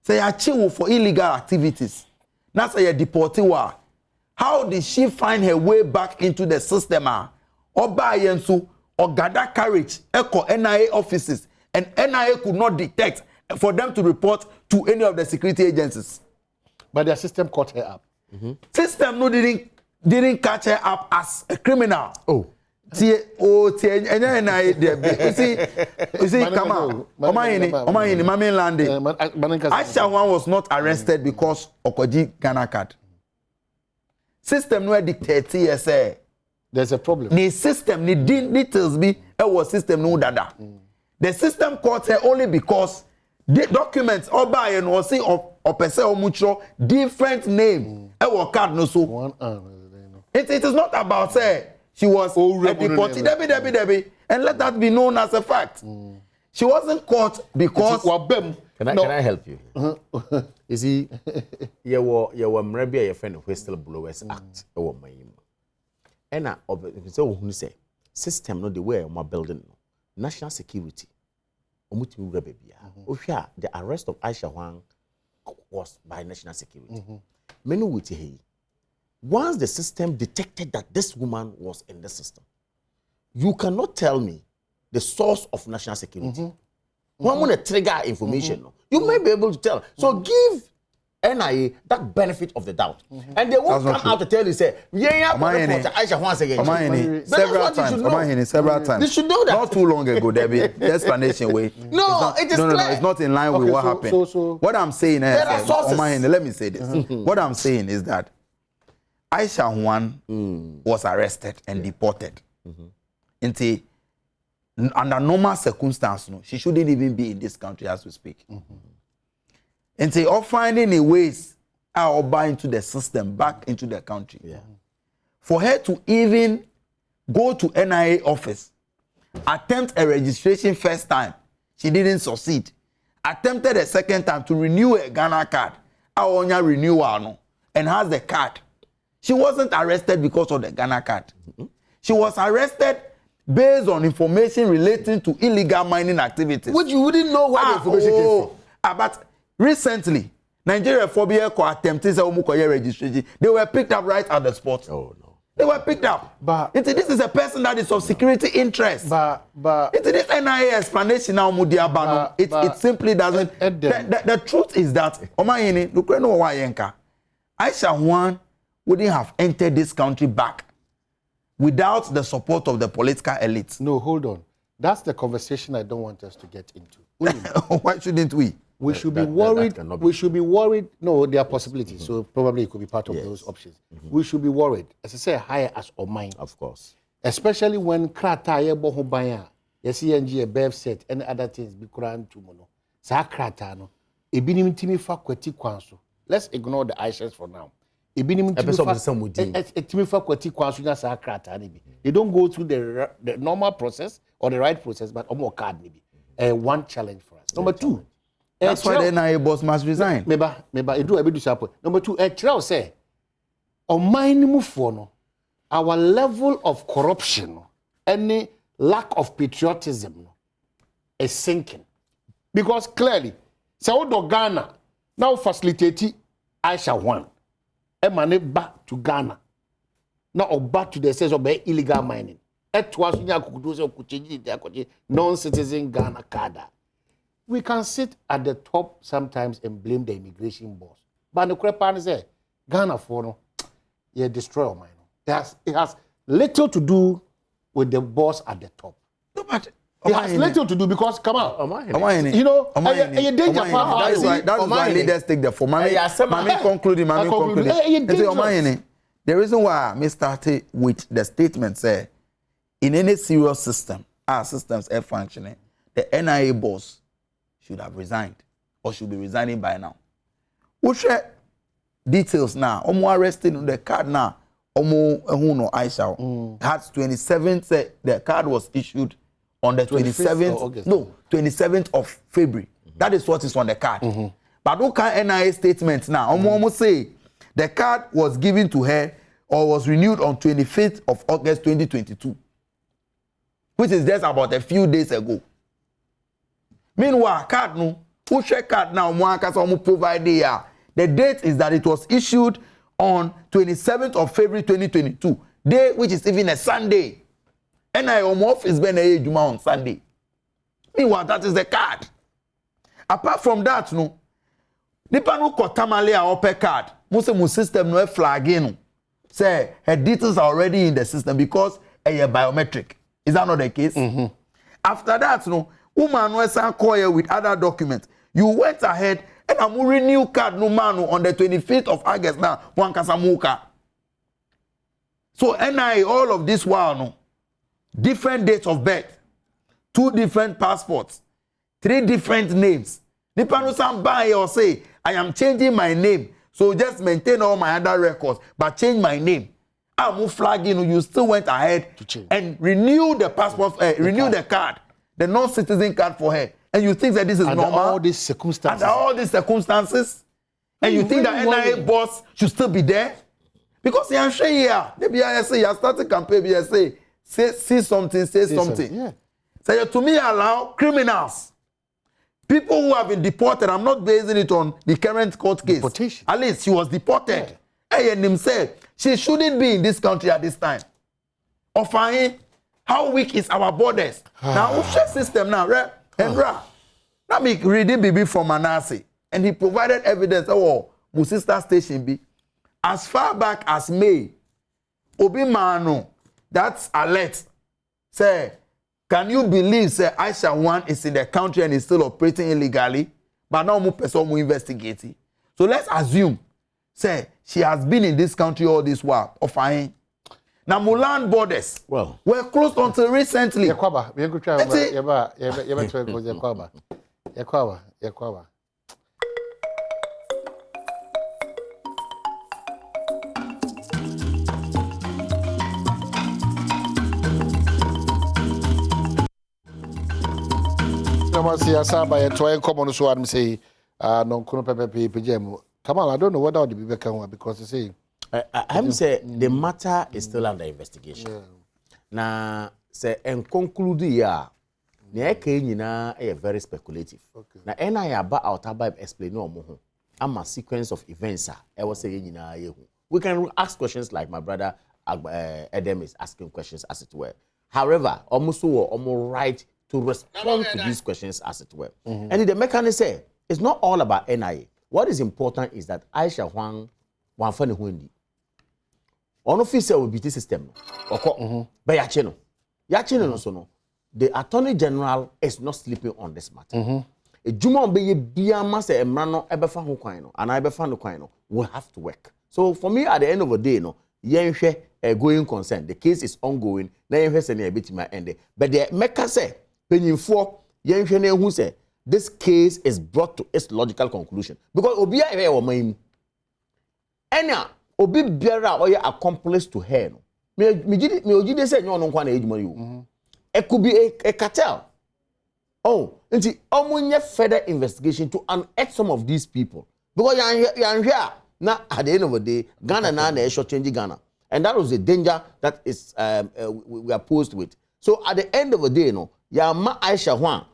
Speaker 18: Say you chill for illegal activities. Now say you deported. How did she find her way back into the system? Or by Yensu, or gather courage, echo NIA offices, and NIA could not detect for them to report to any of the security agencies.
Speaker 17: But their system caught her up.
Speaker 18: System no didn't catch her up as a criminal. You see, come on. Omahini, Mami Lande. Aisha one was not arrested because Okoji Ghana card. System no dictate say
Speaker 17: there's a problem.
Speaker 18: The system, the details be our system no dada. The system caught her only because the documents or by and or see or person or mucho different name. Our card no so. It is not about say she was deported. Debbie, and let that be known as a fact. She wasn't caught because.
Speaker 19: Can I help you? You see, you were maybe a friend of Whistleblowers Act. And I say system no the way my building national security. The arrest of Aisha Wang was by national security. Many would say, once the system detected that this woman was in the system, you cannot tell me the source of national security. One want to trigger information. You may be able to tell. So give NIA that benefit of the doubt. And they won't come out to tell you, say, Aisha once again.
Speaker 18: Several times.
Speaker 19: They should know that.
Speaker 18: Not too long ago, Debbie. The explanation way.
Speaker 19: No, it is clear.
Speaker 18: It's not in line with what happened.
Speaker 19: So
Speaker 18: what I'm saying is, let me say this.
Speaker 19: Mm-hmm.
Speaker 18: What I'm saying is that Aisha Juan was arrested and deported. Under normal circumstances, she shouldn't even be in this country as we speak. And they are finding a ways out buy into the system, back into the country. For her to even go to NIA office, attempt a registration first time, she didn't succeed. Attempted a second time to renew a Ghana card, Aonya renewal, and has the card. She wasn't arrested because of the Ghana card. She was arrested based on information relating to illegal mining activities.
Speaker 19: Which you wouldn't know where the information came from.
Speaker 18: But recently, Nigeria phobia attempted registration. They were picked up right at the spot.
Speaker 19: Oh no.
Speaker 18: They were picked up. But this is a person that is of security interest.
Speaker 17: But
Speaker 18: this NIA explanation now, it simply doesn't. The truth is that Aisha Juan wouldn't have entered this country back without the support of the political elites.
Speaker 17: No, hold on. That's the conversation I don't want us to get into.
Speaker 18: Why shouldn't we?
Speaker 17: We should be worried. We should be worried. No, there are possibilities. So probably it could be part of those options. We should be worried. As I say, higher as or mine.
Speaker 19: Of course.
Speaker 17: Especially when krata ye boho banya, CNG a bev set and other things be kuran to mono. Sa krata no. Ebinim timi fa kwati kwanso. Let's ignore the ISIS for now. Ebinim timi fa kwati kwanso na sa krata ni bi. They don't go through the normal process or the right process, but omo card ni bi. One challenge for us. Number two.
Speaker 18: That's why the NIA boss must resign.
Speaker 17: Meba, it do a bit sharp. Number two, say, on my no, our level of corruption, any lack of patriotism is sinking. Because clearly, so Ghana now facilitating Aisha one, money back to Ghana. Now back to the sense of illegal mining. Non-citizen Ghana Kada. We can sit at the top sometimes and blame the immigration boss. But the crap say, Ghana for no, you destroy our mind. It has little to do with the boss at the top. No, but it has little to do because come on, you know, a danger.
Speaker 18: That's why leaders take the form. Mami concluding. The reason why I started with the statement say, in any serious system, our systems are functioning. The NIA boss should have resigned or should be resigning by now. We share details now. Omo arrested on the card now. Omo ehuno Aisha. Cards 27th. The card was issued on the 27th. No, 27th of February. That is what is on the card. But look at NIA statements now. Omo say the card was given to her or was renewed on 25th of August 2022, which is just about a few days ago. Meanwhile, card no, who check card now, provide the date is that it was issued on 27th of February 2022, day which is even a Sunday. And I almost is been a Juma on Sunday. Meanwhile, that is the card. Apart from that, no, nipa no kotamale a open card. Most system no flagging. Say her details are already in the system because a biometric. Is that not the case? After that, no. Woman was with other documents. You went ahead and I'm renew card no manu on the 25th of August now. One kasamuka. So NIA all of this while no. Different dates of birth, 2 different passports, 3 different names. The person buy or say I am changing my name, so just maintain all my other records, but change my name. I'm flagging you still went ahead to change and renew the passport, renew the card. The non-citizen card for her, and you think that this is normal?
Speaker 17: All these circumstances.
Speaker 18: Under all these circumstances, and you think that NIA boss should still be there? Because you are here. The BISA, you are starting campaign. BISA, say something, say something. Yeah. So to me, allow criminals, people who have been deported. I'm not basing it on the current court case. Deportation. At least she was deported. Yeah. And him said she shouldn't be in this country at this time. Offering. How weak is our borders? Now, share system now, right? And now me reading BB from Manasi, and he provided evidence. Oh, Musista Station B, as far back as May, Obi Mano, that's alert. Say, can you believe? Say, Aisha one is in the country and is still operating illegally, but now more person more investigating. So let's assume, say, she has been in this country all this while, offering. Now, Mulan borders were closed until recently.
Speaker 17: Yakwaba. Kamal, I don't know whether the people can because they say.
Speaker 19: I'm saying the matter is still under investigation. Now, say and conclude ya. Na very speculative. Na NIA about outabab explain no more. I'm a sequence of events. I was saying we can ask questions like my brother Adam is asking questions as it were. However, almost right to respond to these questions as it were. And the mechanism say it's not all about NIA. What is important is that Aisha Huang Wanfani Hundi. On officer will be the system. But Yachino no so no. The Attorney General is not sleeping on this matter. ejuma obeye biama se emra no ebefa ho kwan no ana ebefa no kwan no will have to work. So for me at the end of the day no yenhwe a going concern, the case is ongoing na yenhwe se na ebetima end, but the meka say penyimfo yenhwe na ehu say this case is brought to its logical conclusion because obi a ewe wo man ena obi biara oye accomplice to her no me ojide say nyo no nkwa na ejuma yo it could be a cartel. Oh, nti omunye further investigation to unearth some of these people because you here now at the end of the day Ghana na short change Ghana, and that was the danger that is we are posed with. So at the end of the day no ya ma Aisha Hwan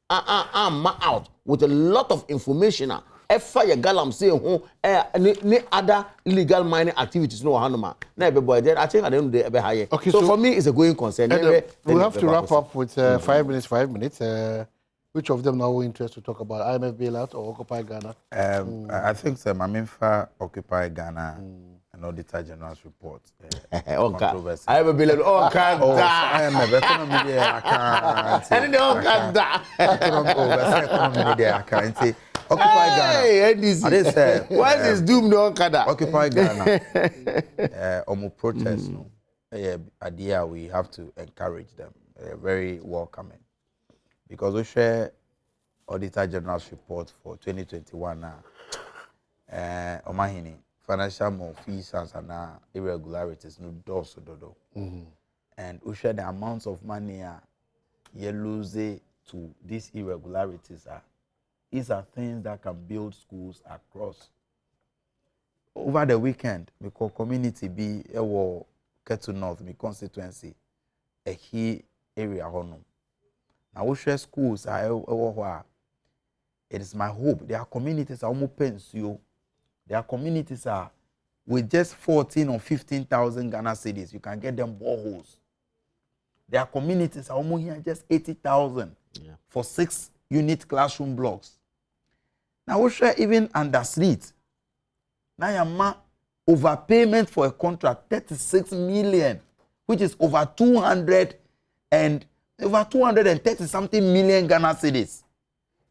Speaker 19: ma out with a lot of information efa ya galam say ho ni other illegal mining activities no hanoma na be boy there I think at the end of the day be higher. Okay, so for me it's a going concern.
Speaker 17: We have to wrap up with 5 minutes. Which of them now we interest to talk about, IMF bailout or Occupy Ghana?
Speaker 18: I think so. Maminfa Occupy Ghana and Auditor General's report. Controversy.
Speaker 19: IMF bailout. Oh, can't
Speaker 18: IMF economy there. I can't.
Speaker 19: And they all can't die.
Speaker 18: Economy there. I can't say. Occupy Ghana.
Speaker 19: Why is this doom no Canada?
Speaker 18: Occupy Ghana. Omo protest no. Idea we have to encourage them. Very welcoming. Because we share Auditor General's report for 2021 now. Omahini financial malfeasance and irregularities no doors dodo. And we share the amounts of money you lose to these irregularities these are things that can build schools across. Over the weekend, because community be a Ketu North, my constituency, a key area honum. Now we share schools it is my hope. Their communities are almost pensio. Their communities are with just 14 or 15,000 Ghana cedis. You can get them boreholes. Their communities are almost here just 80,000 for 6-unit classroom blocks. Now we share even under street. Now you overpayment for a contract 36 million, which is over 230 something million Ghana cedis.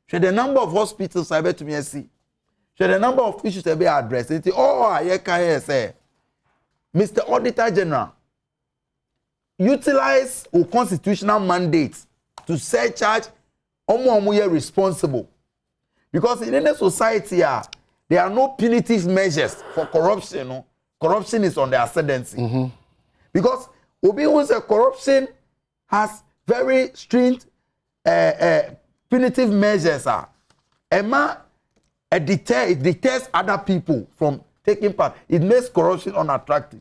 Speaker 18: Should the number of hospitals I bet to me see. Should the number of issues I be addressed. I can say, Mr. Auditor General, utilize a constitutional mandate to surcharge omo responsible. Because in any society, there are no punitive measures for corruption. No? Corruption is on the ascendancy. Because Obi who say corruption has very stringent punitive measures. It deters other people from taking part. It makes corruption unattractive.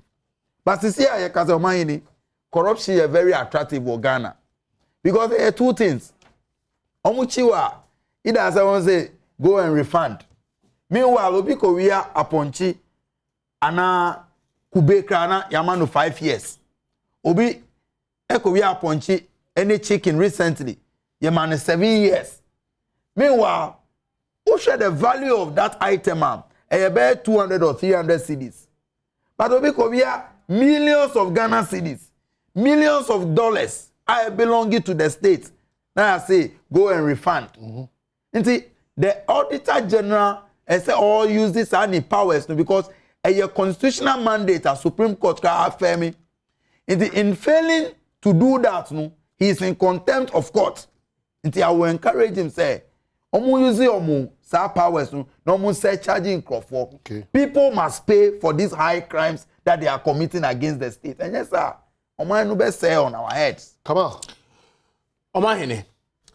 Speaker 18: But you see, corruption is very attractive for Ghana. Because there are two things. Omuchiwa, either as I want to say, go and refund. Meanwhile, Obi Korea Aponchi, ana Kubekana Yamano 5 years. Obi Korea Aponchi, any chicken recently, Yamano 7 years. Meanwhile, who share the value of that item? About 200 or 300 cedis. But Obi Korea, millions of Ghana cedis, millions of dollars are belonging to the state. Now I say, go and refund. The Auditor General say all use this any powers because a constitutional mandate a Supreme Court can affirm it. In failing to do that, he is in contempt of court. I will encourage him say, omu use omu sa powers no mu say charging for. People must pay for these high crimes that they are committing against the state. And yes, sir, omu no be say on our heads.
Speaker 17: Come on.
Speaker 19: Omahene,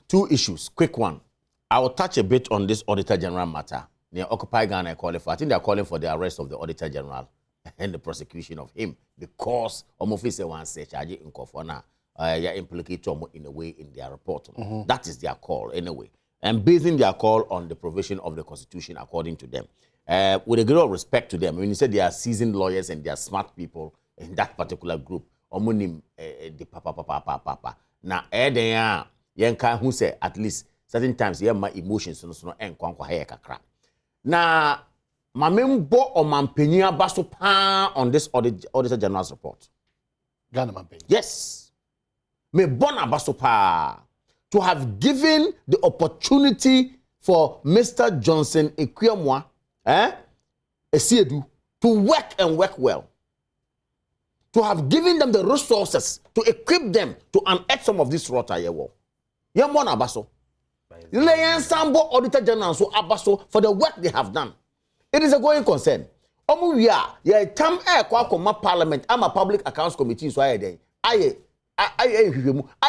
Speaker 19: 2 issues. Quick one. I will touch a bit on this Auditor General matter. They Occupy Ghana calling for. I think they are calling for the arrest of the Auditor General and the prosecution of him because Omofise wants to charge in Kofona. Implicate in a way in their report. That is their call anyway. And basing their call on the provision of the Constitution according to them. With a great respect to them, when you say they are seasoned lawyers and they are smart people in that particular group, Omonim the papa. Now, Yenka who say at least certain times yeah my emotions no and kwankwa hair kakra. Now, Mamembo or Mampenia baso pa on this Auditor General's report.
Speaker 17: Ghana Mampenia.
Speaker 19: Yes. Me bona baso pa. to have given the opportunity for Mr. Johnson Ekwemwa, Esiedu, to work and work well. To have given them the resources to equip them to unearth some of this rota yewo. Yamon abaso. Leyan Sambo Auditor General so abaso for the work they have done. It is a going concern. Omu we are ye tam kwa parliament. I'm a public accounts committee so I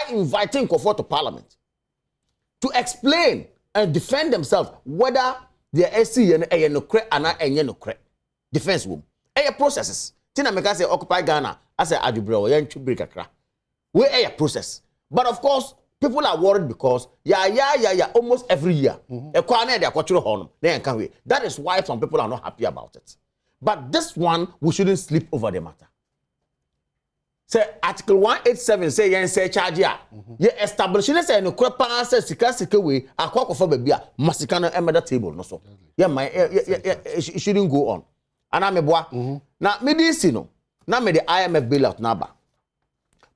Speaker 19: inviting Kofor to parliament to explain and defend themselves whether the SC and nokre ana enye nokre defense room. Processes. Tina meka say occupy Ghana as a adubro or break kakra. We a process. But of course, people are worried because almost every year. That is why some people are not happy about it. But this one, we shouldn't sleep over the matter. Say Article 187 say yen say charge ya. Ye establishing say no kwepa say sika we akwa for baby a masika no emeda table no so. It shouldn't go on. And I'm a boy. Now, me this, you know, now me the IMF bailout naba.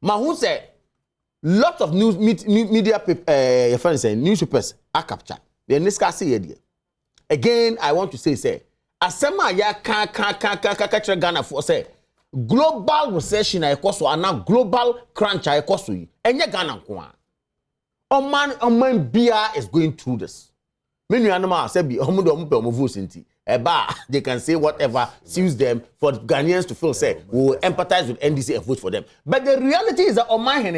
Speaker 19: Ma who say lots of news media newspapers are captured. They discuss it. Again, I want to say, asema ya ka Ghana for say global recession I so and now global crunch I so yi. Enye Ghana kwa. Oman bia is going through this. Me nuanoma say bi omo pe omo vote nti. They can say whatever suits them for Ghanaians to feel say we will empathize with NDC and vote for them. But the reality is that Oman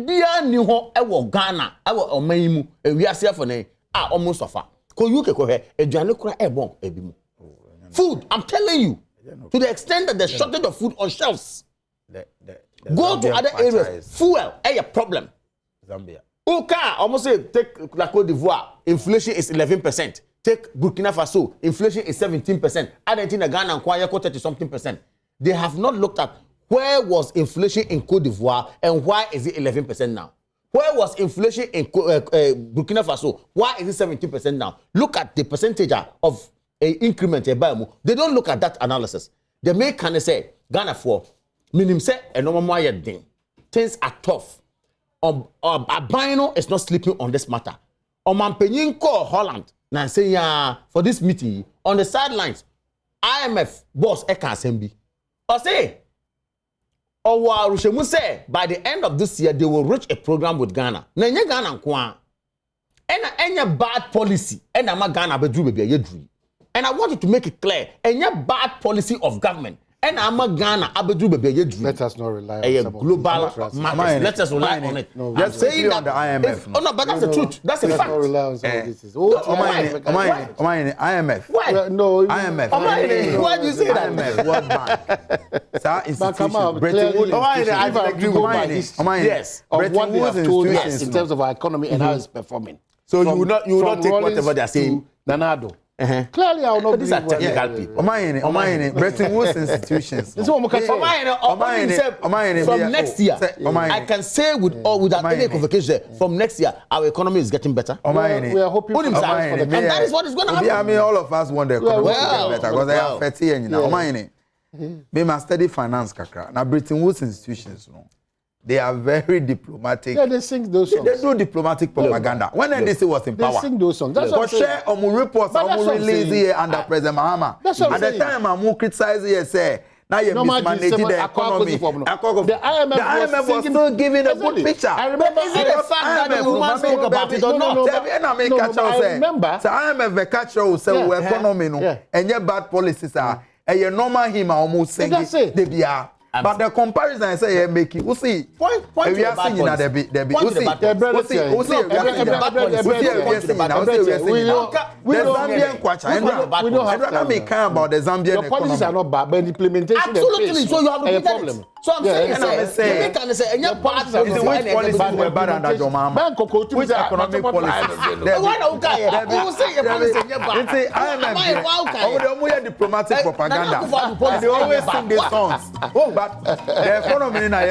Speaker 19: bia ni ho ewo Ghana ewo Oman mu ewi ase for ne almost suffer. Ko UK ko he eduane kura ebon ebi mu. Food, I'm telling you, to the extent that there's shortage of food on shelves. Go to other areas. Fuel, a problem.
Speaker 18: Zambia.
Speaker 19: Uka almost say take la Côte d'Ivoire, inflation is 11%. Take Burkina Faso, inflation is 17%. Argentina, Ghana, and Kwaya, 30-something%. They have not looked at where was inflation in Côte d'Ivoire and why is it 11% now? Where was inflation in Burkina Faso? Why is it 17% now? Look at the percentage of increment. They don't look at that analysis. They may kind of say, Ghana for, minimum say, and no more thing. Things are tough. Abino is not sleeping on this matter. Mampenyin call Holland. Now say for this meeting on the sidelines, IMF boss Eka Sembi. Or say, Rushemu say by the end of this year they will reach a program with Ghana. Nenye Ghana kwa. Enya bad policy. Ena ma Ghana bedru bebe yedru. And I want you to make it clear. Enya bad policy of government. Ena ama Ghana abedru bebe yedru.
Speaker 17: Let us not rely on
Speaker 19: a global market. Let us rely on it.
Speaker 18: No, just saying that on the IMF.
Speaker 19: Oh no, but that's the truth. That's a fact.
Speaker 17: Not rely on some of this.
Speaker 18: IMF.
Speaker 19: Why?
Speaker 17: No.
Speaker 18: IMF.
Speaker 19: Why do you say that?
Speaker 18: IMF. World Bank. Sir, institution. Bretton Woods.
Speaker 19: Yes.
Speaker 17: Of what they have told us in terms of our economy and how it's performing.
Speaker 19: So you will not take whatever they are saying.
Speaker 17: Nanado. Clearly, I will not
Speaker 19: these are technical people.
Speaker 18: Bretton Woods institutions.
Speaker 19: From next year, I can say without any equivocation, from next year, our economy is getting better.
Speaker 17: We are hoping for
Speaker 19: and that is what is going to happen.
Speaker 18: I mean, all of us want the economy to get better because they are 30 years now. They must study finance, kakra. Now, Bretton Woods institutions, they are very diplomatic.
Speaker 17: Yeah, they sing those songs.
Speaker 18: They do diplomatic propaganda. When NDC was in power,
Speaker 17: they sing those songs. That's what
Speaker 18: share on reports, I'm released here under President Mahama. At the time, I'm criticizing here, say, now you mismanaged the economy.
Speaker 17: The IMF
Speaker 18: was still giving a good picture.
Speaker 17: I remember.
Speaker 19: Is it a fact that the woman spoke about it or not?
Speaker 17: I remember.
Speaker 18: The IMF, the catcher will say, economy, and your bad policies are, and your normal him almost saying, they be are. But the comparison I say make it. We see.
Speaker 19: Point to the bad policy.
Speaker 18: We don't have to care about the Zambian
Speaker 17: economy. The policies are not bad, but the implementation
Speaker 19: absolutely. So you have a
Speaker 17: problem.
Speaker 19: So I'm saying,
Speaker 18: which policies were bad under John Mahama? Which economic policies?
Speaker 19: Why don't you say your policy?
Speaker 18: IMF, diplomatic propaganda. They always sing these songs. But the economy in our